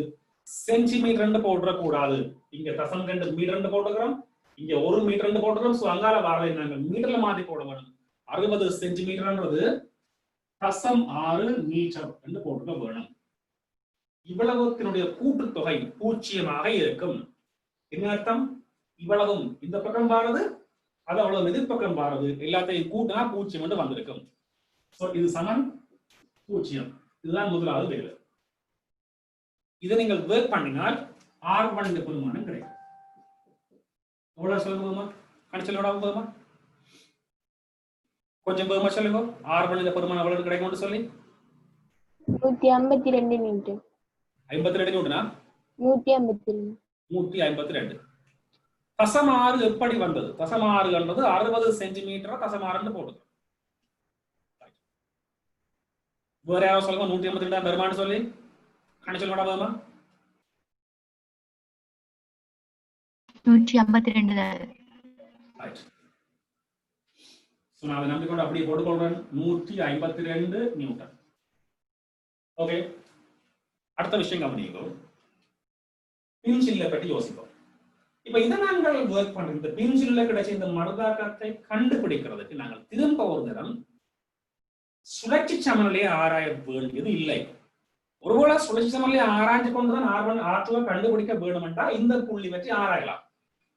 Speaker 1: சென்டிமீட்டர் போடுற கூடாது. இங்க தசம் 2 மீட்டர் போட்டுக்கிறோம், இங்க 1 மீட்டர் போட்டுக்கிறோம். சோ அங்கால வாரதை நாங்கள் மீட்டர்ல மாத்தி போட வேணும். 60 சென்டிமீட்டர்ன்றது தசம் 6 மீட்டர் என்று போட்டுக்க வேணும். இவ்வளவுத்தினுடைய கூட்டுத்தொகை 0 இருக்கும். என்ன அர்த்தம்? இவ்வளவும் இந்த பக்கம் வாரது, அது அவ்வளவு எதிர்பக்கம் வாரது, எல்லாத்தையும் கூட்டினா 0 என்று வந்திருக்கும். சோ இது சமன் 0. இதுதான் முதலாவது வேலை. இதை நீங்கள் ஒர்க் பண்ணினால் R1 பெருமானம் கிடைக்கும். எவ்வளவு சொல்லுமா? கணிச்சல் போதுமா? கொஞ்சம் பெருமா சொல்லுங்க. R1 பெருமானம் எவ்வளவு கிடைக்கும் சொல்லி
Speaker 2: 152 நியூட்டன்.
Speaker 1: 52 நியூட்டனா?
Speaker 2: 152.
Speaker 1: தசம் 6 எப்படி வந்தது? தசம் 6 என்றது 60 சென்டிமீட்டர் தசம் 6 போடுது. வேற யாராவது சொல்லுங்க 152 பெருமானம் சொல்லி கணிச்சல் போடாமா?
Speaker 5: 152 தான்.
Speaker 1: சோ நான் நம்பிக்கொண்டு அப்படியே போட்டுக்கொள்றேன். 152 நியூட்டன். ஓகே அடுத்த விஷயம் கவனிங்க. பின்சில்லை பற்றி யோசிப்போம். இப்ப இதை நாங்கள் ஒர்க் பண்றோம். இந்த பின்சில்ல கிடைச்ச இந்த மருதாக்கத்தை கண்டுபிடிக்கிறதுக்கு நாங்கள் திரும்ப ஒரு தரம் சுழற்சி சமநிலையை ஆராய வேண்டியது இல்லை. ஒருவேளை சுழற்சி சமநிலையை ஆராய்ந்து கொண்டுதான் R1 R2 கண்டுபிடிக்க வேண்டும் என்றால் இந்த புள்ளி பற்றி ஆராயலாம்.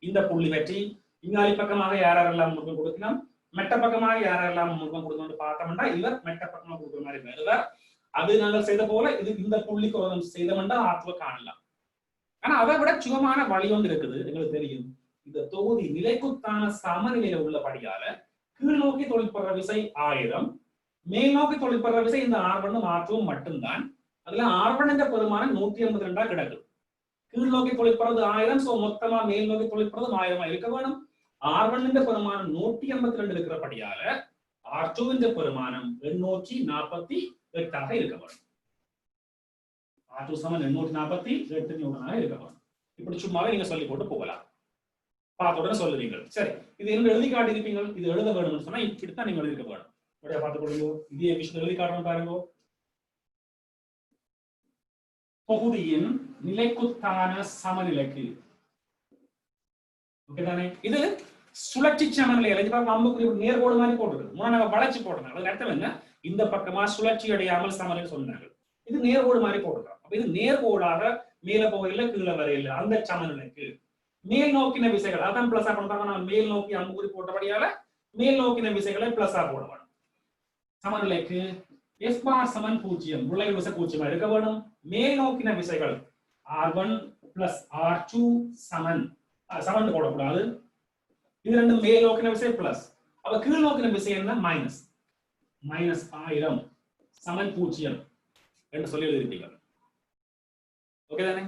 Speaker 1: இந்த புள்ளி பற்றி இங்காலி பக்கமாக யாரெல்லாம் முருகன் கொடுக்கலாம், மெட்ட பக்கமாக யாரெல்லாம் முருகன் கொடுக்கணும் பார்த்தோம்னா இவர் மெட்ட பக்கமாக கொடுக்குற மாதிரி வருவார். அது நாங்கள் செய்த போல இது இந்த புள்ளிக்கு செய்தோம்னா R2 காணலாம். ஆனா அதை விட சுகமான வழி ஒன்று இருக்குது. எங்களுக்கு தெரியும், இந்த தொகுதி நிலைக்குத்தான சமநிலையில உள்ளபடியால கீழ் நோக்கி தொழிற்படுற விசை 1000, மேல் நோக்கி தொழிற்படுற விசை இந்த R1 R2 மட்டும்தான். அதுல R1 என்ற பெருமானம் 182 கிடக்குது. கீழ் நோக்கி தொழிற்படுறது 1000. சோ மொத்தமா மேல் நோக்கி தொழிற்படுறது 1000 இருக்க வேணும். R1 என்ற பெருமானம் 182 இருக்கிறபடியால R2 என்ற பெருமானம் 848 இருக்க வேணும். R2 சமம் 848 நியூட்டனாக இருக்க வேணும். இப்படி சும்மாவே நீங்க சொல்லி போட்டு போகலாம். பார்த்துடன் சொல்லுவீங்க. சரி, இது என்ன எழுதி காட்டியிருப்பீங்க. இது எழுத வேணும்னு சொன்னா இப்படித்தான் நீங்க எழுதிக்க வேணும். அப்படியே பார்த்து கொடுங்க. இதே விஷயம் எழுதி காட்டணும் பாருங்க. தொகுதியின் நிலைக்குத்தான சமநிலைக்கு. ஓகே தானே? இது சுழற்சி சமநிலை அம்புக்குறி நேர்கோடு மாதிரி போட்டுருக்கு. முன்னாடி வளைச்சு போட்டுருந்தாங்க. அதுக்கு அர்த்தம் என்ன? இந்த பக்கமா சுழற்சி அடையாமல் சமநிலை சொன்னாங்க. இது நேர்கோடு மாதிரி போட்டுருக்காங்க. அப்ப இது நேர்கோடாக மேல போகல கீழே வரையில அந்த சமநிலைக்கு மேல் நோக்கின விசைகள் அதான் பிளஸ் பண்ணுறாங்க. நான் மேல் நோக்கி அம்புக்குறி போட்டபடியால மேல் நோக்கின விசைகளை பிளஸ் போட வேணும். சமநிலைக்கு F பார் சமன் 0, உள்ள விசை 0 இருக்க வேணும். மேல் நோக்கின விசைகள் R1 பிளஸ் R2 சமன் போடக்கூடாது. இது ரெண்டும் மேல் நோக்கின விசை பிளஸ். அப்ப கீழ் நோக்கின விசை என்ன? மைனஸ் 1000 சமன் 0 என்று சொல்லி எழுதிருப்பீங்க. ஓகே தானே?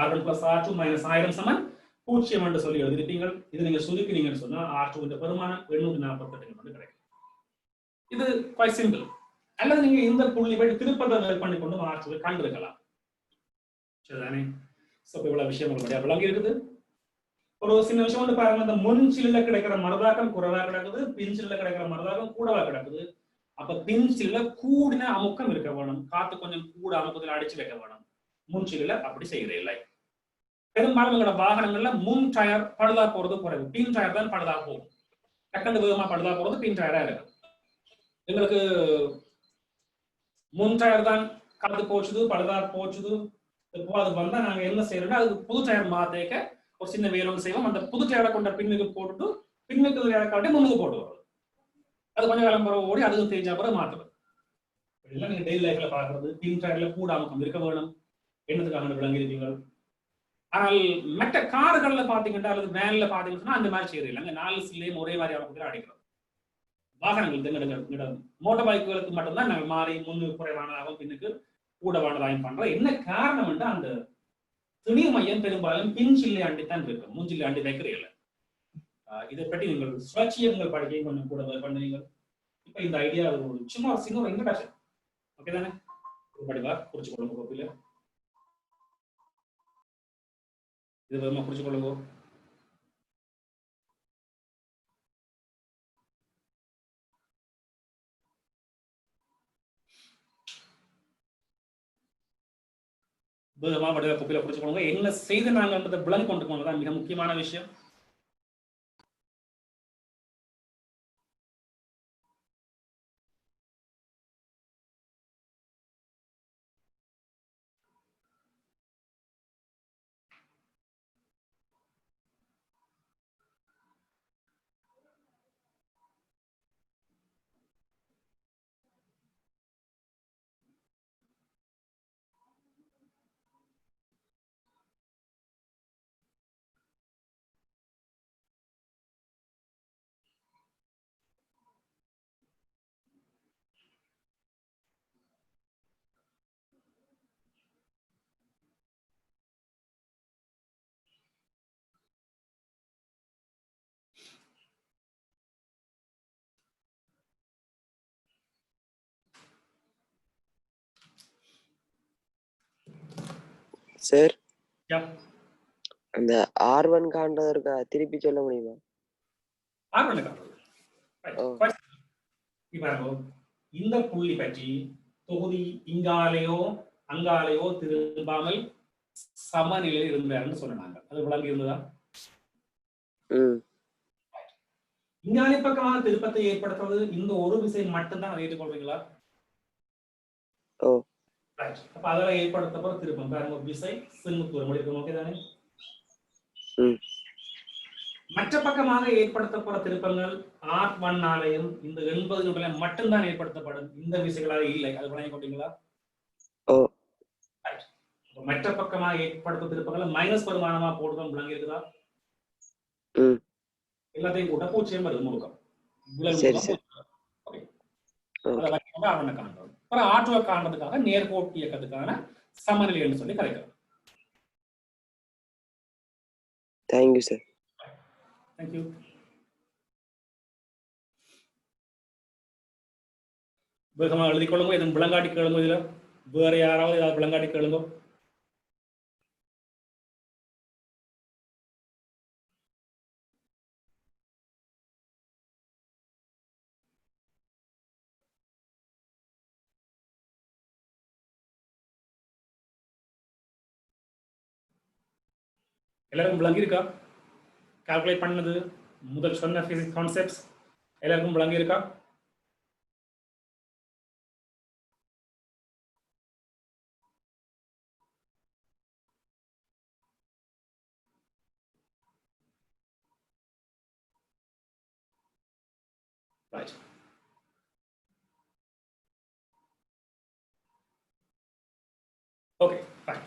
Speaker 1: R1 பிளஸ் R2 மைனஸ் 1000 சமன் 0 என்று சொல்லி எழுதிருப்பீங்க. இது நீங்க சுருக்கினீங்கன்னு சொன்னா R2 இந்த பெருமானம் 848 கிடைக்கும். இது quite simple. அல்லது நீங்க இந்த புள்ளி போய் திருப்பத்தை பண்ணி கொண்டு மாற்றுவது கண்டிருக்கலாம். சரிதானே? இவ்வளவு விஷயம் விளங்கி இருக்குது. ஒரு சின்ன விஷயம் வந்து பாருங்க, இந்த முன்சில்ல கிடைக்கிற மருதாக்கம் குறைவா கிடக்குது, பின்சில்ல கிடைக்கிற மருதாக்கம் கூடவா கிடக்குது. அப்ப பின்சில்ல கூடின அமுக்கம் இருக்க வேணும், காத்து கொஞ்சம் கூட அமுக்கத்தில் அடிச்சு வைக்க வேணும். முன்சில்ல அப்படி செய்யறே இல்லை. பெரும்பாலும் எங்களோட வாகனங்கள்ல முன் டயர் பழுதா போறது குறைவு, பின் டயர் தான் பழுதா போகும். டக்குனு வேகமா பழுதா போறது பின் டயரா இருக்கு. எங்களுக்கு முன் டயர் தான் காத்து போச்சுது, பழுதா போச்சுது, இப்போ அது வந்தா நாங்க என்ன செய்யறோம்னா அதுக்கு புது டயர் மாத்தேக்க ஒரு சின்ன வேலை செய்வோம். அந்த புது டயரை கொண்ட பின்னுக்கு போட்டுட்டு பின்னுக்கு காட்டி முன்னுக்கு போட்டு வரும். அது கொஞ்சம் காலம் பிறகு ஓடி அதுக்கு தேஞ்சா பிறகு மாத்துறது. இதெல்லாம் நீங்க டெய்லி லைஃப்ல பாக்குறது. பின் டயர்ல கூட அமுக்கம் இருக்க வேணும், என்னத்துக்காக விளங்கிருக்கீங்க. ஆனால் மற்ற கார்கள்ல பாத்தீங்கன்னா அல்லது வேன்ல பாத்தீங்கன்னா அந்த மாதிரி செய்யறது இல்லைங்க. 4 சில்லையும் ஒரே மாதிரி அமுக்கத்தில் அடிக்கிறோம். வாகனங்கள் மோட்டார் பைக்குகளுக்கு மட்டும்தான் நாங்கள் மாறி முன்னுக்கு குறைவானதாகவும் பின்னுக்கு கூடவானதாகவும் பண்றோம். என்ன காரணம் என்றால் அந்த திணிவு மையம் பெரும்பாலும் பின் சில்லை ஆண்டித்தான் இருக்கு, முன்சில்லை ஆண்டி வைக்கிறீர்கள். இதை பற்றி நீங்கள் சுழற்சியங்கள் படிக்கையும் கொஞ்சம் கூட பண்ணுவீங்க. இப்ப இந்த ஐடியா ஒரு சும்மா சின்ன ஒரு இன்ட்ரடக்ஷன். ஓகே தானே? படிவா குறிச்சு கொள்ளுங்க கோப்பில. இது விதமா குறிச்சு கொள்ளுங்க. படிவா கோப்பில குறிச்சு கொள்ளுங்க. என்ன செய்து நாங்கள் விளங்கி கொண்டு போனதுதான் மிக முக்கியமான விஷயம்.
Speaker 5: சார்,
Speaker 1: யா,
Speaker 5: அந்த R1 காண்றதற்கு திருப்பி சொல்ல முடியுமா?
Speaker 1: R1 காண்றது. இந்த புள்ளி பற்றி தொகுதி இங்காலேயோ அங்காலேயோ திரும்பாமல் சமநிலையில் இருந்தாருன்னு சொன்னாங்க. அது விளங்கி இருந்ததா? இங்காலே பக்கமாக திருப்பத்தை ஏற்படுத்துவது இந்த ஒரு விசை மட்டும்தான் அதை ஏற்றுக்கொள்வீங்களா? அப்ப அதெல்லாம் ஏற்படுத்தப்போ திருப்பம் பாருங்க, விசை செங்குத்துவம் இருக்கும். ஓகே தானே? மற்ற பக்கமாக ஏற்படுத்தப்பட திருப்பங்கள் R1 ஆலயம் இந்த 80 மட்டும்தான் ஏற்படுத்தப்படும், இந்த விசைகளாக இல்லை. அது விளங்கி கொண்டீங்களா? மற்ற பக்கமாக ஏற்படுத்த திருப்பங்களை மைனஸ் பெருமானமா போடுறோம். விளங்கி இருக்குதா? எல்லாத்தையும் கூட பூச்சியம் வருது முழுக்கம். ஆற்றுவ காண்றதுக்காக நேர்கோட்டு இயக்கத்துக்கான சமநிலை என்று சொல்லி கலைக்கிறோம்.
Speaker 5: Thank you sir.
Speaker 1: தேங்க்யூ. வேகமா எழுதி கொள்ளுங்க. இதன் விளங்காட்டி கேளுங்க. இதுல வேற யாராவது ஏதாவது விளங்காட்டி கேளுங்க. எல்லாருக்கும் விளங்கி இருக்கா? கால்குலேட் பண்ணது முதல் சொன்ன பிசிக்ஸ் கான்செப்ட்ஸ் எல்லாருக்கும் விளங்கி இருக்கா? Right. Okay, fine.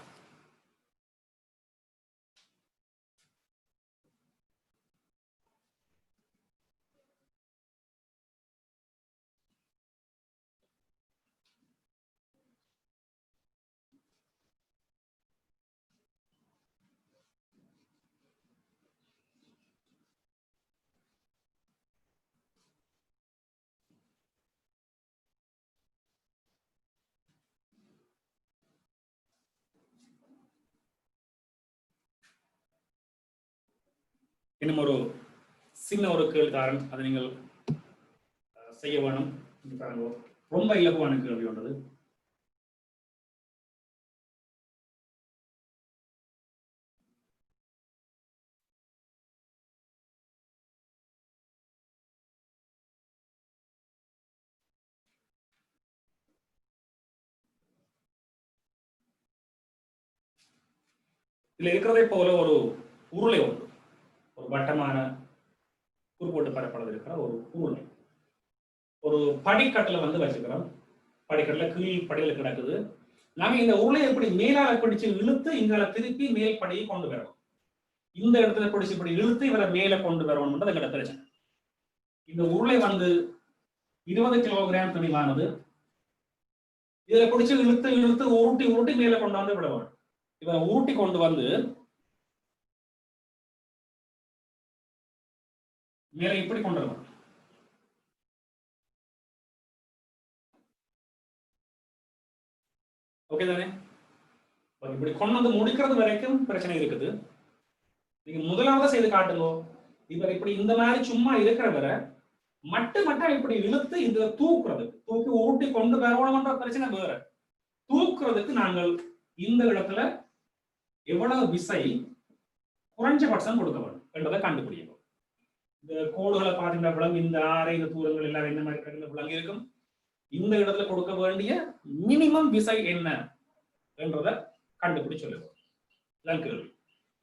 Speaker 1: இன்னும் ஒரு சின்ன ஒரு கேள்விக்காரன் அதை நீங்கள் செய்ய வேணும். ரொம்ப இலகுவான கேள்வி ஒன்றது. இதுல இருக்கிறதே போல ஒரு உருளை ஒன்று, ஒரு வட்டமான குறுக்கோட்டு பரப்பளவு இருக்கிற ஒரு உருளை ஒரு படிக்கட்டுல வந்து வச்சுக்கிறோம். படிக்கட்டுல கீழ் படியில கிடக்குது. நாங்க இந்த உருளையை இப்படி மேலால பிடிச்சு இழுத்து இங்களை திருப்பி மேல் படியை கொண்டு வரணும். இந்த இடத்துல பிடிச்சு இப்படி இழுத்து இவரை மேல கொண்டு வரணும்ன்றது எங்களோட பிரச்சனை. இந்த உருளை வந்து 20 கிலோகிராம் துணிவானது. இதுல பிடிச்சு இழுத்து இழுத்து உருட்டி உருட்டி மேல கொண்டு வந்து விடணும். இவரை ஊட்டி கொண்டு வந்து மேலே இப்படி கொண்டு வரணும். ஓகே தானே? இப்படி கொண்டு வந்து முடிக்கிறது வரைக்கும் பிரச்சனை இருக்குது. நீங்க முதலாவது செய்து காட்டுங்க. இவர் இப்படி இந்த மாதிரி சும்மா இருக்கிறவரை மட்டா இப்படி இழுத்து இதுல தூக்கி ஊட்டி கொண்டு வரணும்ன்ற பிரச்சனை வேற. தூக்குறதுக்கு நாங்கள் இந்த இடத்துல எவ்வளவு விசை குறைஞ்சபட்சம் கொடுக்க வேண்டும் என்பதை கண்டுபிடிக்கணும். இந்த கோடுகளை பார்த்தீங்கன்னா விலங்கு இந்த ஆரை இந்த தூரங்கள் எல்லாம் என்ன மாதிரி விலங்கு இருக்கும். இந்த இடத்துல கொடுக்க வேண்டிய மினிமம் விசை என்ன என்றதை கண்டுபிடிச்சு சொல்லுவோம். இதான் கேள்வி.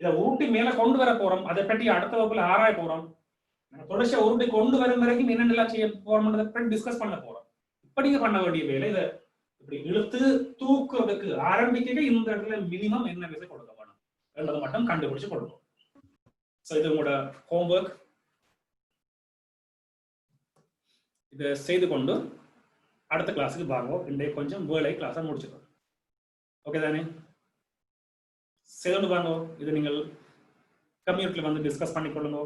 Speaker 1: இதை உருட்டி மேல கொண்டு வர போறோம். அதை பற்றி அடுத்த வகுப்புல ஆராய போறோம். தொடர்ச்சியா உருட்டி கொண்டு வரும் வரைக்கும் என்னென்னலாம் செய்ய போறோம்ன்றதை டிஸ்கஸ் பண்ண போறோம். இப்படிங்க பண்ண வேண்டிய வேலை. இதை இப்படி இழுத்து தூக்குறதுக்கு ஆரம்பிக்க இந்த இடத்துல மினிமம் என்ன விசை கொடுக்க வேணும் என்பதை மட்டும் கண்டுபிடிச்சு கொடுப்போம். இது உங்களோட ஹோம்ஒர்க். இதை செய்து கொண்டு அடுத்த கிளாஸுக்கு வாங்குவோம். இன்றைக்கு கொஞ்சம் வேலை கிளாஸை முடிச்சுக்கோம். ஓகே தானே? செய்து வாங்க. இதை நீங்கள் கம்யூனிட்டியில் வந்து டிஸ்கஸ் பண்ணிக்கொள்ளுங்க.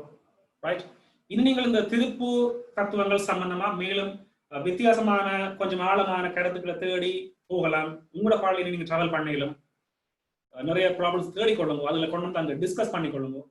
Speaker 1: ரைட். இனி நீங்கள் இந்த திருப்பு தத்துவங்கள் சம்பந்தமா மேலும் வித்தியாசமான கொஞ்சம் ஆழமான கருத்துக்களை தேடி போகலாம். உங்களோட பாடலில் நீங்க டிராவல் பண்ணிலும் நிறைய ப்ராப்ளம்ஸ் தேடிக்கொள்ளுங்க. அதுல கொண்டு வந்து அங்க டிஸ்கஸ் பண்ணிக்கொள்ளுங்க.